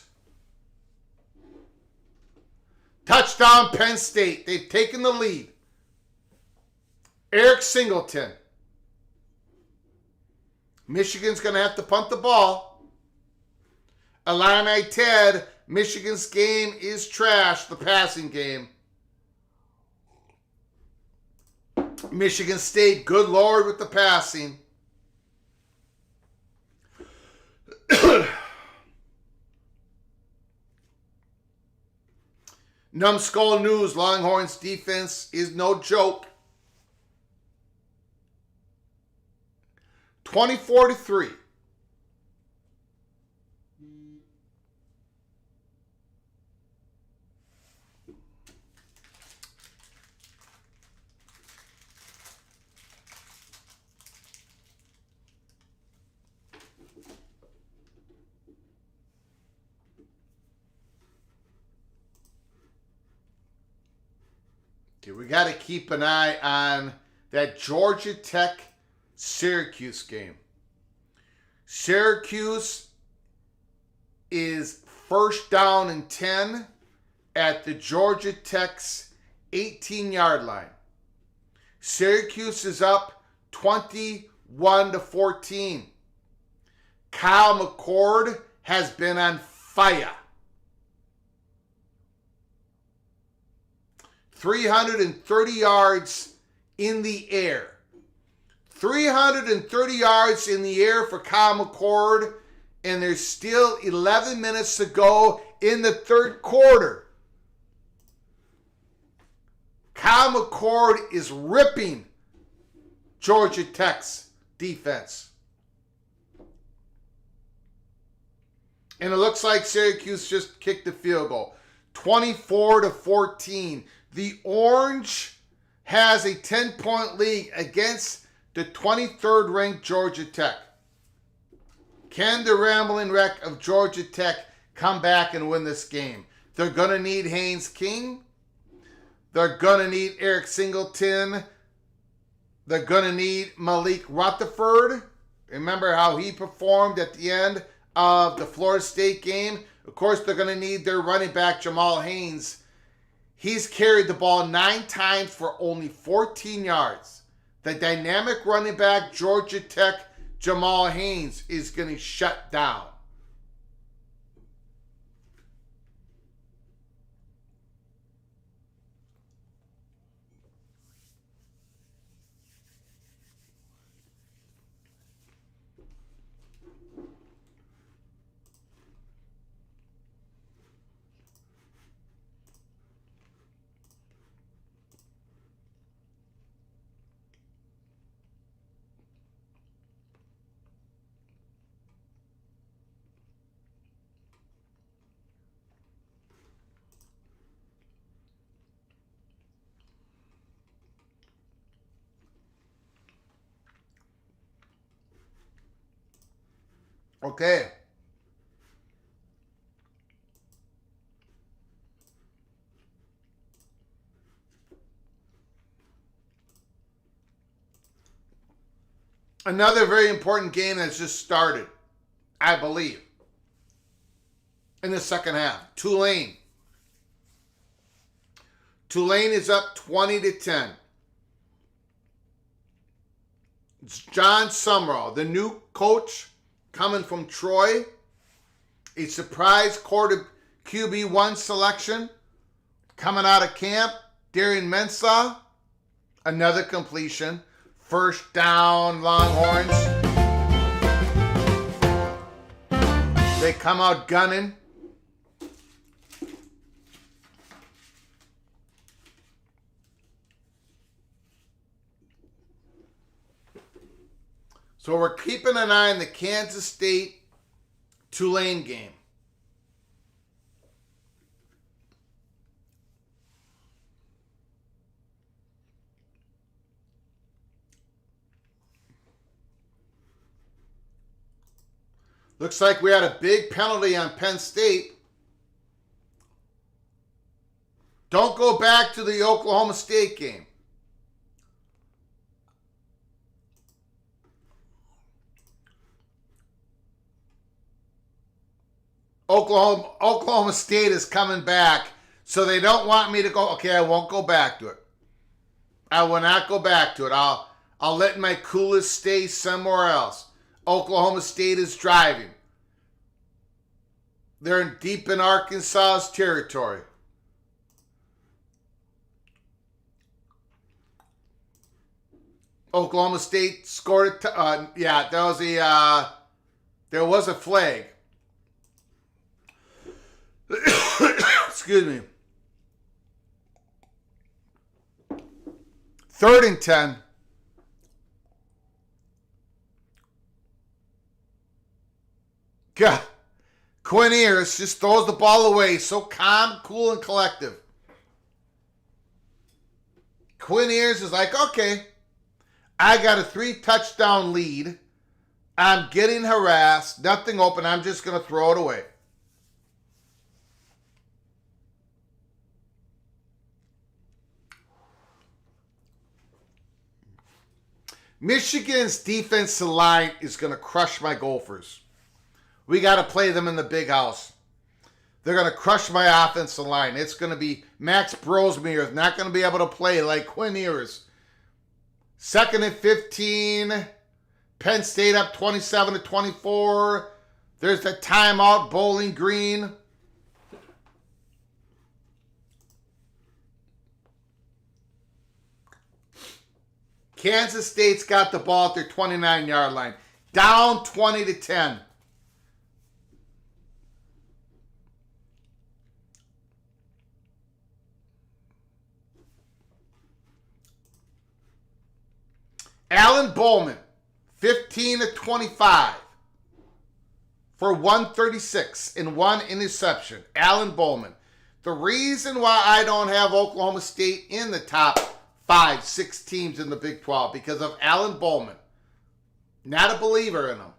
Touchdown, Penn State. They've taken the lead. Eric Singleton. Michigan's going to have to punt the ball. Illini Ted. Michigan's game is trash, the passing game. Michigan State, good Lord with the passing. Numbskull News, Longhorns defense is no joke. 24-3. Okay, we got to keep an eye on that Georgia Tech Syracuse game. Syracuse is first down and 10 at the Georgia Tech's 18-yard line. Syracuse is up 21-14. Kyle McCord has been on fire. 330 yards in the air. 330 yards in the air for Kyle McCord, and there's still 11 minutes to go in the third quarter. Kyle McCord is ripping Georgia Tech's defense. And it looks like Syracuse just kicked the field goal. 24-14. The Orange has a 10-point lead against the 23rd ranked Georgia Tech. Can the Rambling Wreck of Georgia Tech come back and win this game? They're going to need Haynes King. They're going to need Eric Singleton. They're going to need Malik Rutherford. Remember how he performed at the end of the Florida State game? Of course, they're going to need their running back, Jamal Haynes. He's carried the ball 9 times for only 14 yards. The dynamic running back, Georgia Tech, Jamal Haynes, is going to shut down. Okay. Another very important game that's just started, I believe, in the second half. Tulane. Tulane is up 20-10. It's John Summerall, the new coach coming from Troy. A surprise QB1 selection coming out of camp. Darian Mensah, another completion. First down, Longhorns. They come out gunning. So we're keeping an eye on the Kansas State-Tulane game. Looks like we had a big penalty on Penn State. Don't go back to the Oklahoma State game. Oklahoma State is coming back, so they don't want me to go. Okay, I won't go back to it. I will not go back to it. I'll let my coolest stay somewhere else. Oklahoma State is driving. They're deep in Arkansas's territory. Oklahoma State scored there was a flag. Excuse me. 3rd and 10. God. Quinn Ewers just throws the ball away. So calm, cool, and collective. Quinn Ewers is like, okay, I got a 3-touchdown lead. I'm getting harassed. Nothing open. I'm just going to throw it away. Michigan's defensive line is going to crush my Gophers. We got to play them in the big house. They're going to crush my offensive line. It's going to be Max Brosmere is not going to be able to play like Quinn Ewers. 2nd and 15. Penn State up 27-24. There's the timeout. Bowling Green. Kansas State's got the ball at their 29-yard line. Down 20-10. Alan Bowman, 15-25 for 136 and 1 interception. Alan Bowman. The reason why I don't have Oklahoma State in the top 5-6 teams in the Big 12 because of Alan Bowman. Not a believer in him.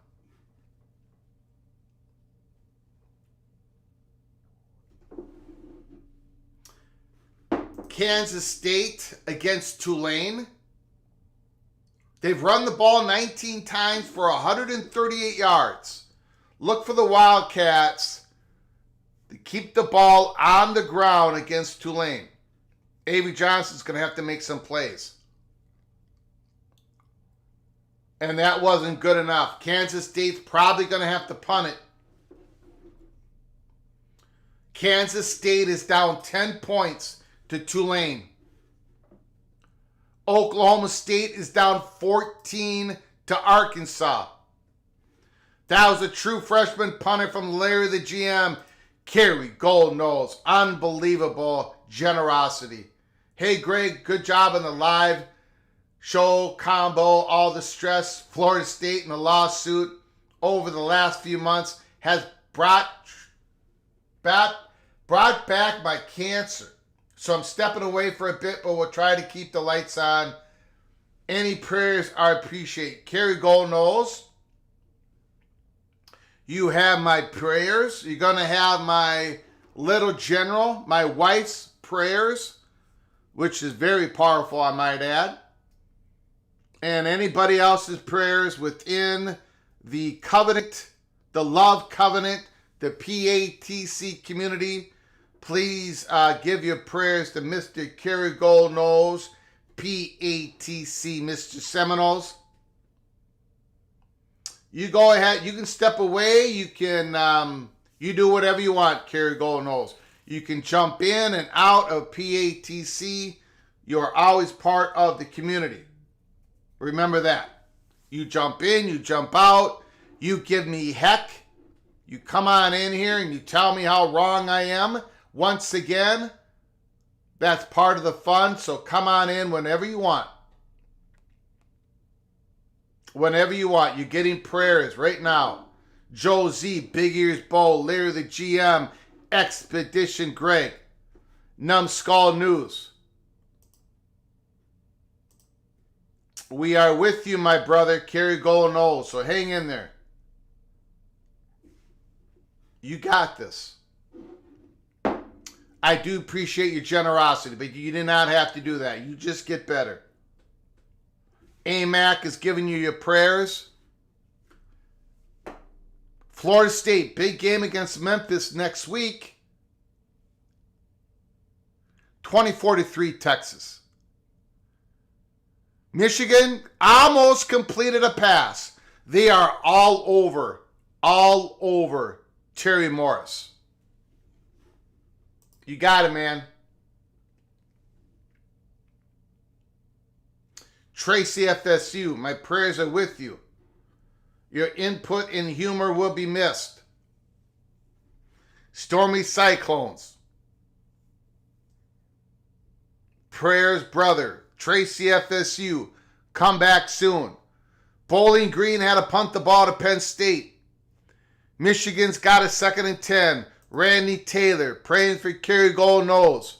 Kansas State against Tulane. They've run the ball 19 times for 138 yards. Look for the Wildcats to keep the ball on the ground against Tulane. Avery Johnson's going to have to make some plays. And that wasn't good enough. Kansas State's probably going to have to punt it. Kansas State is down 10 points to Tulane. Oklahoma State is down 14 to Arkansas. That was a true freshman punter from Larry the GM. Kerry Gold-Nose. Unbelievable generosity. Hey, Greg, good job on the live show combo. All the stress Florida State and the lawsuit over the last few months has brought back my cancer. So I'm stepping away for a bit, but we'll try to keep the lights on. Any prayers are appreciated. Kerry Gold-Nose, you have my prayers. You're going to have my little general, my wife's prayers, which is very powerful, I might add. And anybody else's prayers within the covenant, the love covenant, the PATC community. Please give your prayers to Mr. Kerry Gold-Nose, PATC, Mr. Seminoles. You go ahead. You can step away. You can you do whatever you want, Kerry Gold-Nose. You can jump in and out of PATC. You're always part of the community. Remember that. You jump in, you jump out. You give me heck. You come on in here and you tell me how wrong I am. Once again, that's part of the fun, so come on in whenever you want. Whenever you want. You're getting prayers right now. Joe Z, Big Ears Bo, Larry the GM, Expedition Greg, Numbskull News. We are with you, my brother, Kerry Gold-Nose, so hang in there. You got this. I do appreciate your generosity, but you did not have to do that. You just get better. AMAC is giving you your prayers. Florida State, big game against Memphis next week. 24-3 Texas. Michigan almost completed a pass. They are all over Terry Morris. You got it, man. Tracy FSU, my prayers are with you. Your input and humor will be missed. Stormy Cyclones. Prayers, brother. Tracy FSU, come back soon. Bowling Green had to punt the ball to Penn State. Michigan's got a 2nd and 10. Randy Taylor praying for Kerry Gold Nose.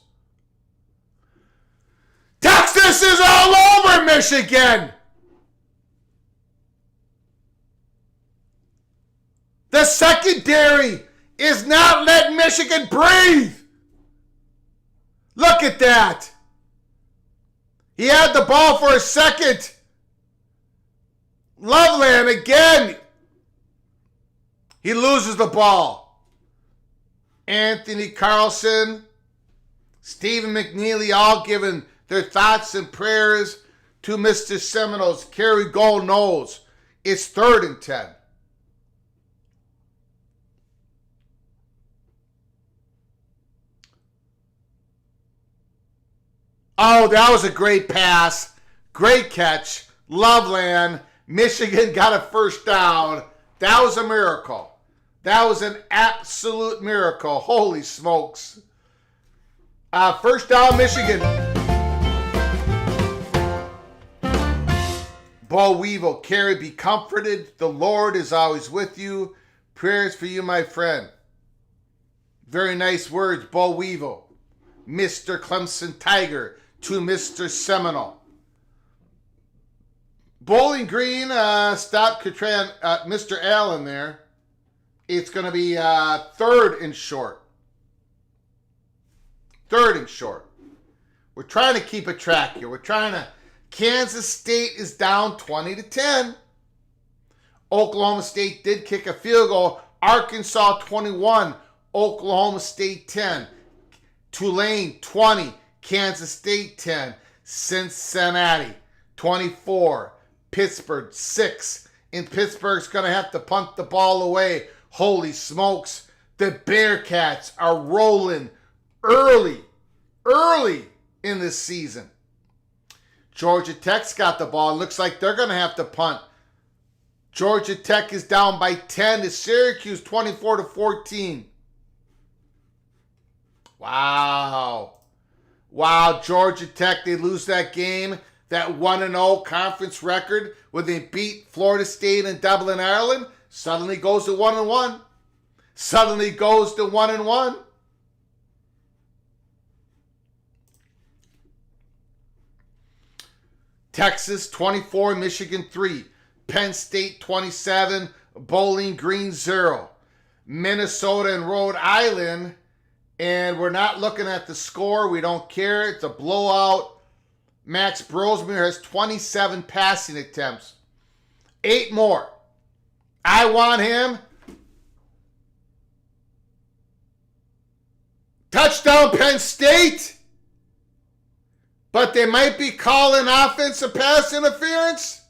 Texas is all over Michigan. The secondary is not letting Michigan breathe. Look at that. He had the ball for a second. Loveland again. He loses the ball. Anthony Carlson, Stephen McNeely all giving their thoughts and prayers to Mr. Seminoles. Kerry Gold Nose. It's 3rd and 10. Oh, that was a great pass. Great catch. Loveland. Michigan got a first down. That was a miracle. That was an absolute miracle. Holy smokes. First down, Michigan. Bo Weevil, Carrie, be comforted. The Lord is always with you. Prayers for you, my friend. Very nice words, Bo Weevil. Mr. Clemson Tiger to Mr. Seminole. Bowling Green, stop Mr. Allen there. It's going to be 3rd and short. 3rd and short. We're trying to keep a track here. Kansas State is down 20-10. Oklahoma State did kick a field goal. Arkansas 21, Oklahoma State 10. Tulane 20, Kansas State 10. Cincinnati 24, Pittsburgh 6. And Pittsburgh's going to have to punt the ball away. Holy smokes. The Bearcats are rolling early in this season. Georgia Tech's got the ball. Looks like they're going to have to punt. Georgia Tech is down by 10 to Syracuse, 24-14. Wow, Georgia Tech, they lose that game. That 1-0 conference record when they beat Florida State and Dublin, Ireland, suddenly goes to 1-1. Suddenly goes to 1-1. Texas 24, Michigan 3. Penn State 27, Bowling Green 0. Minnesota and Rhode Island, and we're not looking at the score. We don't care. It's a blowout. Max Brosmere has 27 passing attempts. 8 more. I want him. Touchdown Penn State. But they might be calling offensive pass interference.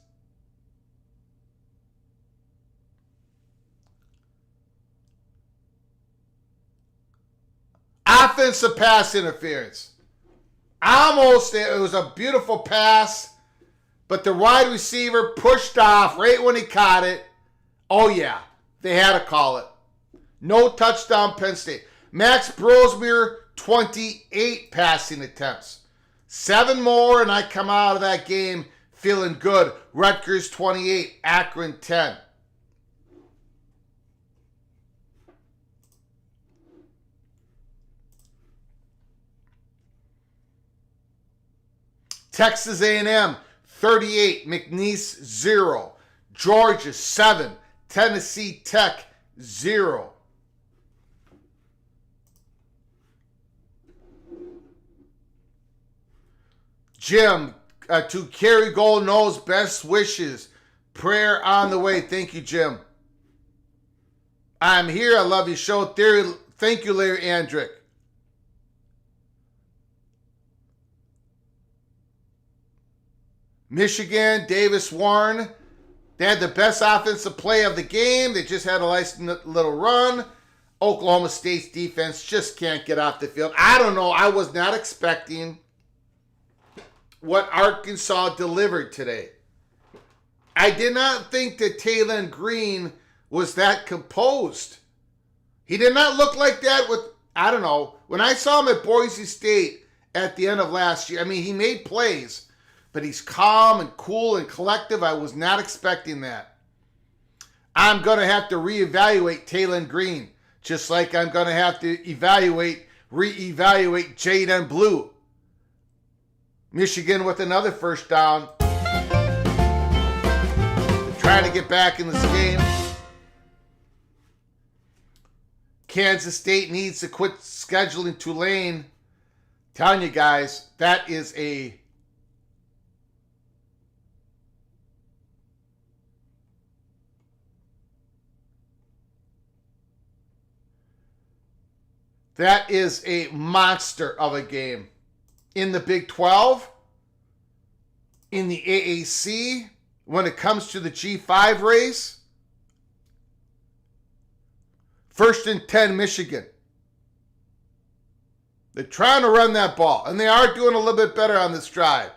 Offensive pass interference. It was a beautiful pass, but the wide receiver pushed off right when he caught it. Oh yeah, they had to call it. No touchdown Penn State. Max Brosmere, 28 passing attempts. 7 more, and I come out of that game feeling good. Rutgers 28, Akron 10. Texas A&M 38, McNeese 0. Georgia 7, Tennessee Tech 0. Jim, to Kerry Gold Nose, best wishes. Prayer on the way. Thank you, Jim. I'm here. I love your show. Thank you, Larry Andrick. Michigan, Davis Warren. They had the best offensive play of the game. They just had a nice little run. Oklahoma State's defense just can't get off the field. I don't know. I was not expecting what Arkansas delivered today. I did not think that Taylon Green was that composed. He did not look like that when I saw him at Boise State at the end of last year. I mean, he made plays, but he's calm and cool and collective. I was not expecting that. I'm going to have to reevaluate Taylon Green, just like I'm going to have to reevaluate Jaden Blue. Michigan with another first down. Trying to get back in this game. Kansas State needs to quit scheduling Tulane. Telling you guys, that is a monster of a game. In the Big 12, in the AAC, when it comes to the G5 race, 1st and 10 Michigan. They're trying to run that ball, and they are doing a little bit better on this drive.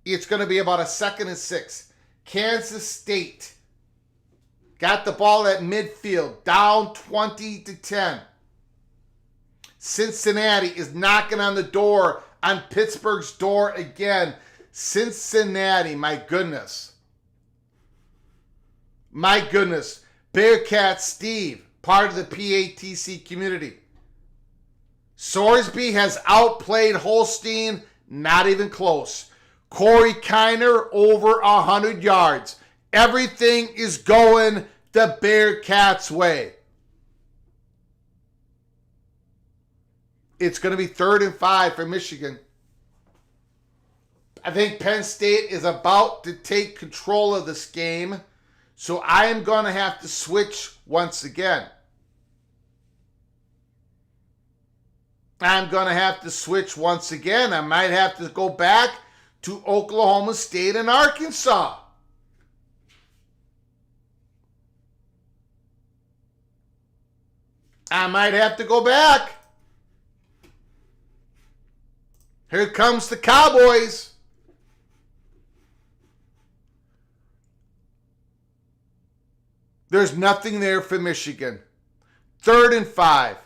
It's going to be about a 2nd and 6. Kansas State got the ball at midfield, down 20-10. Cincinnati is knocking on the door, on Pittsburgh's door again. Cincinnati, my goodness. My goodness. Bearcat Steve, part of the PATC community. Sorsby has outplayed Holstein, not even close. Corey Kiner, over 100 yards. Everything is going the Bearcats' way. It's going to be 3rd and 5 for Michigan. I think Penn State is about to take control of this game, so I am going to have to switch once again. I might have to go back to Oklahoma State and Arkansas. I might have to go back. Here comes the Cowboys. There's nothing there for Michigan. 3rd and 5.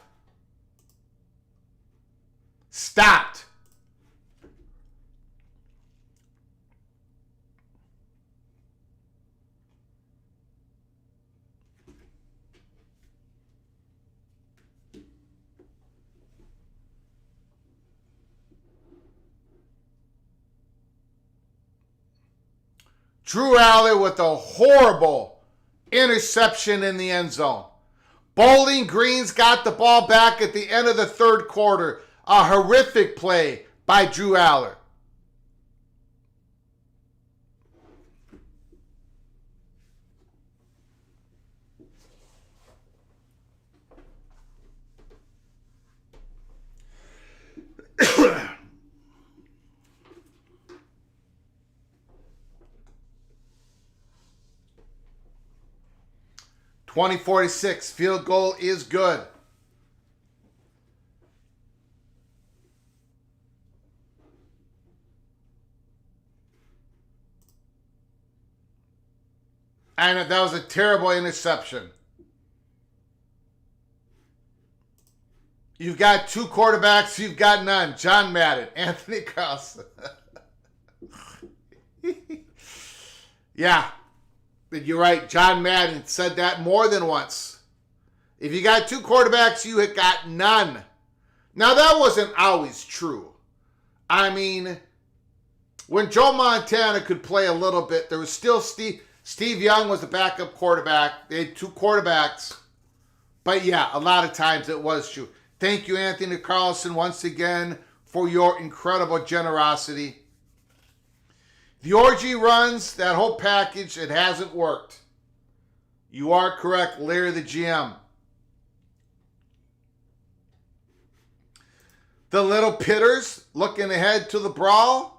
Stopped. Drew Aller with a horrible interception in the end zone. Bowling Green's got the ball back at the end of the 3rd quarter. A horrific play by Drew Aller. (20-46) field goal is good. And that was a terrible interception. You've got 2 quarterbacks, you've got none. John Madden, Anthony Carlson. Yeah, you're right. John Madden said that more than once. If you got 2 quarterbacks, you have got none. Now, that wasn't always true. I mean, when Joe Montana could play a little bit, there was still Steve Young was the backup quarterback. They had 2 quarterbacks. But yeah, a lot of times it was true. Thank you, Anthony Carlson, once again for your incredible generosity. The orgy runs, that whole package, it hasn't worked. You are correct, Larry the GM. The Little Pitters looking ahead to the brawl.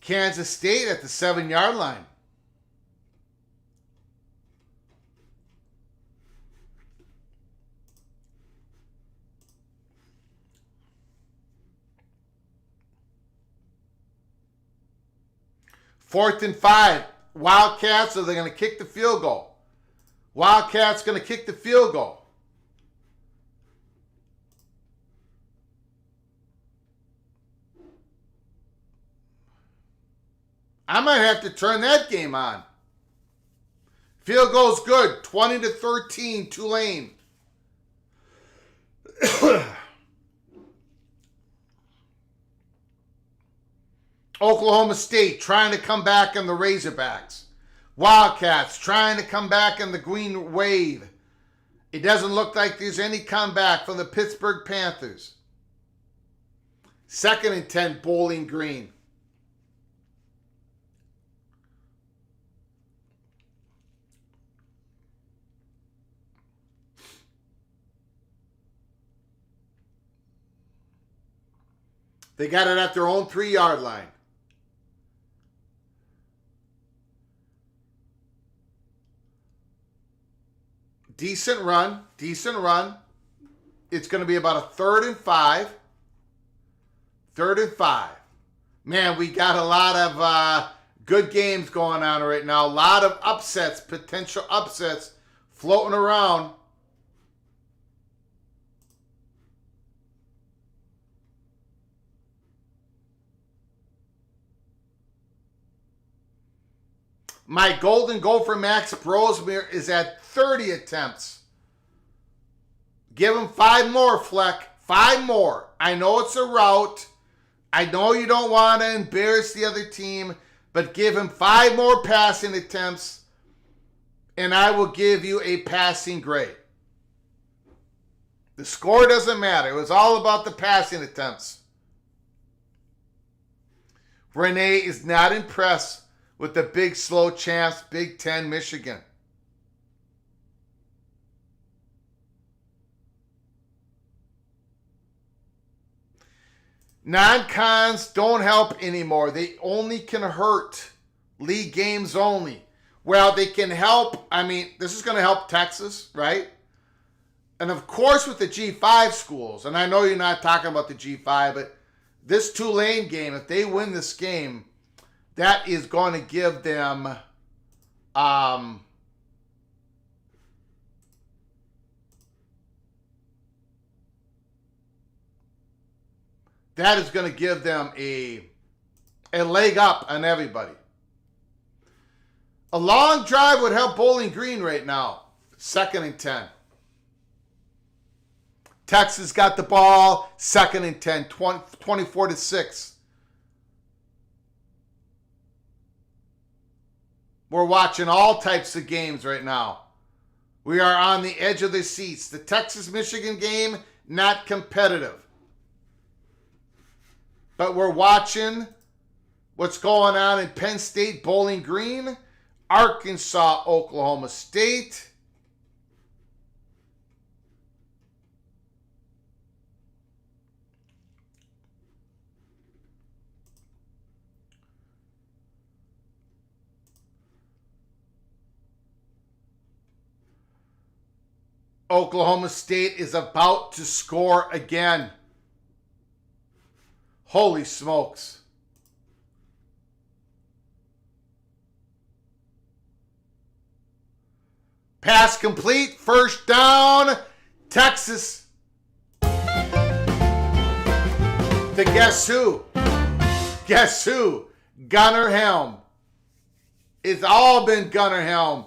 Kansas State at the 7-yard line. Fourth and 5. Wildcats, are they going to kick the field goal? Wildcats going to kick the field goal. I might have to turn that game on. Field goal's good. 20-13, Tulane. Oklahoma State trying to come back in the Razorbacks. Wildcats trying to come back in the Green Wave. It doesn't look like there's any comeback from the Pittsburgh Panthers. 2nd and 10, Bowling Green. They got it at their own 3-yard line. Decent run. It's going to be about a 3rd and 5. 3rd and 5. Man, we got a lot of good games going on right now. A lot of upsets, potential upsets floating around. My Golden Gopher Max Brosmere is at 30 attempts. Give him 5 more, Fleck. 5 more. I know it's a route. I know you don't want to embarrass the other team, but give him 5 more passing attempts, and I will give you a passing grade. The score doesn't matter. It was all about the passing attempts. Renee is not impressed with the big, slow champs, Big Ten, Michigan. Non-cons don't help anymore. They only can hurt. League games only. Well, they can help. I mean, this is going to help Texas, right? And of course with the G5 schools, and I know you're not talking about the G5, but this Tulane game, if they win this game, that is going to give them that is going to give them a leg up on everybody. A long drive would help Bowling Green right now. 2nd and 10. Texas got the ball. 2nd and 10. 24-6. We're watching all types of games right now. We are on the edge of the seats. The Texas-Michigan game, not competitive. But we're watching what's going on in Penn State, Bowling Green, Arkansas, Oklahoma State. Oklahoma State is about to score again. Holy smokes. Pass complete. 1st down. Texas. The guess who? Guess who? Gunnar Helm. It's all been Gunnar Helm.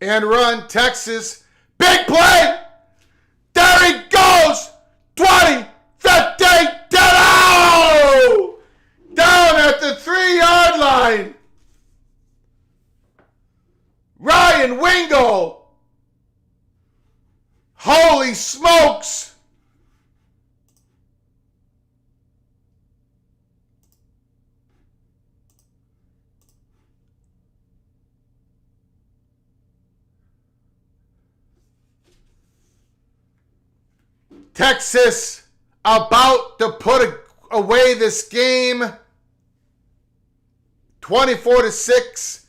And run, Texas. Big play! There he goes! 20, 15, 10, oh! Down at the 3-yard line. Ryan Wingo. Holy smokes! Texas about to put away this game. 24-6.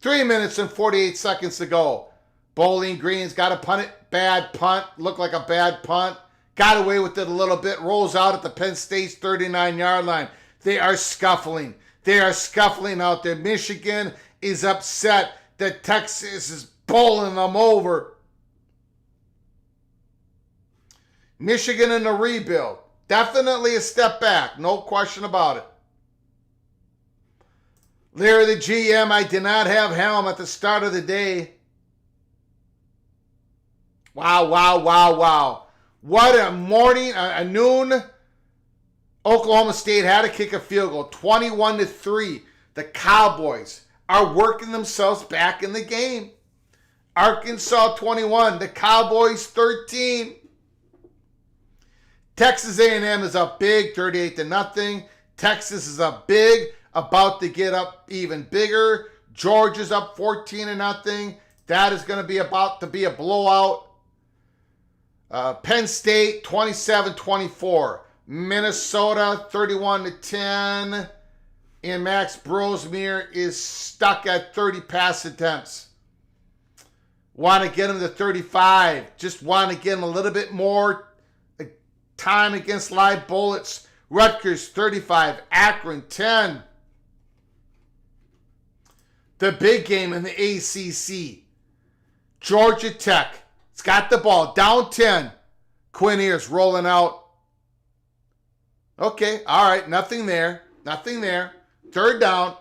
3 minutes and 48 seconds to go. Bowling Green's got to punt it. Bad punt. Looked like a bad punt. got away with it a little bit, rolls out at the Penn State's 39-yard line. They are scuffling. They are scuffling out there. Michigan is upset that Texas is bowling them over. Michigan in the rebuild. Definitely a step back. No question about it. Larry, the GM, I did not have Helm at the start of the day. Wow, wow, wow, wow. What a morning, a noon. Oklahoma State had to kick a field goal, 21-3. The Cowboys are working themselves back in the game. Arkansas 21, the Cowboys 13. Texas A&M is up big, 38-0. Texas is up big, about to get up even bigger. Georgia's up 14-0. That is going to be about to be a blowout. Penn State 27-24. Minnesota 31-10. And Max Brosmere is stuck at 30 pass attempts. Want to get him to 35. Just want to get him a little bit more time against live bullets. Rutgers 35. Akron 10. The big game in the ACC. Georgia Tech. It's got the ball. Down 10. Quinn Ewers rolling out. Okay, all right. Nothing there. Nothing there. Third down.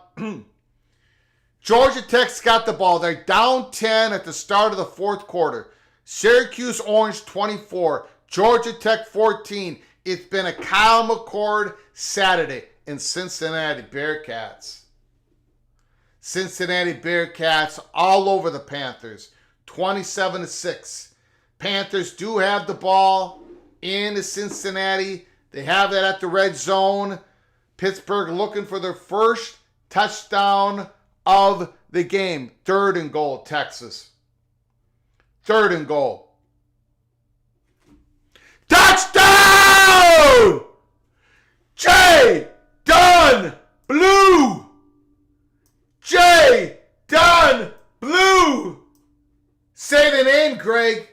Georgia Tech's got the ball. They're down 10 at the start of the fourth quarter. Syracuse Orange 24. Georgia Tech 14. It's been a Kyle McCord Saturday in Cincinnati Bearcats. Cincinnati Bearcats all over the Panthers. 27-6. Panthers do have the ball in Cincinnati. They have that at the red zone. Pittsburgh looking for their first touchdown of the game. 3rd and goal, Texas. 3rd and goal. Touchdown! Jay Dunn Blue! Jay Dunn Blue! Say the name, Greg.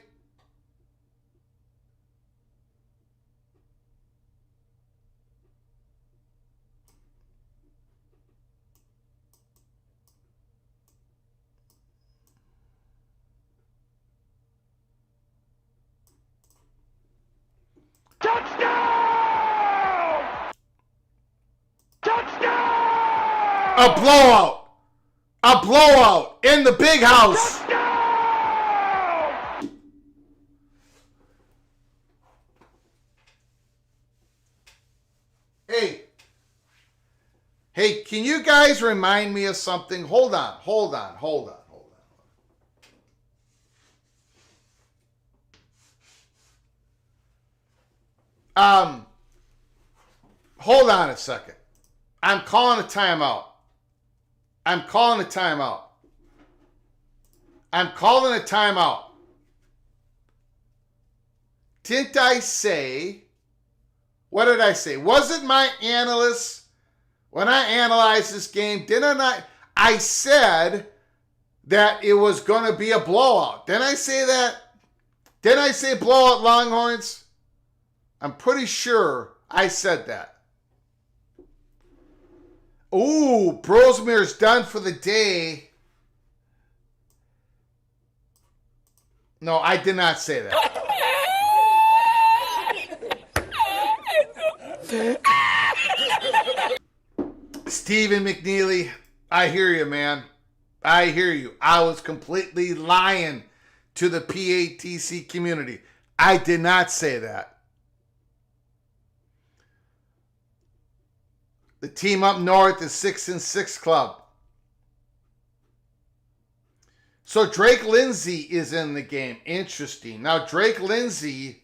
Touchdown! Touchdown! A blowout. A blowout in the big house. Touchdown! Hey, can you guys remind me of something? Hold on. Hold on a second. I'm calling a timeout. Didn't I say, what did I say? Wasn't my analyst, when I analyzed this game, didn't I said that it was going to be a blowout. Didn't I say that? Didn't I say blowout Longhorns? I'm pretty sure I said that. Ooh, Brosmere's done for the day. No, I did not say that. Stephen McNeely, I hear you, man. I hear you. I was completely lying to the PATC community. I did not say that. The team up north is 6-6 club. So Drake Lindsay is in the game. Interesting. Now Drake Lindsay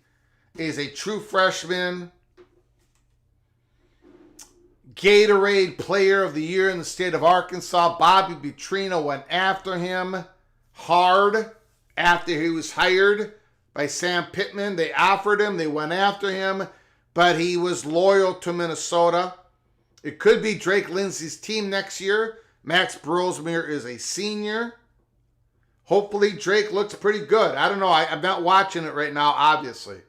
is a true freshman. Gatorade Player of the Year in the state of Arkansas. Bobby Petrino went after him hard after he was hired by Sam Pittman. They offered him. They went after him. But he was loyal to Minnesota. It could be Drake Lindsay's team next year. Max Brosmere is a senior. Hopefully Drake looks pretty good. I don't know. I'm not watching it right now, obviously.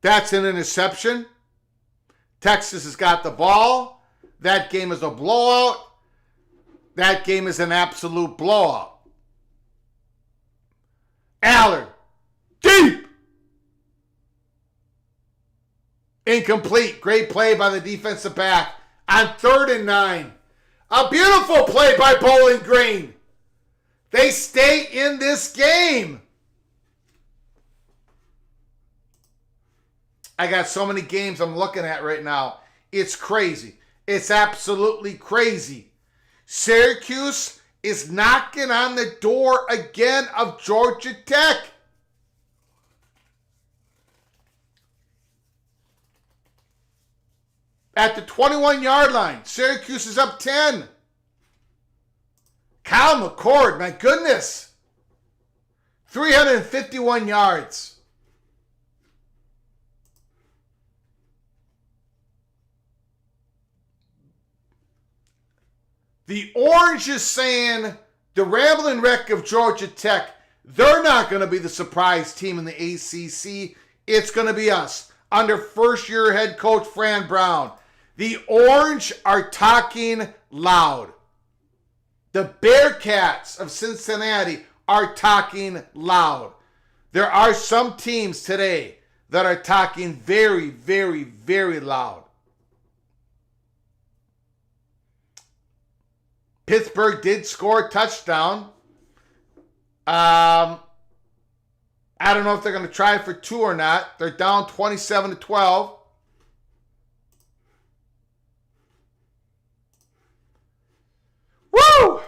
That's an interception. Texas has got the ball. That game is a blowout. That game is an absolute blowout. Allard, deep. Incomplete. Great play by the defensive back on 3rd and 9. A beautiful play by Bowling Green. They stay in this game. I got so many games I'm looking at right now. It's crazy. It's absolutely crazy. Syracuse is knocking on the door again of Georgia Tech. At the 21-yard line, Syracuse is up 10. Kyle McCord, my goodness. 351 yards. The Orange is saying the Rambling Wreck of Georgia Tech, they're not going to be the surprise team in the ACC. It's going to be us under first-year head coach Fran Brown. The Orange are talking loud. The Bearcats of Cincinnati are talking loud. There are some teams today that are talking very, very, very loud. Pittsburgh did score a touchdown. I don't know if they're going to try for 2 or not. They're down 27-12. Woo!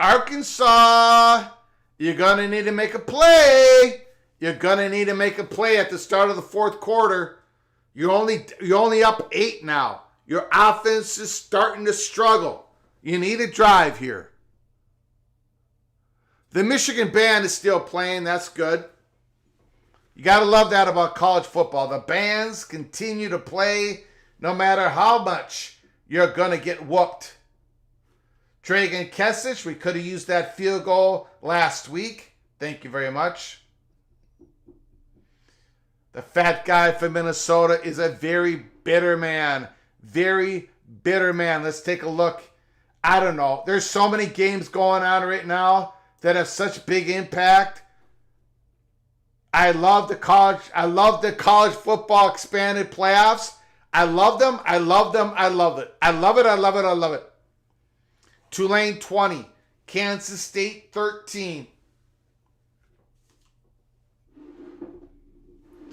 Arkansas, you're going to need to make a play. You're going to need to make a play at the start of the 4th quarter. You're only up 8 now. Your offense is starting to struggle. You need a drive here. The Michigan band is still playing. That's good. You got to love that about college football. The bands continue to play no matter how much you're going to get whooped. Dragan Kesich, we could have used that field goal last week. Thank you very much. The fat guy from Minnesota is a very bitter man. Very bitter man. Let's take a look. I don't know. There's so many games going on right now that have such big impact. I love the college football expanded playoffs. I love them. I love them. I love it. I love it. I love it. I love it. Tulane 20. Kansas State 13.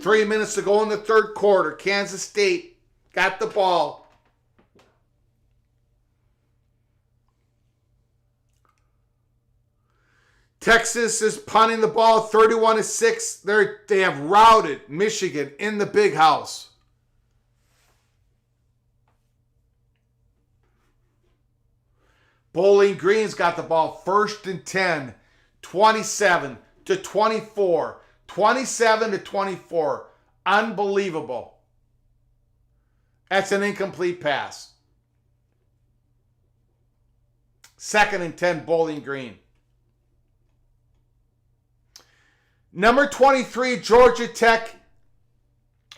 3 minutes to go in the 3rd quarter. Kansas State got the ball. Texas is punting the ball 31-6. They have routed Michigan in the Big House. Bowling Green's got the ball 1st and 10. 27-24. 27-24. Unbelievable. That's an incomplete pass. 2nd and 10, Bowling Green. Number 23, Georgia Tech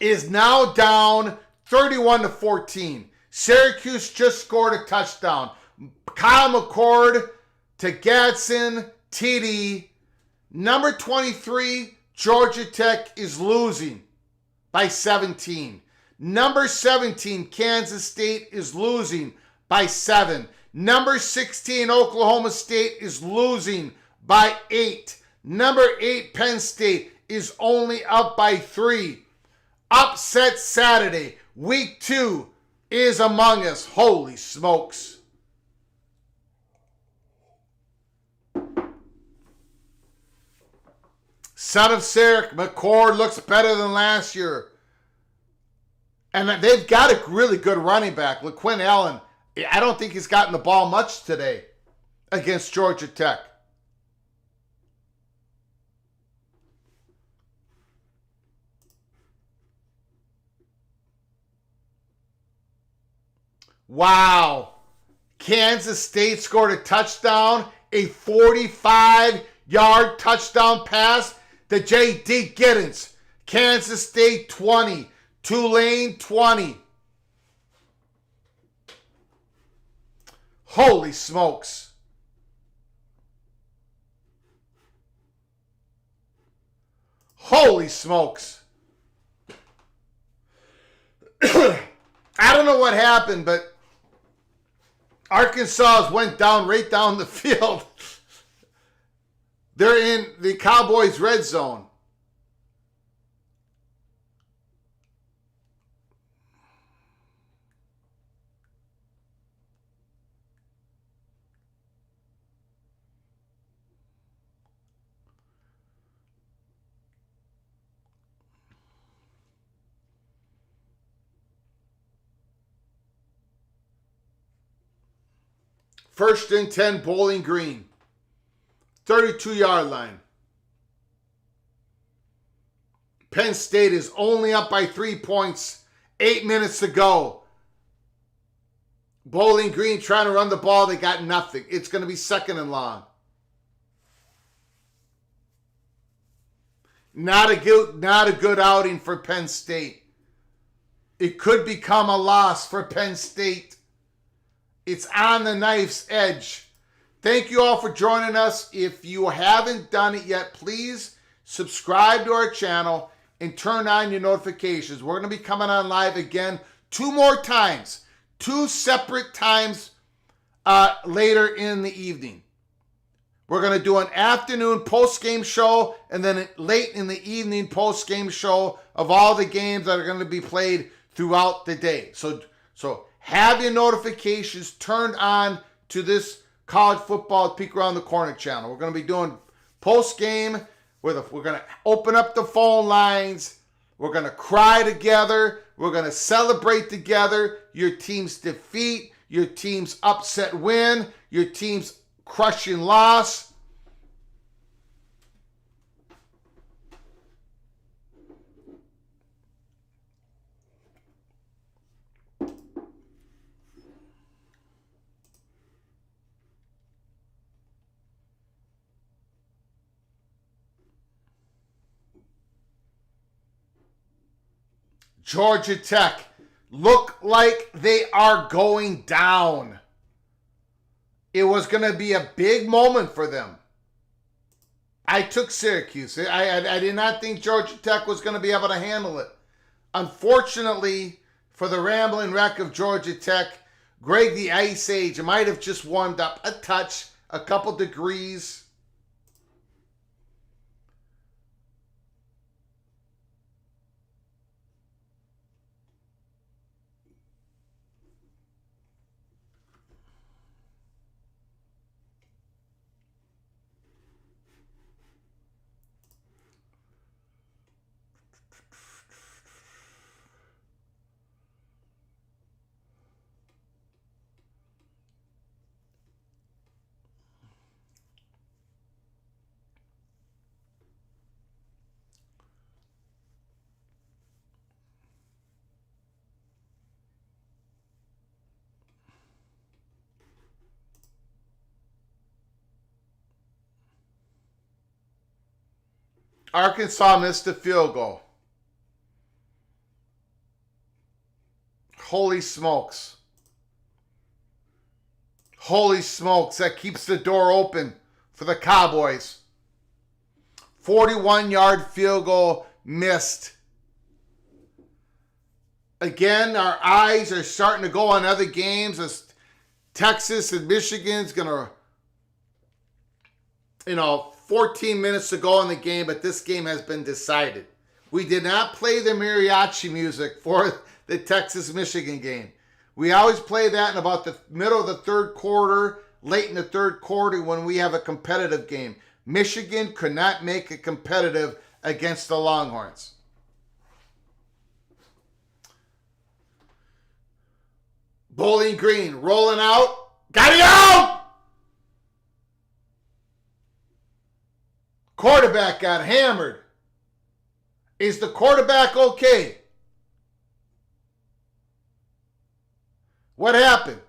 is now down 31-14. Syracuse just scored a touchdown. Kyle McCord to Gadsden, TD. Number 23, Georgia Tech is losing by 17. Number 17, Kansas State is losing by 7. Number 16, Oklahoma State is losing by 8. Number 8, Penn State is only up by 3. Upset Saturday. Week 2 is among us. Holy smokes. Son of Sarek, McCord looks better than last year. And they've got a really good running back. Quinn Allen, I don't think he's gotten the ball much today against Georgia Tech. Wow. Kansas State scored a touchdown, a 45-yard touchdown pass to J.D. Giddens. Kansas State 20, Tulane 20. Holy smokes. Holy smokes. I don't know what happened, but Arkansas went right down the field. They're in the Cowboys' red zone. First and 10, Bowling Green. 32-yard line. Penn State is only up by 3 points. 8 minutes to go. Bowling Green trying to run the ball. They got nothing. It's going to be second and long. Not a good outing for Penn State. It could become a loss for Penn State. It's on the knife's edge. Thank you all for joining us. If you haven't done it yet, please subscribe to our channel and turn on your notifications. We're going to be coming on live again 2 more times. 2 separate times later in the evening. We're going to do an afternoon post-game show and then late in the evening post-game show of all the games that are going to be played throughout the day. So have your notifications turned on to this College Football Peek Around the Corner channel. We're going to be doing post-game. We're going to open up the phone lines. We're going to cry together. We're going to celebrate together your team's defeat, your team's upset win, your team's crushing loss. Georgia Tech look like they are going down. It was going to be a big moment for them. I took Syracuse. I did not think Georgia Tech was going to be able to handle it. Unfortunately, for the rambling wreck of Georgia Tech, Greg the Ice Age might have just warmed up a touch, a couple degrees. Arkansas missed a field goal. Holy smokes. Holy smokes. That keeps the door open for the Cowboys. 41-yard field goal missed. Again, our eyes are starting to go on other games as Texas and Michigan's going to, 14 minutes to go in the game, but this game has been decided. We did not play the mariachi music for the Texas-Michigan game. We always play that in about the middle of the third quarter, late in the third quarter when we have a competitive game. Michigan could not make it competitive against the Longhorns. Bowling Green rolling out. Got it out! Quarterback got hammered. Is the quarterback okay? What happened?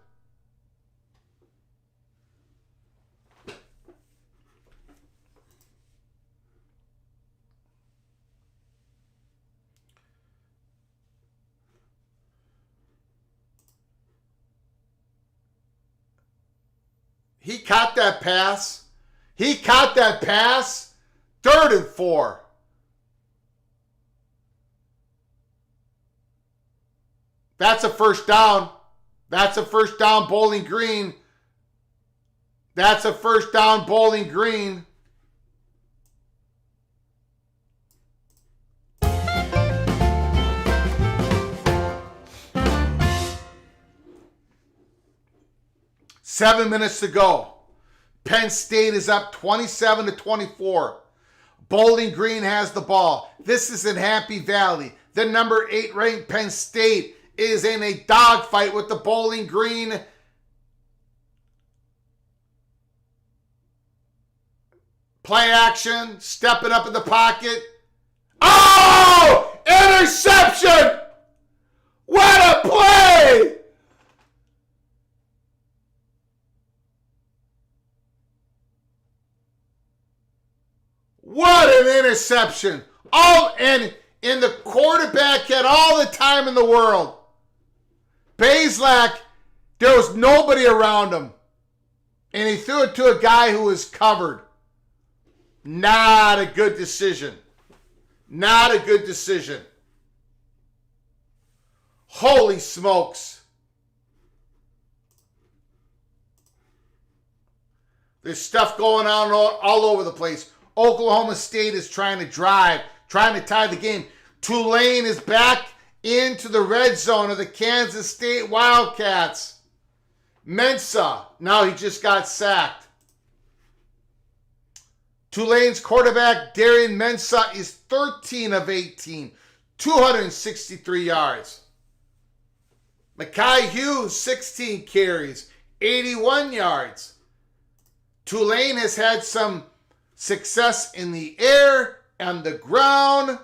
He caught that pass. He caught that pass. 3rd and 4. That's a first down. That's a first down, Bowling Green. That's a first down, Bowling Green. Seven minutes to go. Penn State is up 27-24. Bowling Green has the ball. This is in Happy Valley. The number 8 ranked Penn State is in a dogfight with the Bowling Green play action, stepping up in the pocket. Oh! Interception! What a play! What an interception. And the quarterback had all the time in the world. Bazelak, there was nobody around him. And he threw it to a guy who was covered. Not a good decision. Not a good decision. Holy smokes. There's stuff going on all over the place. Oklahoma State is trying to drive, trying to tie the game. Tulane is back into the red zone of the Kansas State Wildcats. Mensah, now he just got sacked. Tulane's quarterback, Darian Mensah, is 13 of 18, 263 yards. Mekhi Hughes, 16 carries, 81 yards. Tulane has had some success in the air and the ground.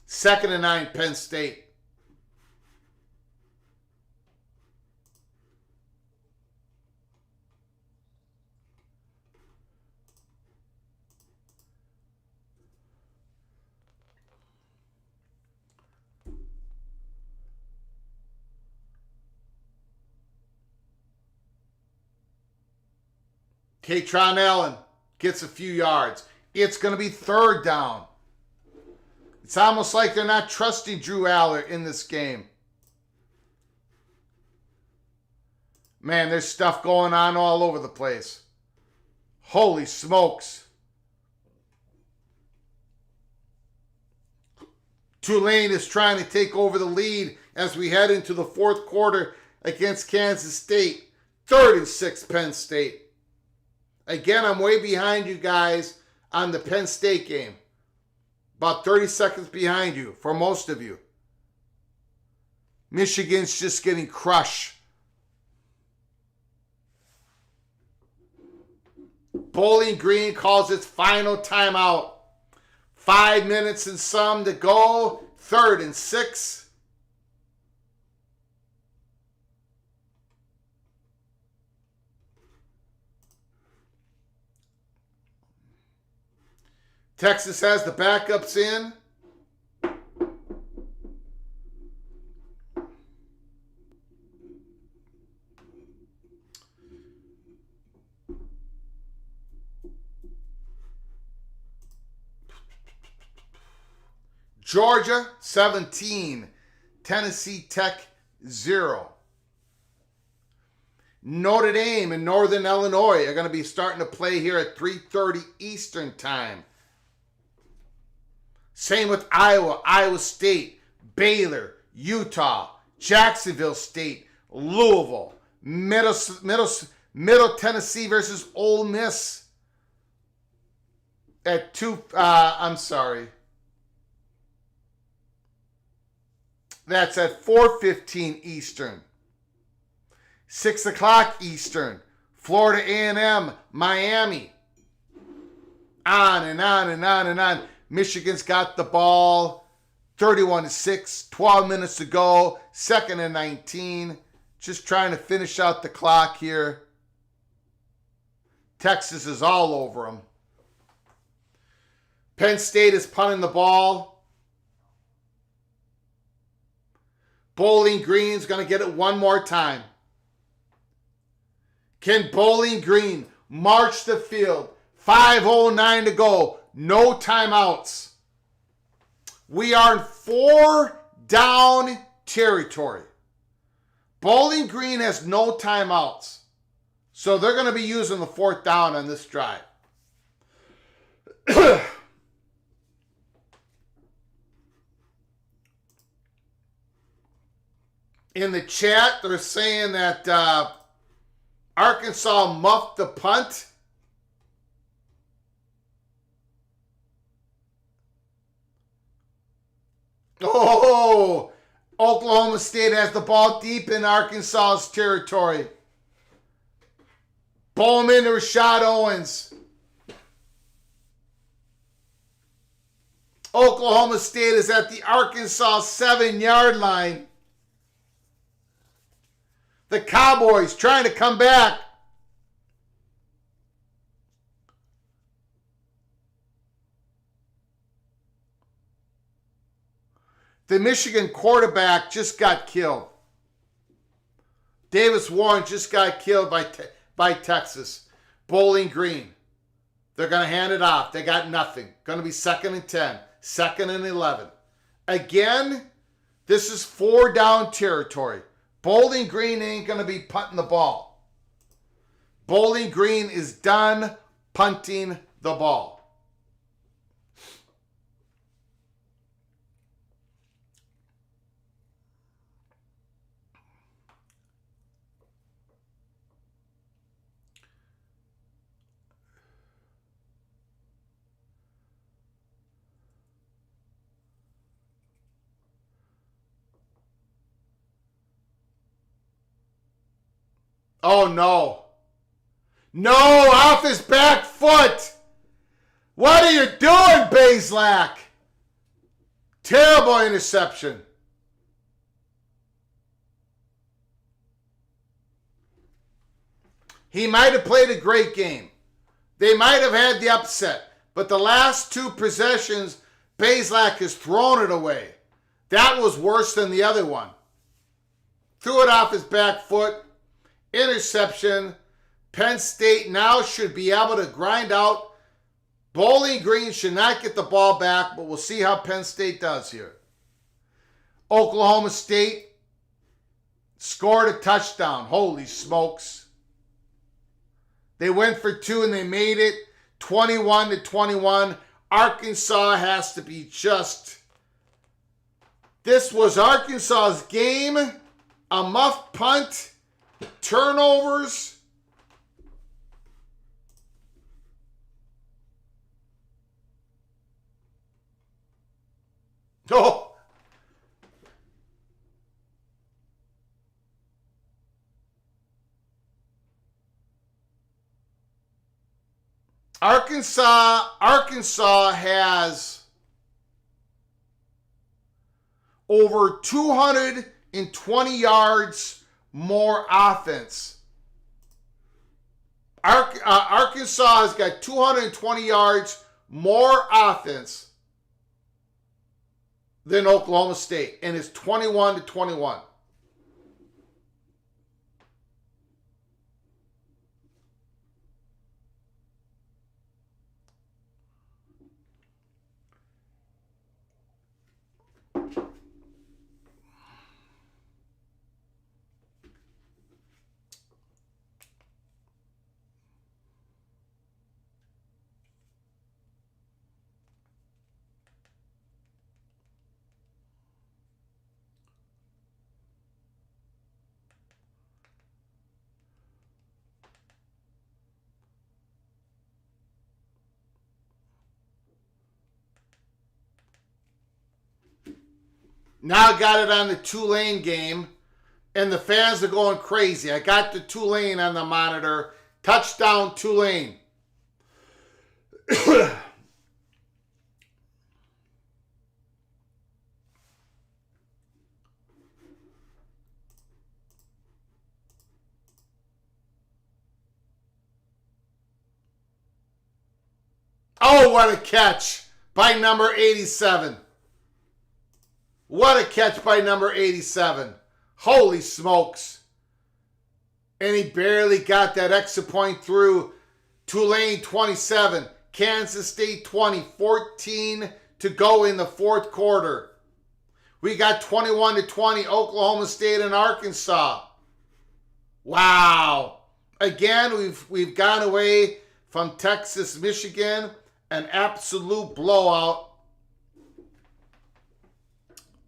2nd and 9, Penn State. Katron Allen gets a few yards. It's going to be 3rd down. It's almost like they're not trusting Drew Aller in this game. Man, there's stuff going on all over the place. Holy smokes. Tulane is trying to take over the lead as we head into the 4th quarter against Kansas State. 3rd and 6, Penn State. Again, I'm way behind you guys on the Penn State game. About 30 seconds behind you for most of you. Michigan's just getting crushed. Bowling Green calls its final timeout. 5 minutes and some to go. 3rd and 6. Texas has the backups in. Georgia 17, Tennessee Tech 0. Notre Dame and Northern Illinois are going to be starting to play here at 3:30 Eastern Time. Same with Iowa, Iowa State, Baylor, Utah, Jacksonville State, Louisville, Middle Tennessee versus Ole Miss at 2. That's at 4:15 Eastern. 6 o'clock Eastern. Florida A&M, Miami. On and on and on and on. Michigan's got the ball. 31-6. 12 minutes to go. 2nd and 19. Just trying to finish out the clock here. Texas is all over them. Penn State is punting the ball. Bowling Green's going to get it one more time. Can Bowling Green march the field? 5:09 to go. No timeouts. We are in 4-down territory. Bowling Green has no timeouts. So they're going to be using the 4th down on this drive. In the chat, they're saying that Arkansas muffed the punt. Oh, Oklahoma State has the ball deep in Arkansas's territory. Bowman to Rashad Owens. Oklahoma State is at the Arkansas 7-yard line. The Cowboys trying to come back. The Michigan quarterback just got killed. Davis Warren just got killed by Texas. Bowling Green. They're going to hand it off. They got nothing. Going to be 2nd and 10. 2nd and 11. Again, this is 4-down territory. Bowling Green ain't going to be punting the ball. Bowling Green is done punting the ball. Oh, no. No, off his back foot. What are you doing, Bazelak? Terrible interception. He might have played a great game. They might have had the upset. But the last 2 possessions, Bazelak has thrown it away. That was worse than the other one. Threw it off his back foot. Interception. Penn State now should be able to grind out. Bowling Green should not get the ball back, but we'll see how Penn State does here. Oklahoma State scored a touchdown. Holy smokes. They went for 2 and they made it 21-21. Arkansas has to be just. This was Arkansas's game. A muffed punt. Turnovers. Oh. Arkansas has over 220 yards more offense. Arkansas has got 220 yards more offense than Oklahoma State, and it's 21-21. Now I got it on the Tulane game, and the fans are going crazy. I got the Tulane on the monitor. Touchdown, Tulane. Oh, what a catch by number 87. What a catch by number 87. Holy smokes. and he barely got that extra point through. Tulane 27, Kansas State 20, 14 to go in the fourth quarter. We got 21-20, Oklahoma State and Arkansas. Wow. Again, we've gone away from Texas, Michigan, an absolute blowout.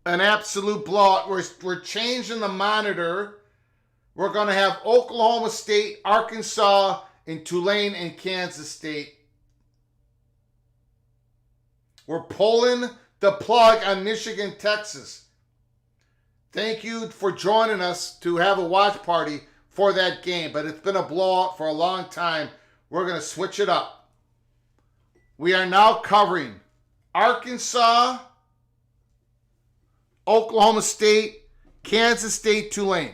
An absolute blowout. We're changing the monitor. We're going to have Oklahoma State, Arkansas, and Tulane and Kansas State. We're pulling the plug on Michigan, Texas. Thank you for joining us to have a watch party for that game, but it's been a blowout for a long time. We're going to switch it up. We are now covering Arkansas, Oklahoma State, Kansas State, Tulane.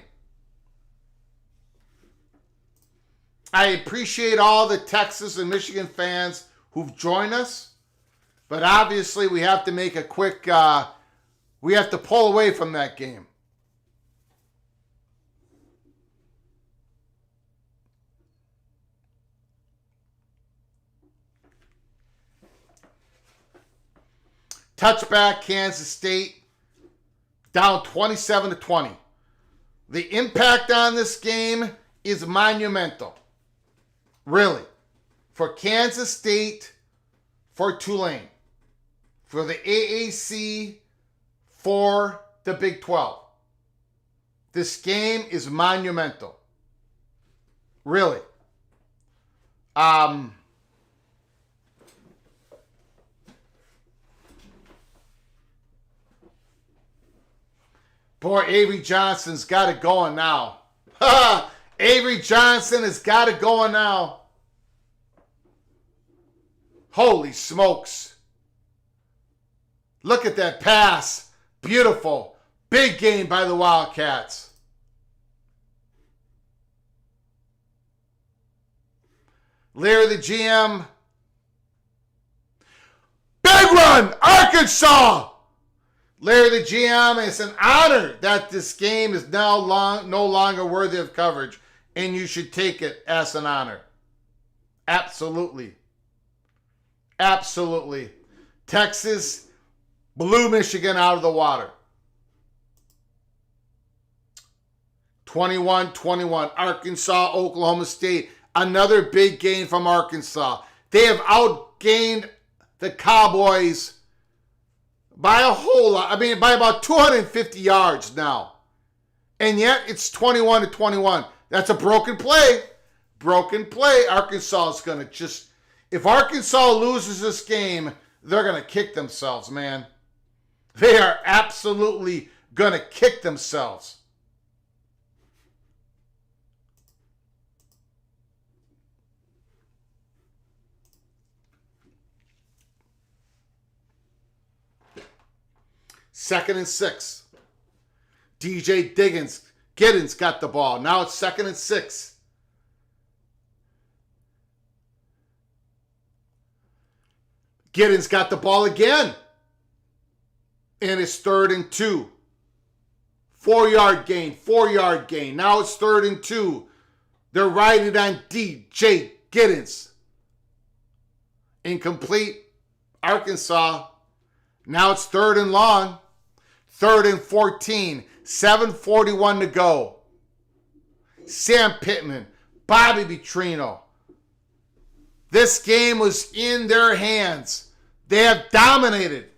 I appreciate all the Texas and Michigan fans who've joined us, but obviously we have to make a quick, we have to pull away from that game. Touchback, Kansas State, down 27-20. The impact on this game is monumental. Really. For Kansas State, for Tulane, for the AAC, for the Big 12. This game is monumental. Really. Boy, Avery Johnson's got it going now. Avery Johnson has got it going now. Holy smokes. Look at that pass. Beautiful. Big game by the Wildcats. Lear, the GM. Big run, Arkansas! Larry, the GM, it's an honor that this game is now no longer worthy of coverage, and you should take it as an honor. Absolutely. Absolutely. Texas blew Michigan out of the water. 21-21. Arkansas, Oklahoma State. Another big game from Arkansas. They have outgained the Cowboys by a whole lot. I mean, by about 250 yards now. And yet, it's 21-21. That's a broken play. Broken play. Arkansas is going to just... If Arkansas loses this game, they're going to kick themselves, man. They are absolutely going to kick themselves. Second and 6. DJ Giddens got the ball. Now it's 2nd and 6. Giddens got the ball again. And it's 3rd and 2. 4-yard gain, 4-yard gain. Now it's 3rd and 2. They're riding on DJ Giddens. Incomplete. Arkansas. Now it's 3rd and long. 3rd and 14. 7:41 to go. Sam Pittman. Bobby Petrino. This game was in their hands. They have dominated.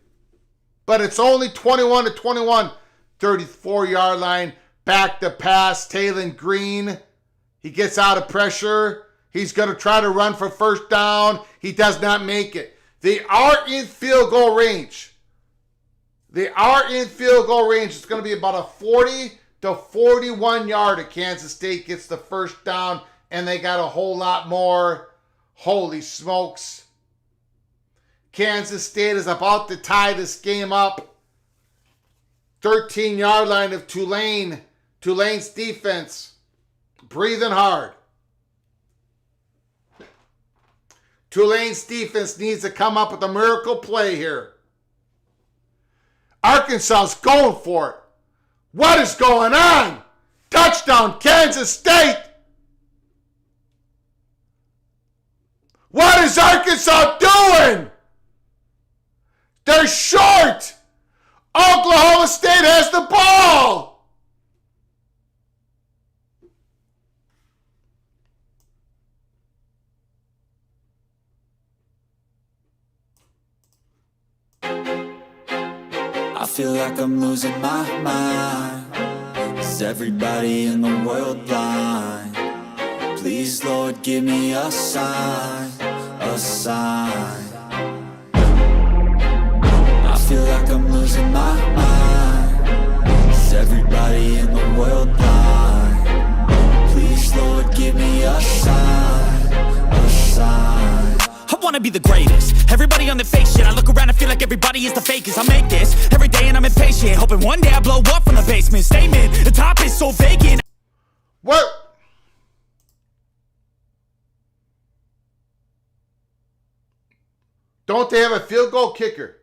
But it's only 21-21. 34-yard line. Back to pass. Taylon Green. He gets out of pressure. He's going to try to run for first down. He does not make it. They are in field goal range. They are in field goal range. It's going to be about a 40 to 41 yarder. Kansas State gets the first down, and they got a whole lot more. Holy smokes. Kansas State is about to tie this game up. 13-yard line of Tulane. Tulane's defense breathing hard. Tulane's defense needs to come up with a miracle play here. Arkansas's going for it. What is going on? Touchdown, Kansas State. What is Arkansas doing? They're short. Oklahoma State has the ball. I feel like I'm losing my mind. Is everybody in the world blind? Please, Lord, give me a sign, a sign. I feel like I'm losing my mind. Is everybody in the world blind? Please, Lord, give me a sign, a sign. I wanna be the greatest. Everybody on the fake shit. I look around and feel like everybody is the fakest. I make this every day and I'm impatient, hoping one day I blow up from the basement. Statement, the top is so vacant. What? Don't they have a field goal kicker?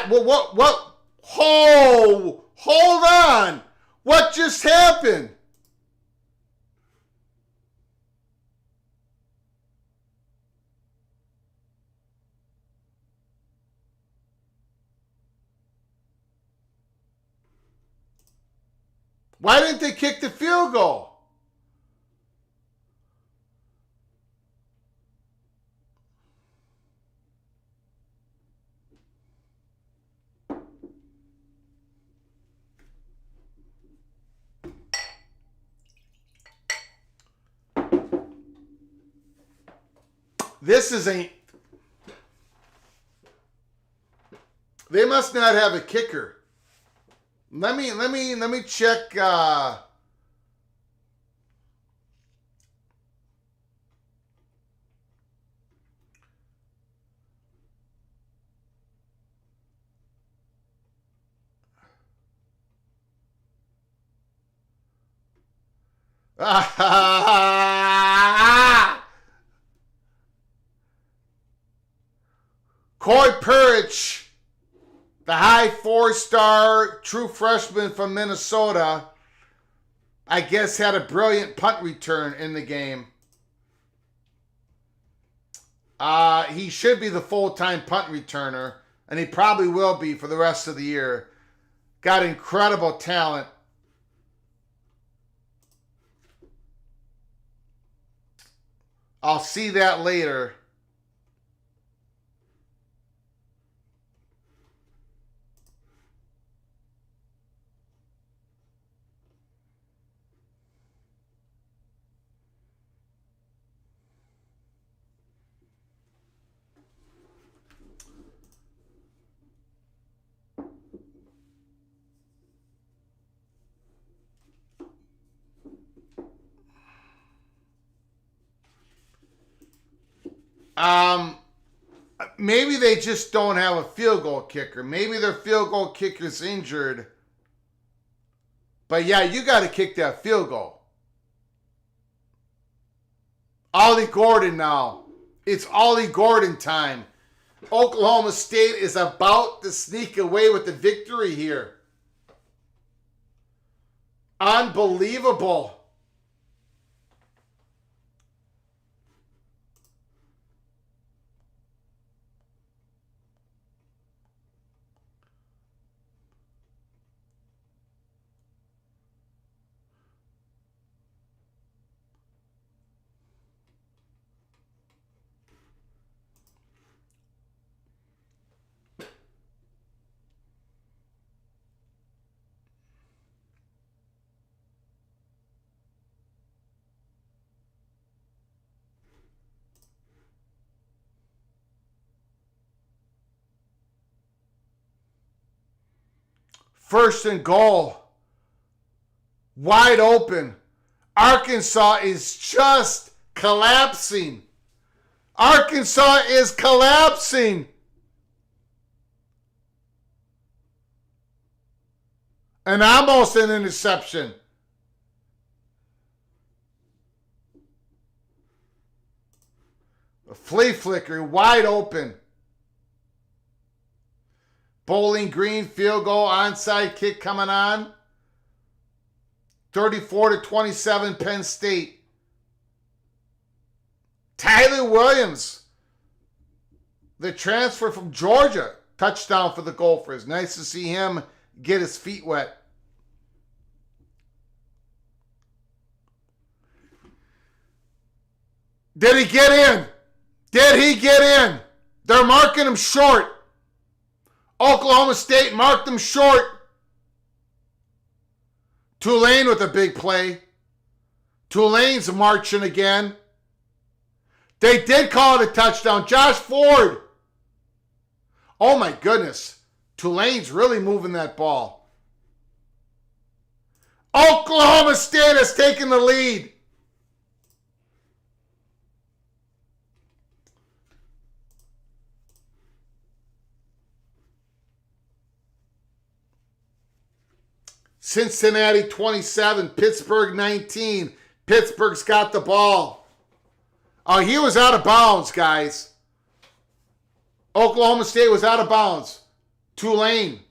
What? Hold on. What just happened? Why didn't they kick the field goal? This is a... They must not have a kicker. Let me check. Coy Perich, the high 4-star true freshman from Minnesota, I guess had a brilliant punt return in the game. He should be the full-time punt returner, and he probably will be for the rest of the year. Got incredible talent. I'll see that later. Maybe they just don't have a field goal kicker. Maybe their field goal kicker's injured. But yeah, you got to kick that field goal. Ollie Gordon now. It's Ollie Gordon time. Oklahoma State is about to sneak away with the victory here. Unbelievable. First and goal. Wide open. Arkansas is just collapsing. Arkansas is collapsing. And almost an interception. A flea flicker, wide open. Bowling Green field goal, onside kick coming on. 34-27 Penn State. Tyler Williams, the transfer from Georgia, touchdown for the Gophers. Nice to see him get his feet wet. Did he get in? Did he get in? They're marking him short. Oklahoma State marked him short. Tulane with a big play. Tulane's marching again. They did call it a touchdown. Josh Ford. Oh my goodness. Tulane's really moving that ball. Oklahoma State has taken the lead. Cincinnati 27, Pittsburgh 19. Pittsburgh's got the ball. Oh, he was out of bounds, guys. Oklahoma State was out of bounds. Tulane.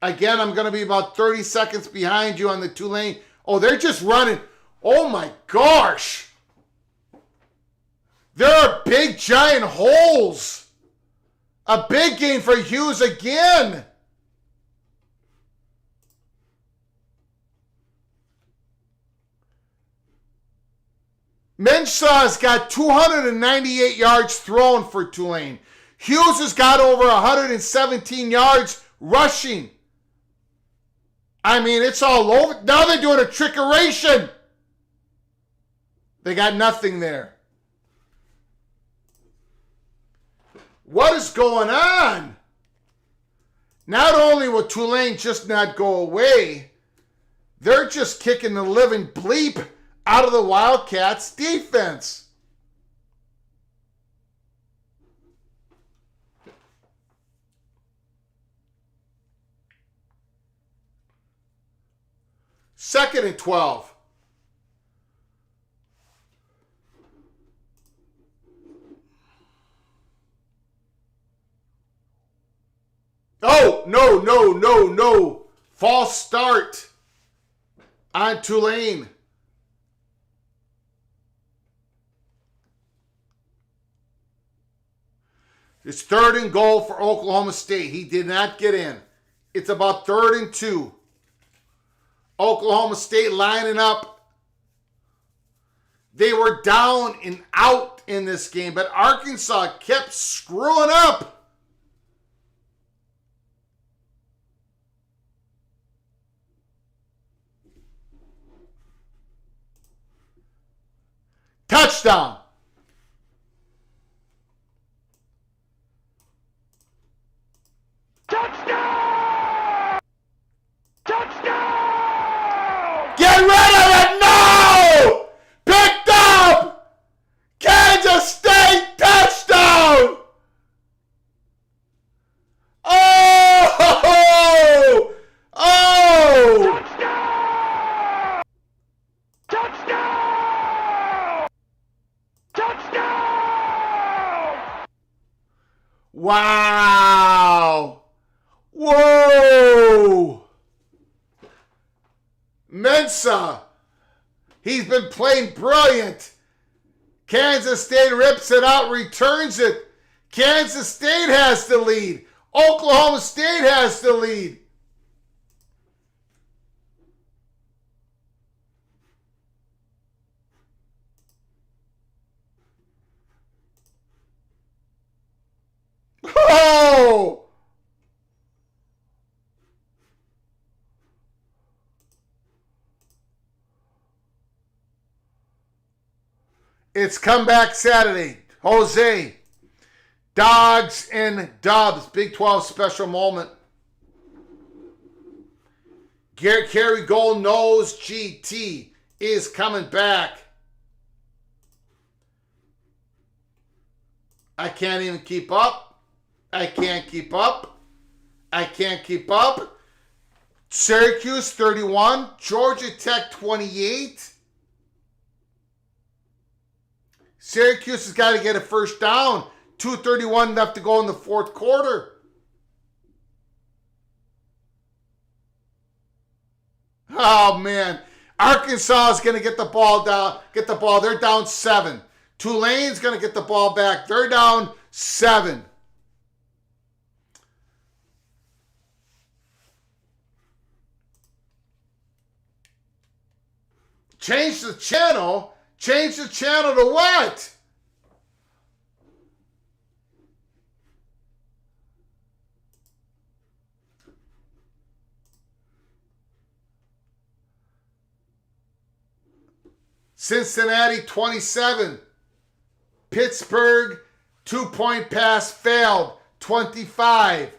Again, I'm going to be about 30 seconds behind you on the Tulane. Oh, they're just running. Oh my gosh. There are big giant holes. A big gain for Hughes again. Menshaw's got 298 yards thrown for Tulane. Hughes has got over 117 yards rushing. I mean, it's all over. Now they're doing a trickeration. They got nothing there. What is going on? Not only will Tulane just not go away, they're just kicking the living bleep out of the Wildcats' defense. Second and 12. Oh, no. False start on Tulane. It's 3rd and goal for Oklahoma State. He did not get in. It's about 3rd and 2. Oklahoma State lining up. They were down and out in this game, but Arkansas kept screwing up. Touchdown. Touchdown! Touchdown! Get rid of it now! Picked up! Kansas State touchdown! Oh! Oh! Touchdown! Touchdown! Touchdown! Wow! Whoa! Mensah, he's been playing brilliant. Kansas State rips it out, returns it. Kansas State has the lead. Oklahoma State has the lead. Oh! It's Comeback Saturday. Jose. Dogs and Dubs. Big 12 special moment. Gary Gold knows GT is coming back. I can't even keep up. I can't keep up. Syracuse 31. Georgia Tech 28. Syracuse has got to get a first down. 2:31 left to go in the fourth quarter. Oh, man. Arkansas is going to get the ball down. They're down 7. Tulane's going to get the ball back. They're down 7. Change the channel? Change the channel to what? Cincinnati 27. Pittsburgh 2-point pass failed 25.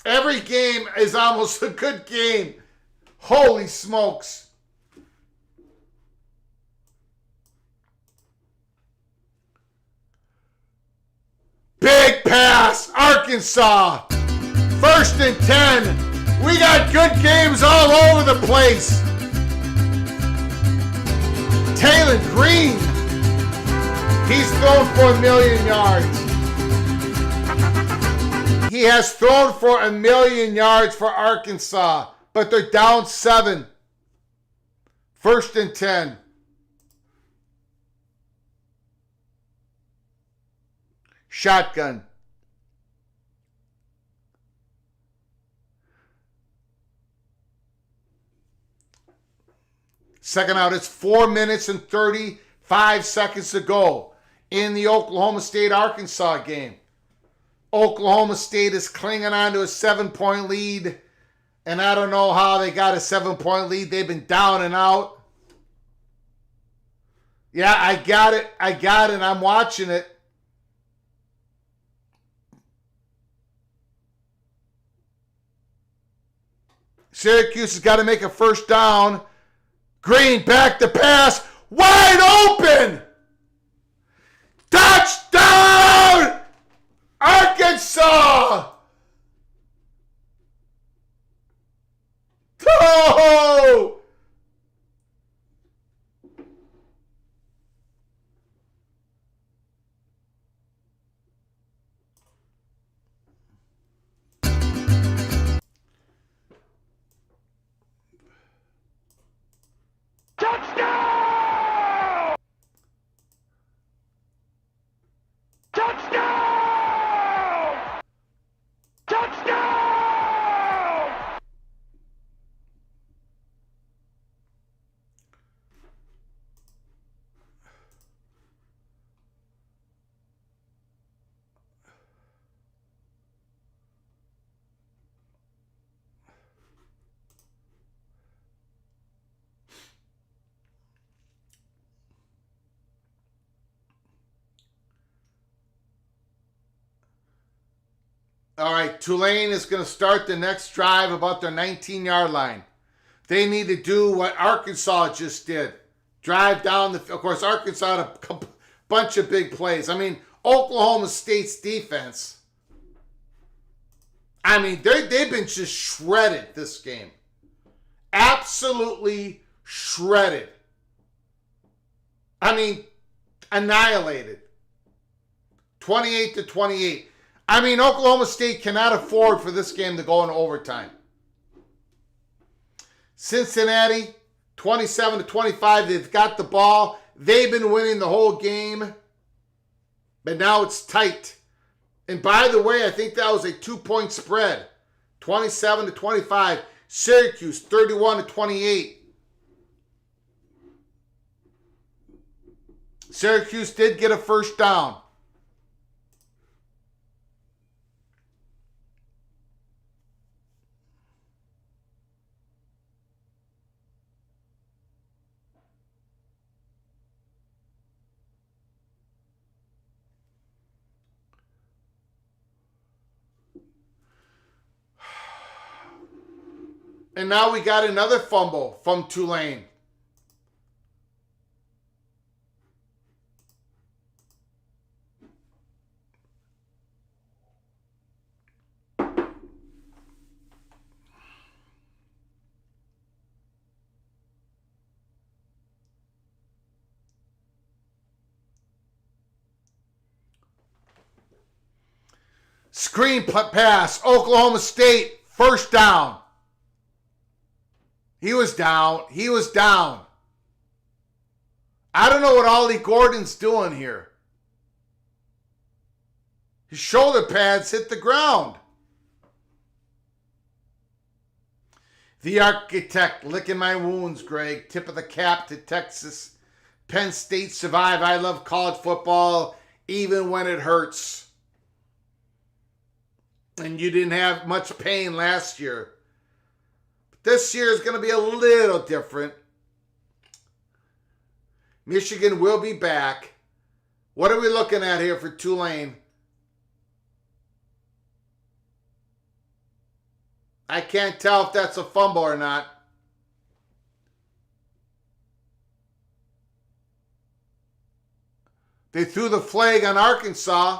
Every game is almost a good game. Holy smokes. Big pass, Arkansas. 1st and 10. We got good games all over the place. Taylor Green. He's thrown for 1,000,000 yards. He has thrown for 1,000,000 yards for Arkansas, but they're down 7. 1st and 10. Shotgun. Second out, it's 4 minutes and 35 seconds to go in the Oklahoma State-Arkansas game. Oklahoma State is clinging on to a 7-point lead, and I don't know how they got a 7-point lead. They've been down and out. Yeah, I got it, and I'm watching it. Syracuse has got to make a first down. Green back to pass. Wide open! Touchdown! Arkansas! Oh! Touchdown! Touchdown! Touchdown! All right, Tulane is going to start the next drive about their 19-yard line. They need to do what Arkansas just did. Drive down the... Of course, Arkansas had a bunch of big plays. I mean, Oklahoma State's defense, I mean, they've been just shredded this game. Absolutely shredded. I mean, annihilated. 28-28. I mean, Oklahoma State cannot afford for this game to go into overtime. Cincinnati, 27-25. They've got the ball. They've been winning the whole game. But now it's tight. And by the way, I think that was a 2-point spread. 27-25. Syracuse, 31-28. Syracuse did get a first down. And now we got another fumble from Tulane. Screen pass. Oklahoma State. First down. He was down. He was down. I don't know what Ollie Gordon's doing here. His shoulder pads hit the ground. The architect licking my wounds, Greg. Tip of the cap to Texas. Penn State survive. I love college football even when it hurts. And you didn't have much pain last year. But this year is going to be a little different. Michigan will be back. What are we looking at here for Tulane? I can't tell if that's a fumble or not. They threw the flag on Arkansas.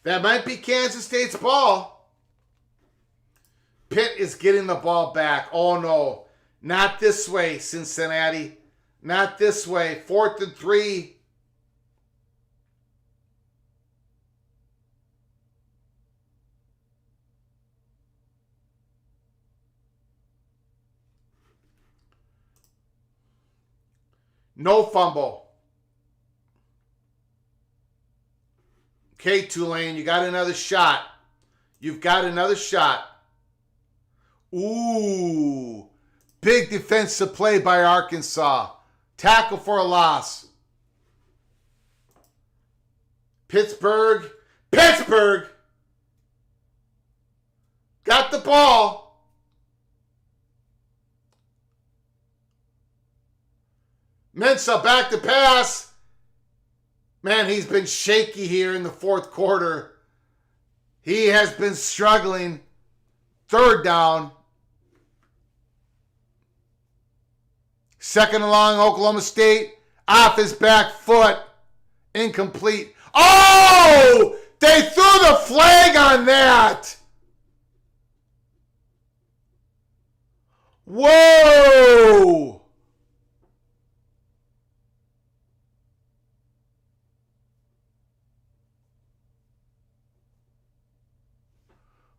That might be Kansas State's ball. Pitt is getting the ball back. Oh no, not this way, Cincinnati. Not this way. 4th and 3. No fumble. Okay, Tulane, you got another shot. You've got another shot. Ooh. Big defensive play by Arkansas. Tackle for a loss. Pittsburgh. Got the ball. Mensah back to pass. Man, he's been shaky here in the 4th quarter. He has been struggling. 3rd down. 2nd and long, Oklahoma State. Off his back foot. Incomplete. Oh! They threw the flag on that! Whoa!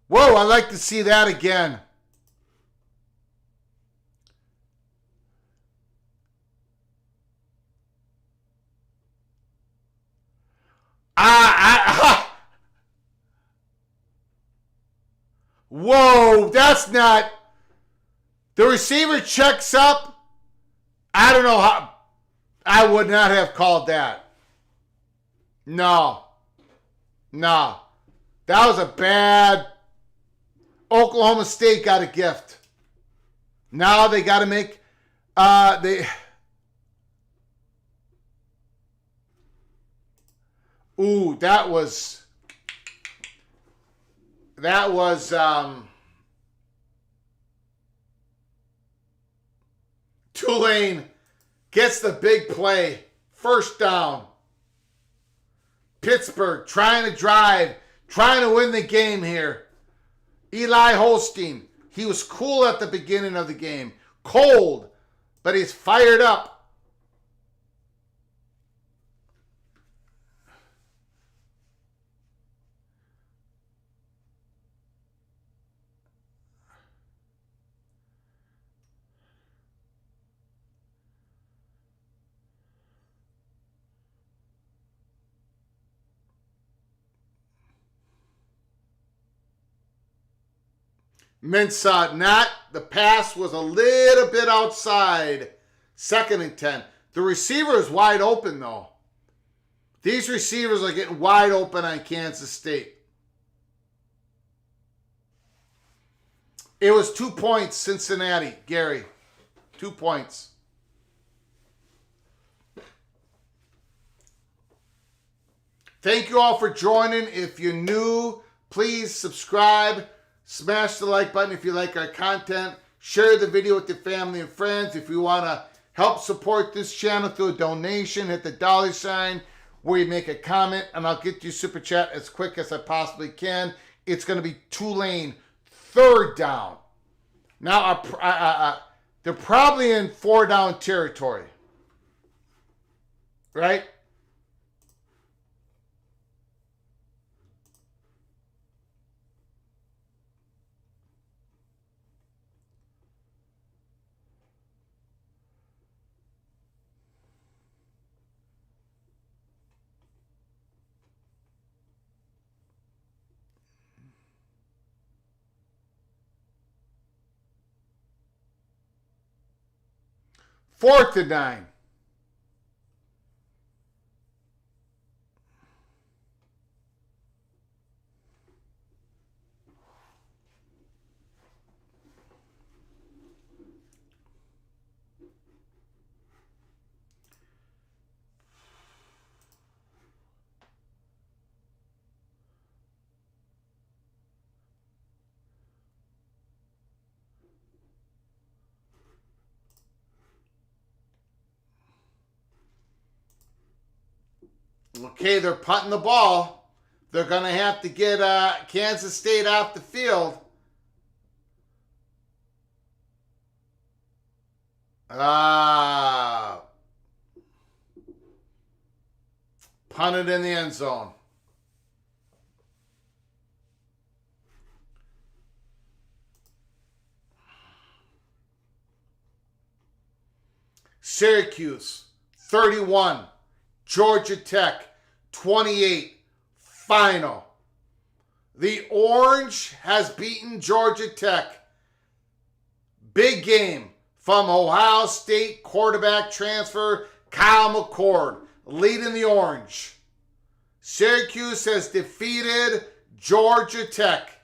Whoa, I'd like to see that again. Whoa, that's not. The receiver checks up. I don't know how. I would not have called that. No. That was a bad. Oklahoma State got a gift. Now they got to make. Ooh, that was Tulane gets the big play. First down. Pittsburgh trying to drive, trying to win the game here. Eli Holstein, he was cool at the beginning of the game. Cold, but he's fired up. Mensah, not. The pass was a little bit outside. 2nd and 10. The receiver is wide open, though. These receivers are getting wide open on Kansas State. It was 2 points, Cincinnati, Gary. 2 points. Thank you all for joining. If you're new, please subscribe. Smash the like button if you like our content. Share the video with your family and friends. If you want to help support this channel through a donation, hit the $sign where you make a comment, and I'll get you super chat as quick as I possibly can. It's going to be Tulane 3rd down. Now They're probably in 4-down territory. Right? Fourth and 9. Okay, they're punting the ball. They're going to have to get Kansas State off the field. Punted in the end zone. Syracuse, 31. Georgia Tech, 28. Final. The Orange has beaten Georgia Tech. Big game from Ohio State quarterback transfer Kyle McCord, leading the Orange. Syracuse has defeated Georgia Tech.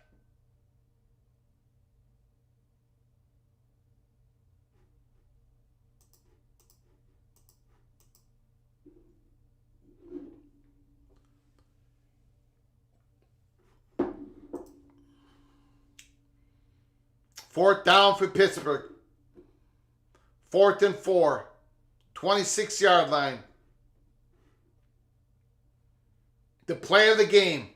Fourth down for Pittsburgh. 4th and 4. 26-yard line. The play of the game.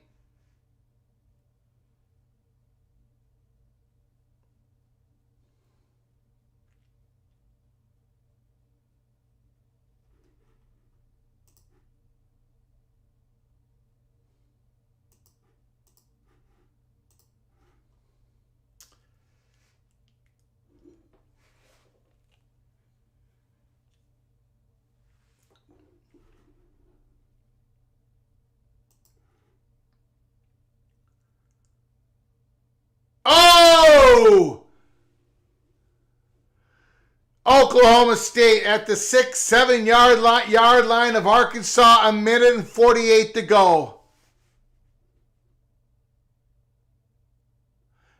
Oh! Oklahoma State at the 6-7 yard line of Arkansas, 1 minute and 48 to go.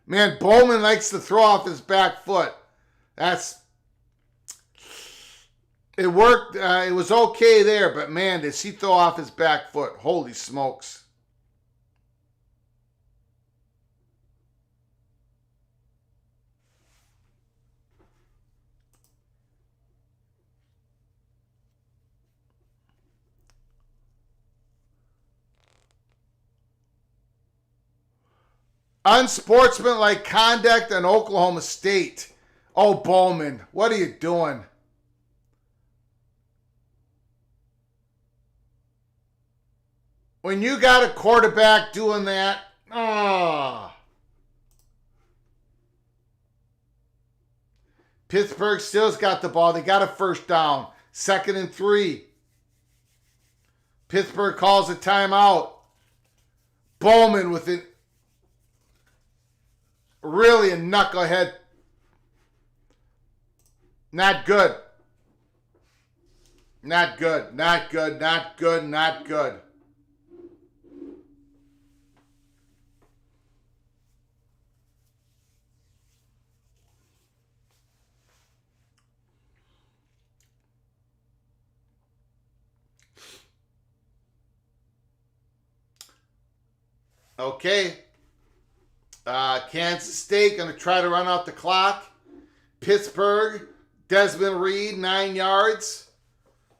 Man, Bowman likes to throw off his back foot. It worked. It was okay there, but man, does he throw off his back foot. Holy smokes. Unsportsmanlike conduct in Oklahoma State. Oh, Bowman, what are you doing? When you got a quarterback doing that, Pittsburgh still's got the ball. They got a first down. 2nd and 3. Pittsburgh calls a timeout. Bowman with it. Really a knucklehead. Not good. Not good. Not good. Not good. Not good. Okay. Kansas State going to try to run out the clock. Pittsburgh, Desmond Reed, 9 yards.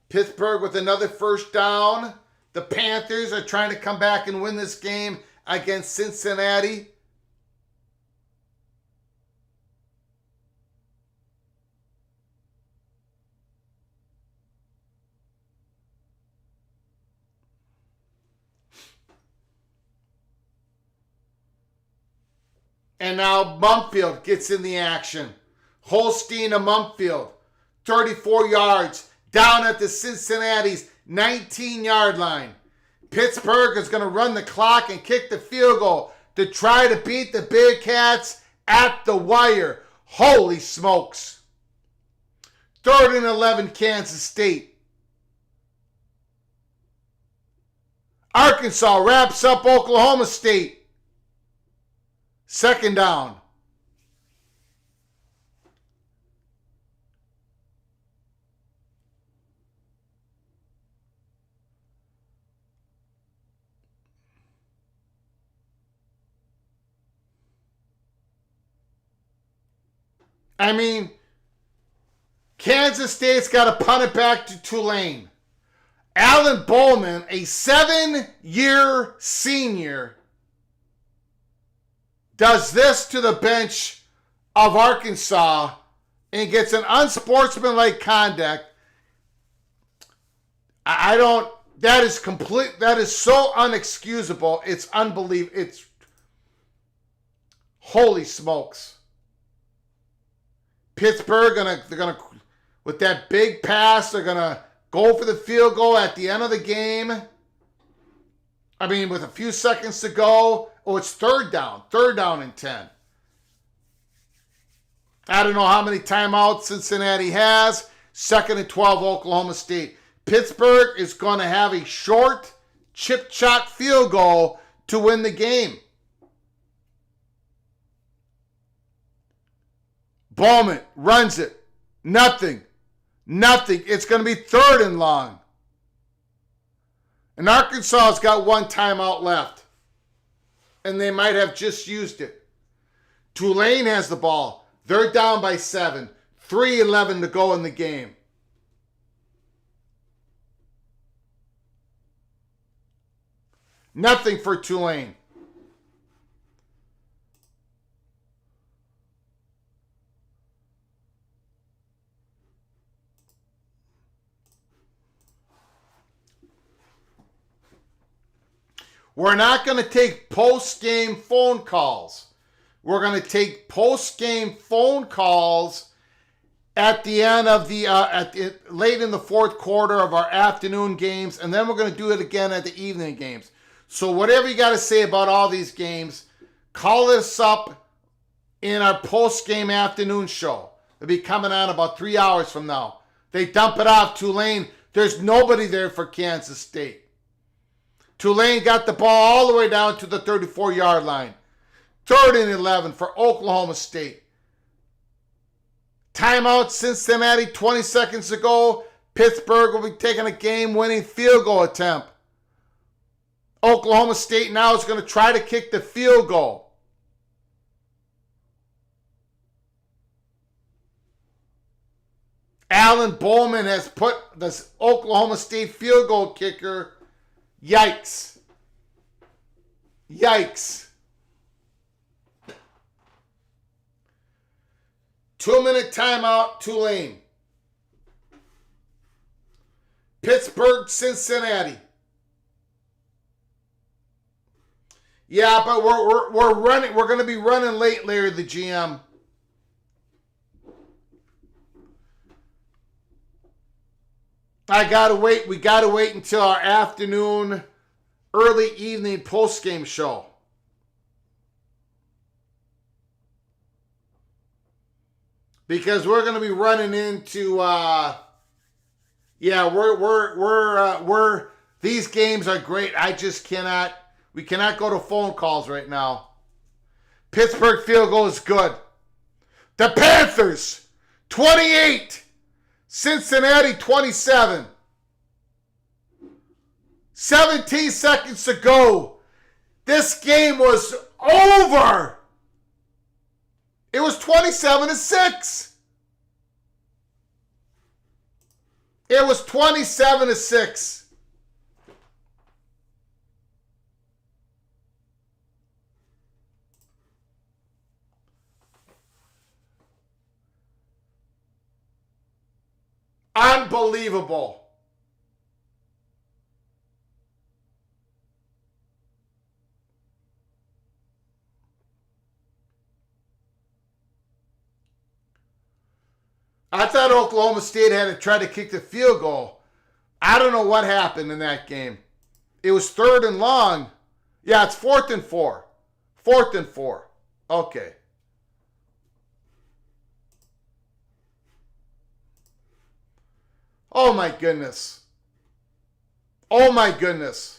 Pittsburgh with another first down. The Panthers are trying to come back and win this game against Cincinnati. And now Mumfield gets in the action. Holstein to Mumfield. 34 yards. Down at the Cincinnati's 19-yard line. Pittsburgh is going to run the clock and kick the field goal to try to beat the Bearcats at the wire. Holy smokes. 3rd and 11, Kansas State. Arkansas wraps up Oklahoma State. 2nd down. I mean, Kansas State's got to punt it back to Tulane. Alan Bowman, a 7-year senior, does this to the bench of Arkansas and gets an unsportsmanlike conduct. That is so unexcusable. It's unbelievable. It's holy smokes. Pittsburgh, they're gonna with that big pass, they're gonna go for the field goal at the end of the game. I mean, with a few seconds to go. Oh, it's 3rd down. 3rd down and 10. I don't know how many timeouts Cincinnati has. 2nd and 12, Oklahoma State. Pittsburgh is going to have a short chip-chop field goal to win the game. Bowman runs it. Nothing. It's going to be 3rd and long. And Arkansas has got 1 timeout left. And they might have just used it. Tulane has the ball. They're down by 7. 3:11 to go in the game. Nothing for Tulane. We're not going to take post-game phone calls. We're going to take post-game phone calls at the end of late in the 4th quarter of our afternoon games, and then we're going to do it again at the evening games. So whatever you got to say about all these games, call us up in our post-game afternoon show. It'll be coming on about 3 hours from now. They dump it off Tulane. There's nobody there for Kansas State. Tulane got the ball all the way down to the 34-yard line. 3rd and 11 for Oklahoma State. Timeout, Cincinnati, 20 seconds to go. Pittsburgh will be taking a game-winning field goal attempt. Oklahoma State now is going to try to kick the field goal. Alan Bowman has put the Oklahoma State field goal kicker. Yikes. 2-minute timeout, Tulane. Pittsburgh, Cincinnati. Yeah, but we're running. We're going to be running late, Larry, the GM. I gotta wait. We gotta wait until our afternoon, early evening post-game show. Because we're gonna be running into these games are great. We cannot go to phone calls right now. Pittsburgh field goal is good. The Panthers 28, Cincinnati 27. 17 seconds to go. This game was over. It was 27-6. It was 27-6. Unbelievable. I thought Oklahoma State had to try to kick the field goal. I don't know what happened in that game. It was 3rd and long. Yeah, it's 4th and 4. 4th and 4. Okay. Oh my goodness. Oh my goodness.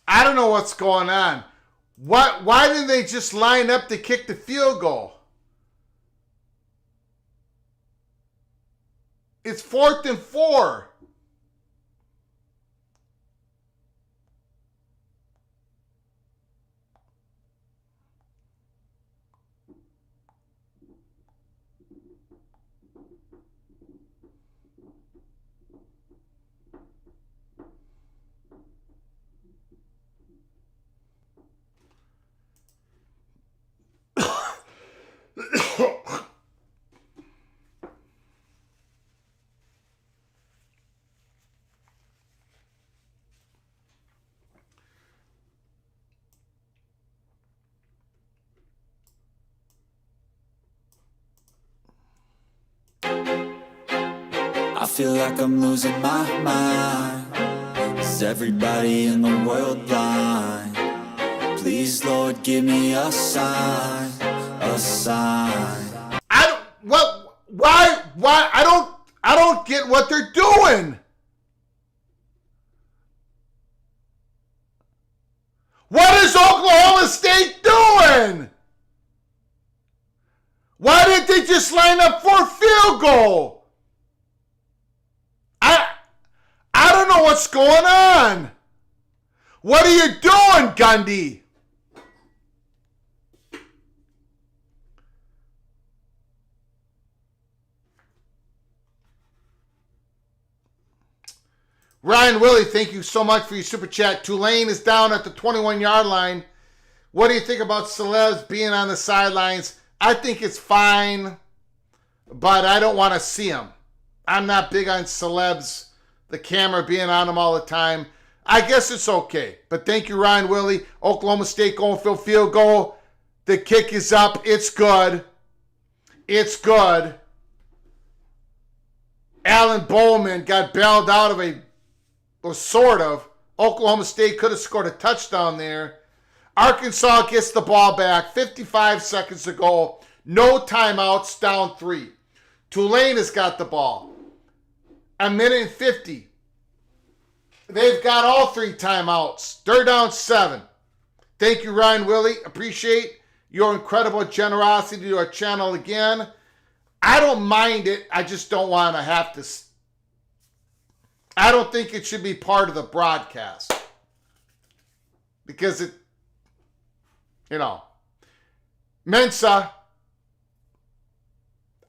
I don't know what's going on. Why didn't they just line up to kick the field goal? It's 4th and 4. I feel like I'm losing my mind. Is everybody in the world blind? Please, Lord, give me a sign, a sign. Why I don't get what they're doing. What is Oklahoma State doing? Why didn't they just line up for a field goal? I don't know what's going on. What are you doing, Gundy? Ryan Willie, thank you so much for your super chat. Tulane is down at the 21-yard line. What do you think about celebs being on the sidelines? I think it's fine, but I don't want to see them. I'm not big on celebs, the camera being on them all the time. I guess it's okay. But thank you, Ryan Willie. Oklahoma State going for a field goal. The kick is up. It's good. It's good. Alan Bowman got bailed out of or sort of. Oklahoma State could have scored a touchdown there. Arkansas gets the ball back. 55 seconds to go. No timeouts, down 3. Tulane has got the ball. 1:50. They've got all 3 timeouts. They're down 7. Thank you, Ryan Willie. Appreciate your incredible generosity to our channel again. I don't mind it. I just don't want to have to. I don't think it should be part of the broadcast. Because it, Mensa.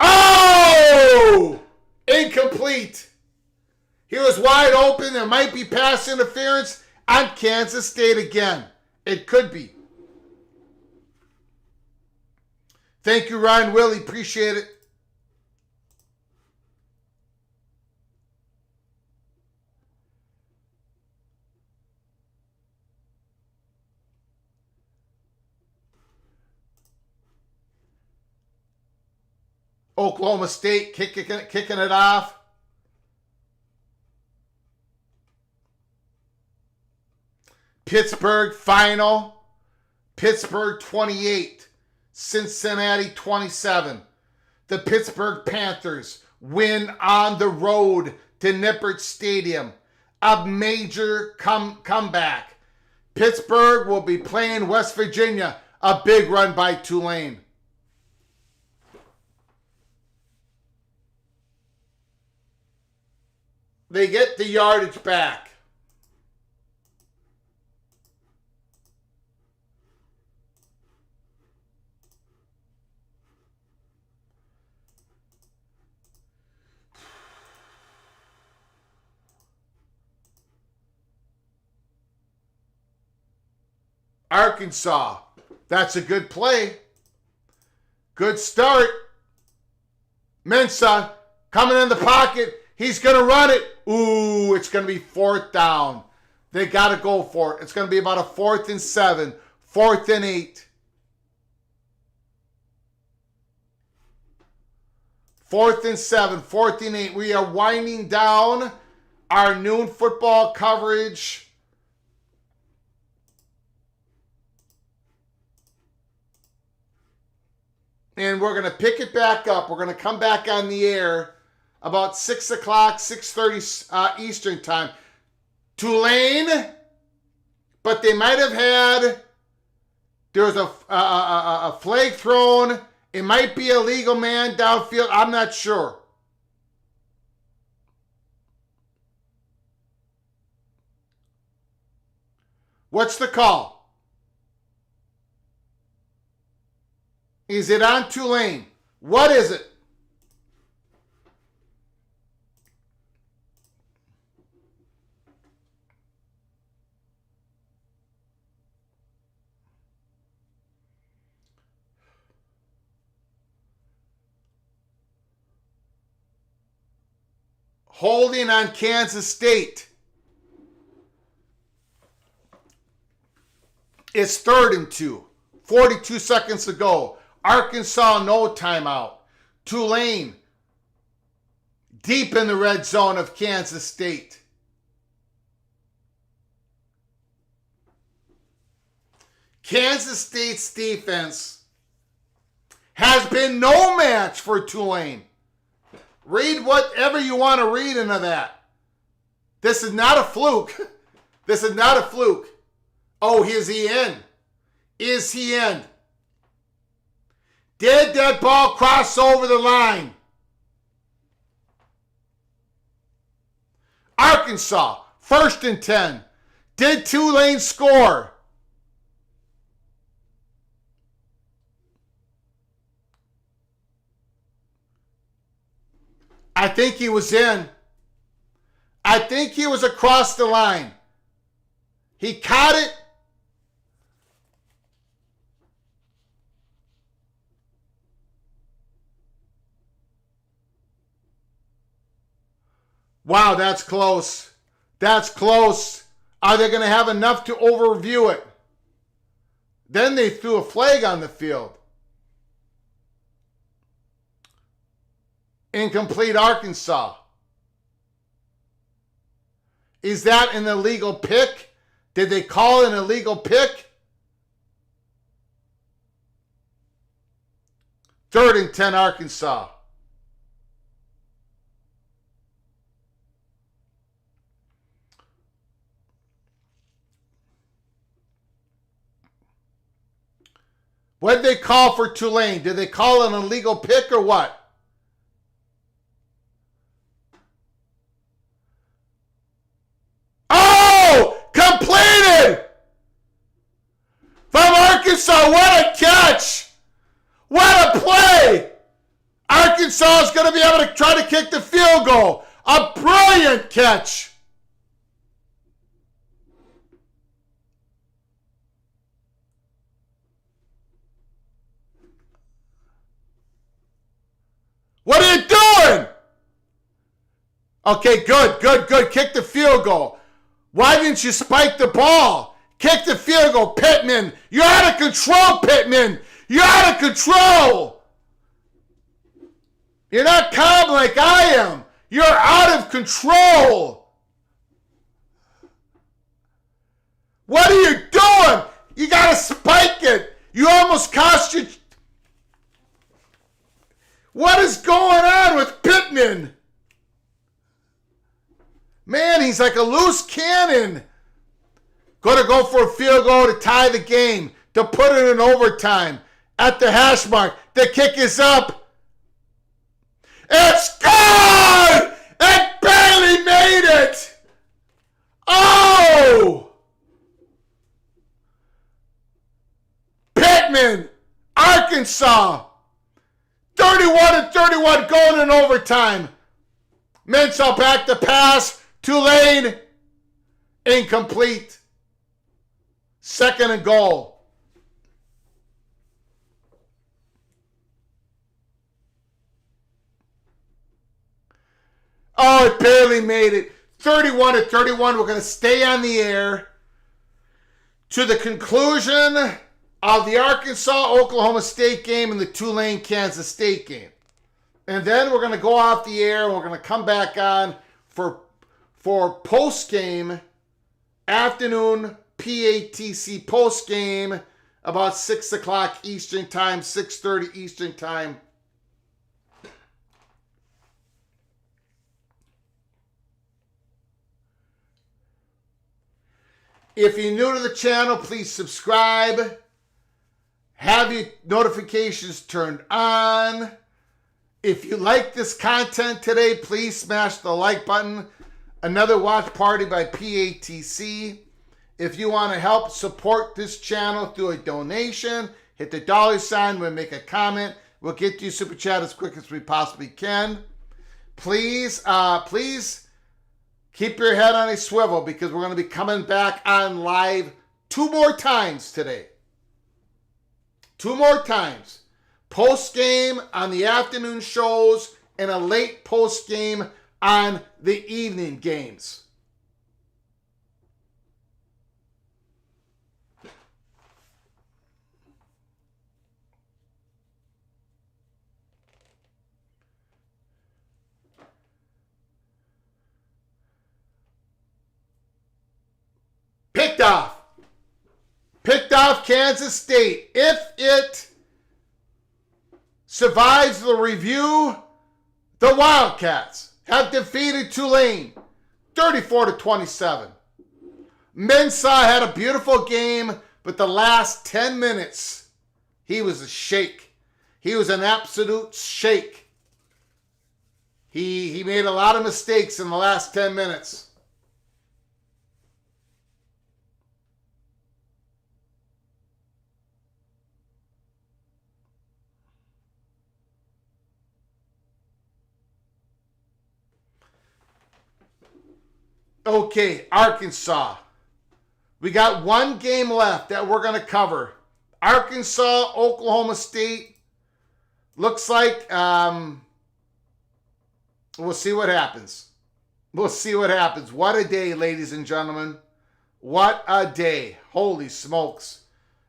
Oh! Incomplete. He was wide open. There might be pass interference on Kansas State again. It could be. Thank you, Ryan Willie. Appreciate it. Oklahoma State kicking it off. Pittsburgh final. Pittsburgh 28, Cincinnati 27. The Pittsburgh Panthers win on the road to Nippert Stadium. A major comeback. Pittsburgh will be playing West Virginia. A big run by Tulane. They get the yardage back. Arkansas. That's a good play. Good start. Mensah coming in the pocket. He's going to run it. Ooh, it's going to be 4th down. They got to go for it. It's going to be about a 4th and 7, 4th and 8. 4th and 7, 4th and 8. We are winding down our noon football coverage. And we're going to pick it back up. We're going to come back on the air about 6 o'clock, 6:30 Eastern time. Tulane, but they might have had, there was a flag thrown. It might be a legal man downfield. I'm not sure. What's the call? Is it on Tulane? What is it? Holding on Kansas State. It's 3rd and 2. 42 seconds to go. Arkansas, no timeout. Tulane, deep in the red zone of Kansas State. Kansas State's defense has been no match for Tulane. Read whatever you want to read into that. This is not a fluke. This is not a fluke. Oh, is he in? Is he in? Did that ball cross over the line? Arkansas, 1st and 10. Did Tulane score? I think he was in. I think he was across the line. He caught it. Wow, that's close. That's close. Are they going to have enough to overview it? Then they threw a flag on the field. Incomplete, Arkansas. Is that an illegal pick? Did they call an illegal pick? 3rd and 10, Arkansas. What did they call for Tulane? Did they call an illegal pick or what? Oh! Completed! From Arkansas, what a catch! What a play! Arkansas is going to be able to try to kick the field goal. A brilliant catch! What are you doing? Okay, good. Kick the field goal. Why didn't you spike the ball? Kick the field goal, Pittman. You're out of control, Pittman. You're out of control. You're not calm like I am. You're out of control. What are you doing? You got to spike it. You almost cost your... What is going on with Pittman? Man, he's like a loose cannon. Going to go for a field goal to tie the game, to put it in overtime. At the hash mark, the kick is up. It's good! It barely made it! Oh! Pittman, Arkansas, 31-31 going in overtime. Mensah back to pass. Tulane, incomplete. 2nd and goal. Oh, it barely made it. 31-31. We're going to stay on the air to the conclusion of the Arkansas-Oklahoma State game and the Tulane-Kansas State game. And then we're going to go off the air and we're going to come back on for post-game, afternoon PATC post-game, about 6 o'clock Eastern Time, 6:30 Eastern Time. If you're new to the channel, please subscribe. Have your notifications turned on. If you like this content today, please smash the like button. Another watch party by PATC. If you want to help support this channel through a donation, hit the $sign. We'll make a comment. We'll get to you super chat as quick as we possibly can. Please keep your head on a swivel because we're going to be coming back on live 2 more times today. 2 more times. Post-game on the afternoon shows and a late post-game on the evening games. Picked off Kansas State. If it survives the review, the Wildcats have defeated Tulane 34-27. Mensah had a beautiful game, but the last 10 minutes, he was a shake. He was an absolute shake. He made a lot of mistakes in the last 10 minutes. Okay, Arkansas. We got 1 game left that we're going to cover. Arkansas, Oklahoma State. Looks like we'll see what happens. We'll see what happens. What a day, ladies and gentlemen. What a day. Holy smokes.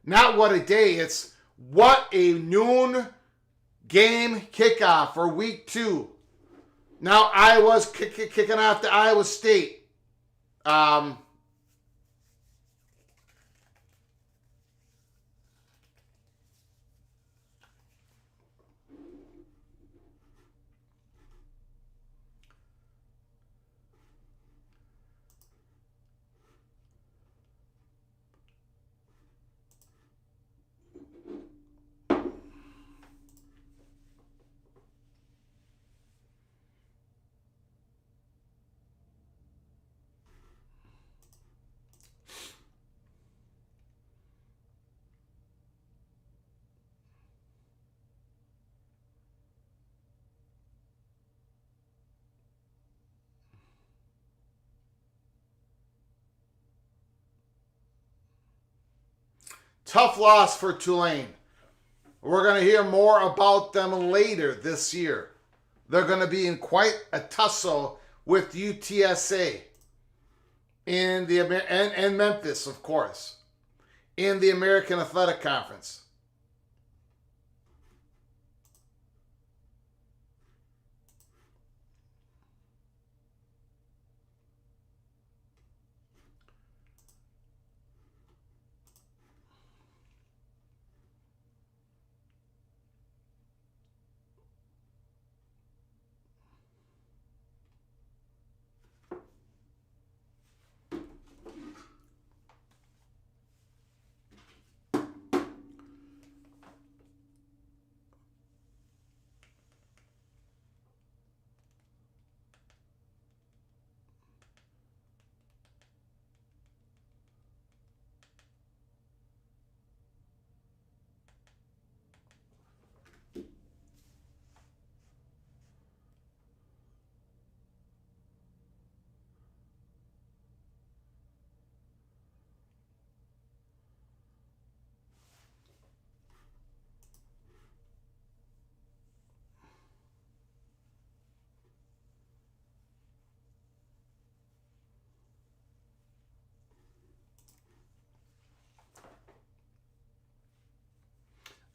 Not what a day. It's what a noon game kickoff for week 2. Now Iowa's kicking off to Iowa State. Tough loss for Tulane. We're going to hear more about them later this year. They're going to be in quite a tussle with UTSA and Memphis, of course, in the American Athletic Conference.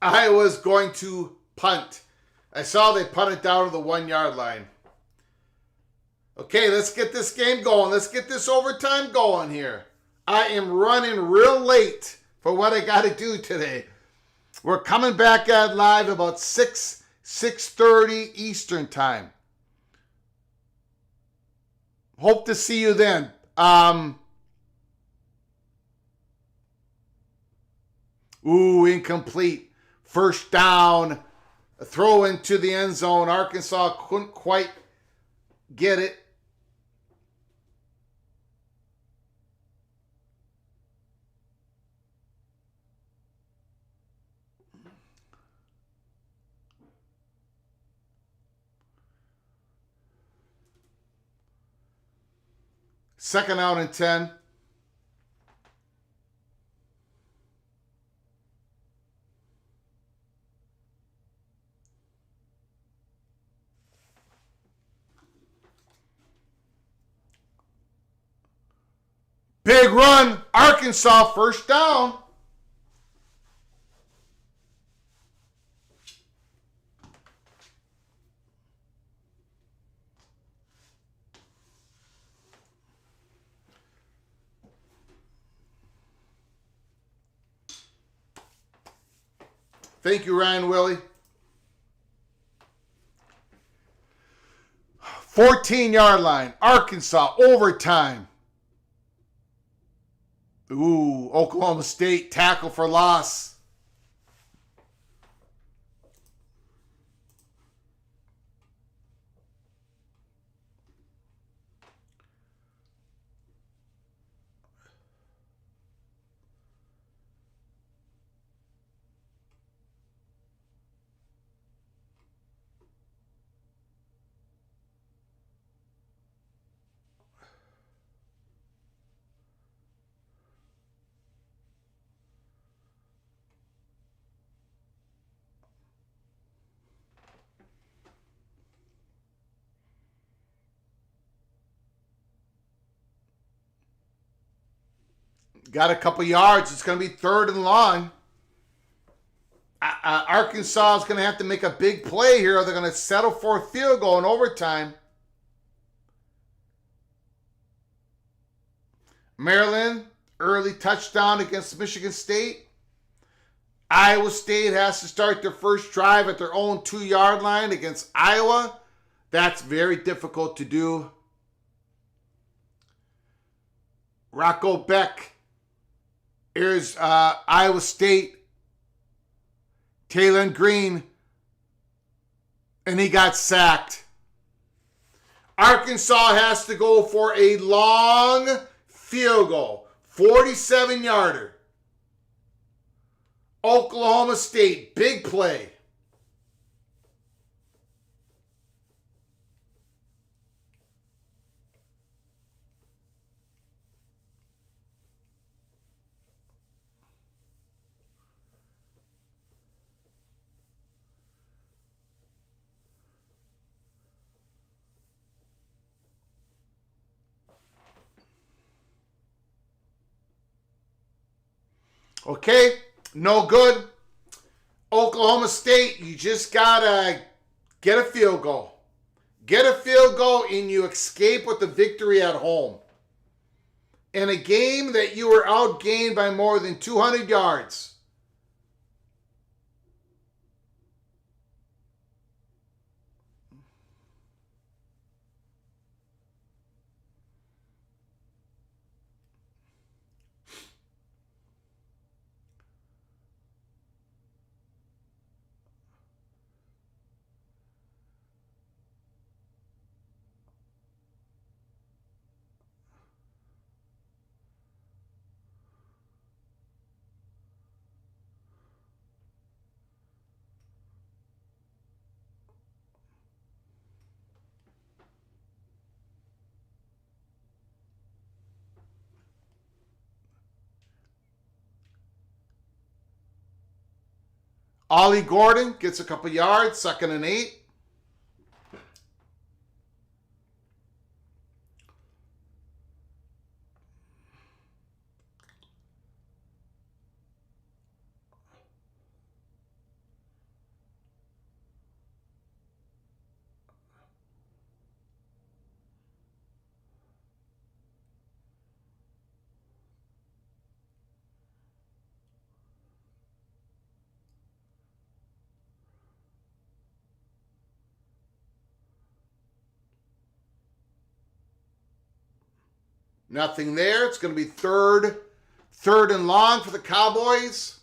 Iowa's going to punt. I saw they punted down to the 1 yard line. Okay, let's get this game going. Let's get this overtime going here. I am running real late for what I got to do today. We're coming back at live about 6:30 Eastern time. Hope to see you then. Incomplete. First down. A throw into the end zone. Arkansas couldn't quite get it. Second out and 10. Big run. Arkansas first down. Thank you, Ryan Willie. 14-yard line. Arkansas overtime. Oklahoma State tackle for loss. Got a couple yards. It's going to be third and long. Arkansas is going to have to make a big play here, or they're going to settle for a field goal in overtime. Maryland, early touchdown against Michigan State. Iowa State has to start their first drive at their own 2-yard line against Iowa. That's very difficult to do. Rocco Beck. Here's Iowa State. Taylon Green. And he got sacked. Arkansas has to go for a long field goal. 47-yarder. Oklahoma State, big play. Okay, no good. Oklahoma State, you just got to get a field goal. Get a field goal and you escape with the victory at home. In a game that you were outgained by more than 200 yards. Ollie Gordon gets a couple yards, 2nd and 8. Nothing there. It's going to be third and long for the Cowboys.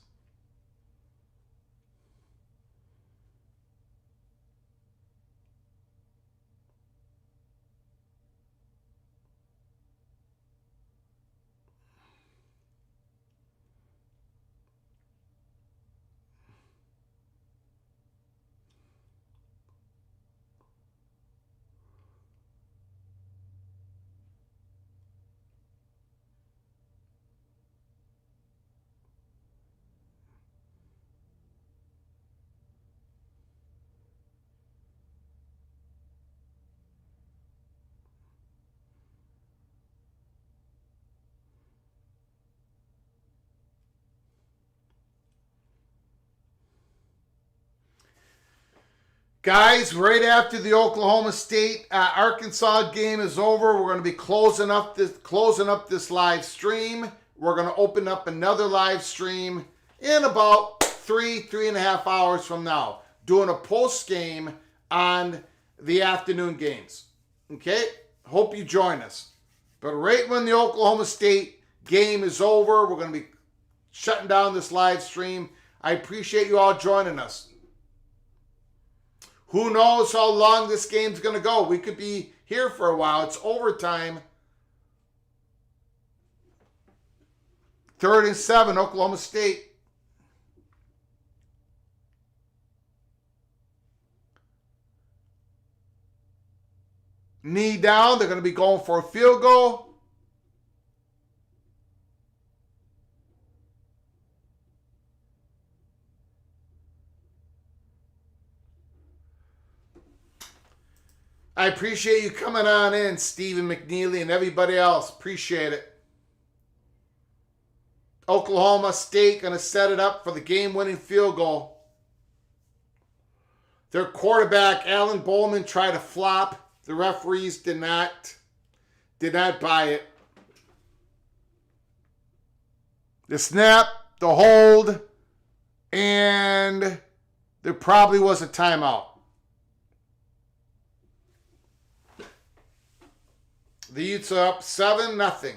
Guys, right after the Oklahoma State Arkansas game is over, we're going to be closing up this live stream. We're going to open up another live stream in about 3.5 hours from now, doing a post game on the afternoon games. Okay? Hope you join us. But right when the Oklahoma State game is over, we're going to be shutting down this live stream. I appreciate you all joining us. Who knows how long this game's going to go? We could be here for a while. It's overtime. 3rd and 7, Oklahoma State. Knee down. They're going to be going for a field goal. I appreciate you coming on in, Stephen McNeely and everybody else. Appreciate it. Oklahoma State going to set it up for the game-winning field goal. Their quarterback, Alan Bowman, tried to flop. The referees did not buy it. The snap, the hold, and there probably was a timeout. The Utes are up 7-0.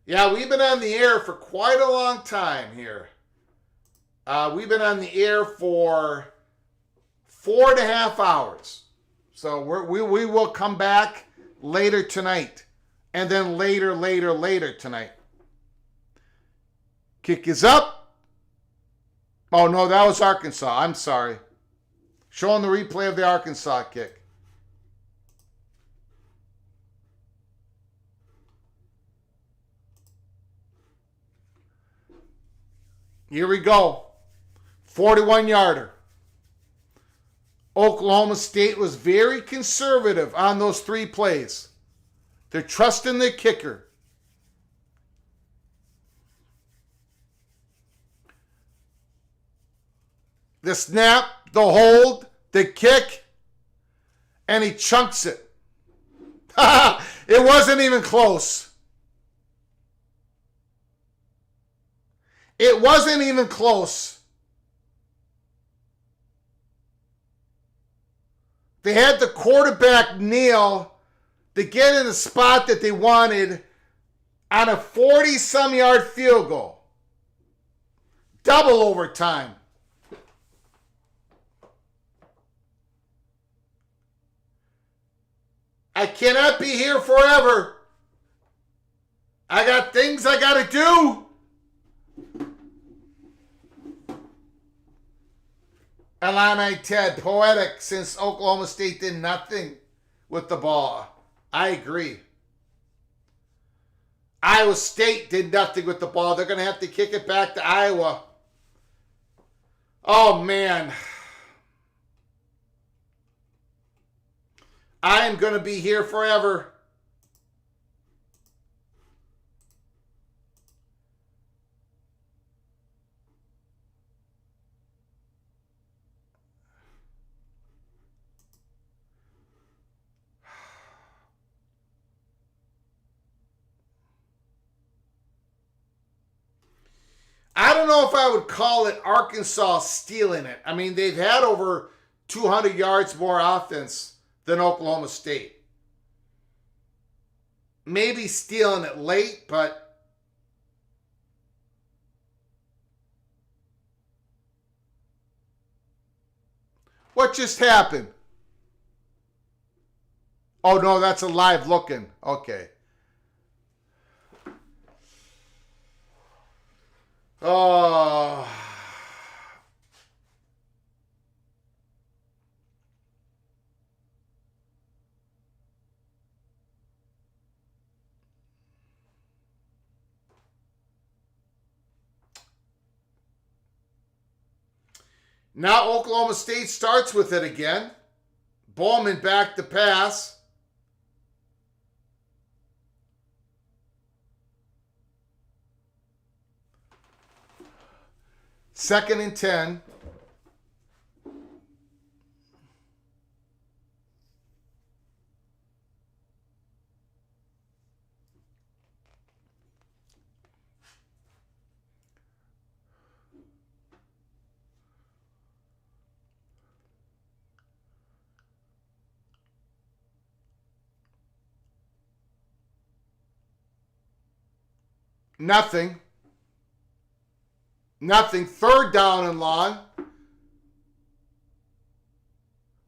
Yeah, we've been on the air for quite a long time here. We've been on the air for 4.5 hours. So we will come back later tonight. And then later tonight. Kick is up. Oh, no, that was Arkansas. I'm sorry. Showing the replay of the Arkansas kick. Here we go. 41-yarder. Oklahoma State was very conservative on those 3 plays. They're trusting their kicker. The snap, the hold, the kick, and he chunks it. It wasn't even close. It wasn't even close. They had the quarterback kneel to get in the spot that they wanted on a 40-some yard field goal. Double overtime. I cannot be here forever. I got things I got to do. Illini Ted, poetic since Oklahoma State did nothing with the ball. I agree. Iowa State did nothing with the ball. They're going to have to kick it back to Iowa. Oh, man. I am going to be here forever. I don't know if I would call it Arkansas stealing it. I mean, they've had over 200 yards more offense than Oklahoma State. maybe stealing it late, but what just happened? Oh, no, that's a live looking. Okay. Oh. Now Oklahoma State starts with it again. Bowman back to pass. Second and 10. Nothing. Third down and long.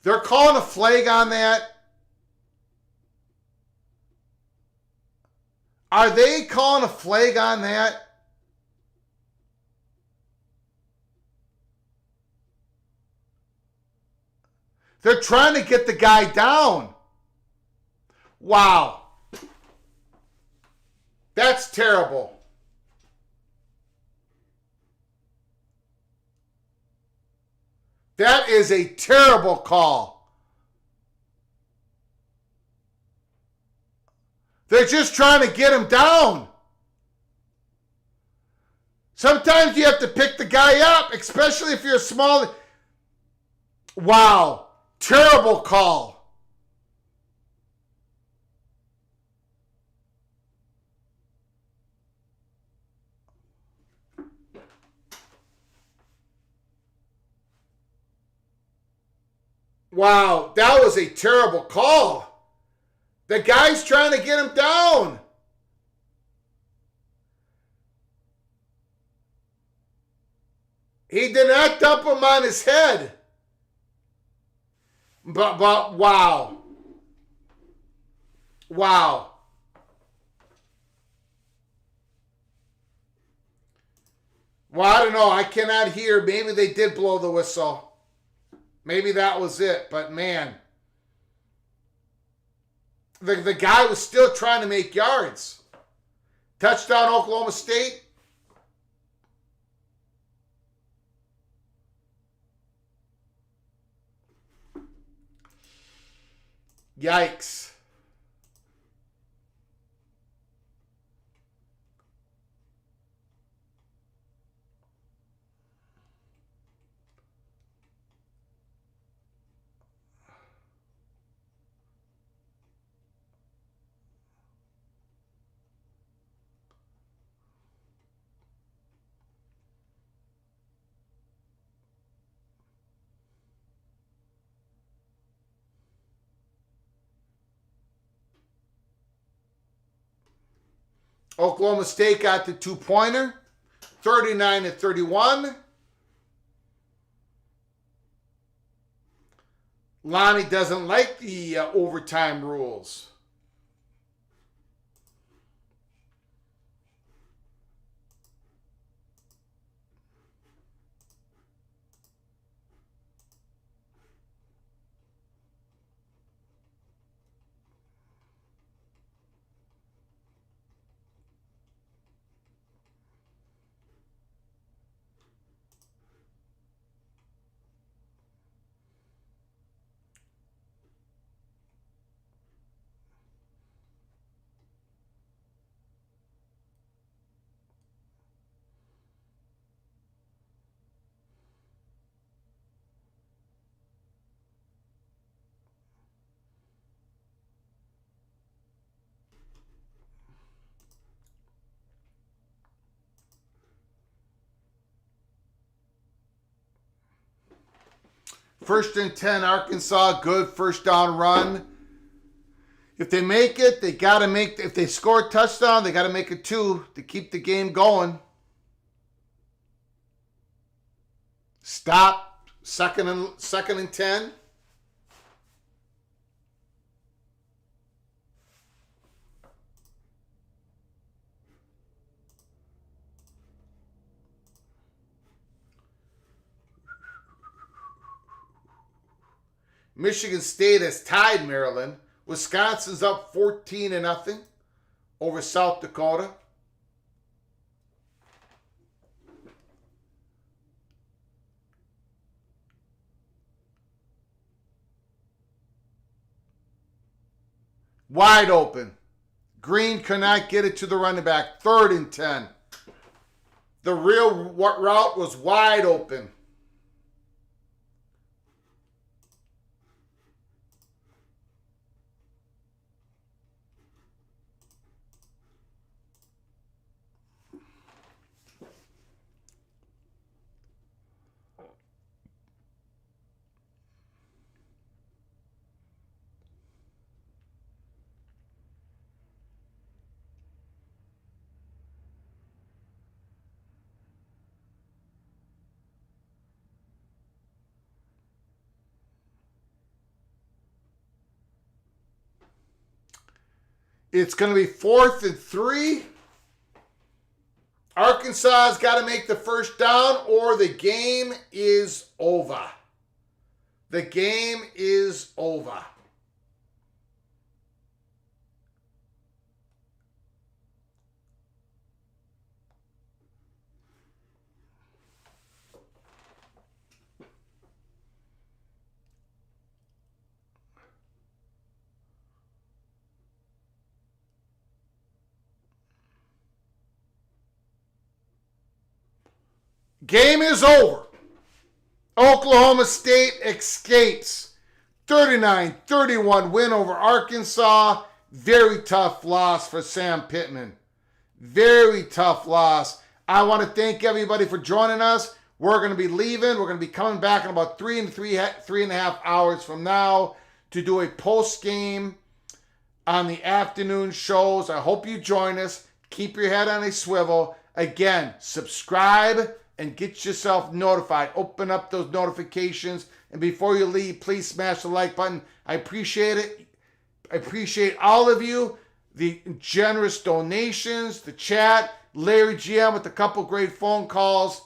They're calling a flag on that. Are they calling a flag on that? They're trying to get the guy down. Wow. That's terrible. That is a terrible call. They're just trying to get him down. Sometimes you have to pick the guy up, especially if you're small. Wow. Terrible call. Wow, that was a terrible call. The guy's trying to get him down. He did not dump him on his head. But wow. Wow. Well, I don't know. I cannot hear. Maybe they did blow the whistle. Maybe that was it, but man, the guy was still trying to make yards. Touchdown, Oklahoma State. Yikes. Oklahoma State got the two-pointer, 39-31. Lonnie doesn't like the overtime rules. First and 10, Arkansas, good first down run. If they make it, they got to make, if they score a touchdown, they got to make it 2 to keep the game going. Stop. Second and 10. Michigan State has tied Maryland. Wisconsin's up 14-0 over South Dakota. Wide open. Green cannot get it to the running back. 3rd and 10. The real route was wide open. It's going to be 4th and 3. Arkansas has got to make the first down or the game is over. The game is over. Game is over. Oklahoma State escapes. 39-31 win over Arkansas. Very tough loss for Sam Pittman. Very tough loss. I want to thank everybody for joining us. We're going to be leaving. We're going to be coming back in about 3.5 hours from now to do a post game on the afternoon shows. I hope you join us. Keep your head on a swivel. Again, subscribe and get yourself notified. Open up those notifications. And before you leave, please smash the like button. I appreciate it. I appreciate all of you. The generous donations, the chat, Larry GM with a couple great phone calls.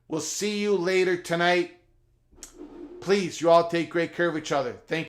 We'll see you later tonight. Please, you all take great care of each other. Thank you.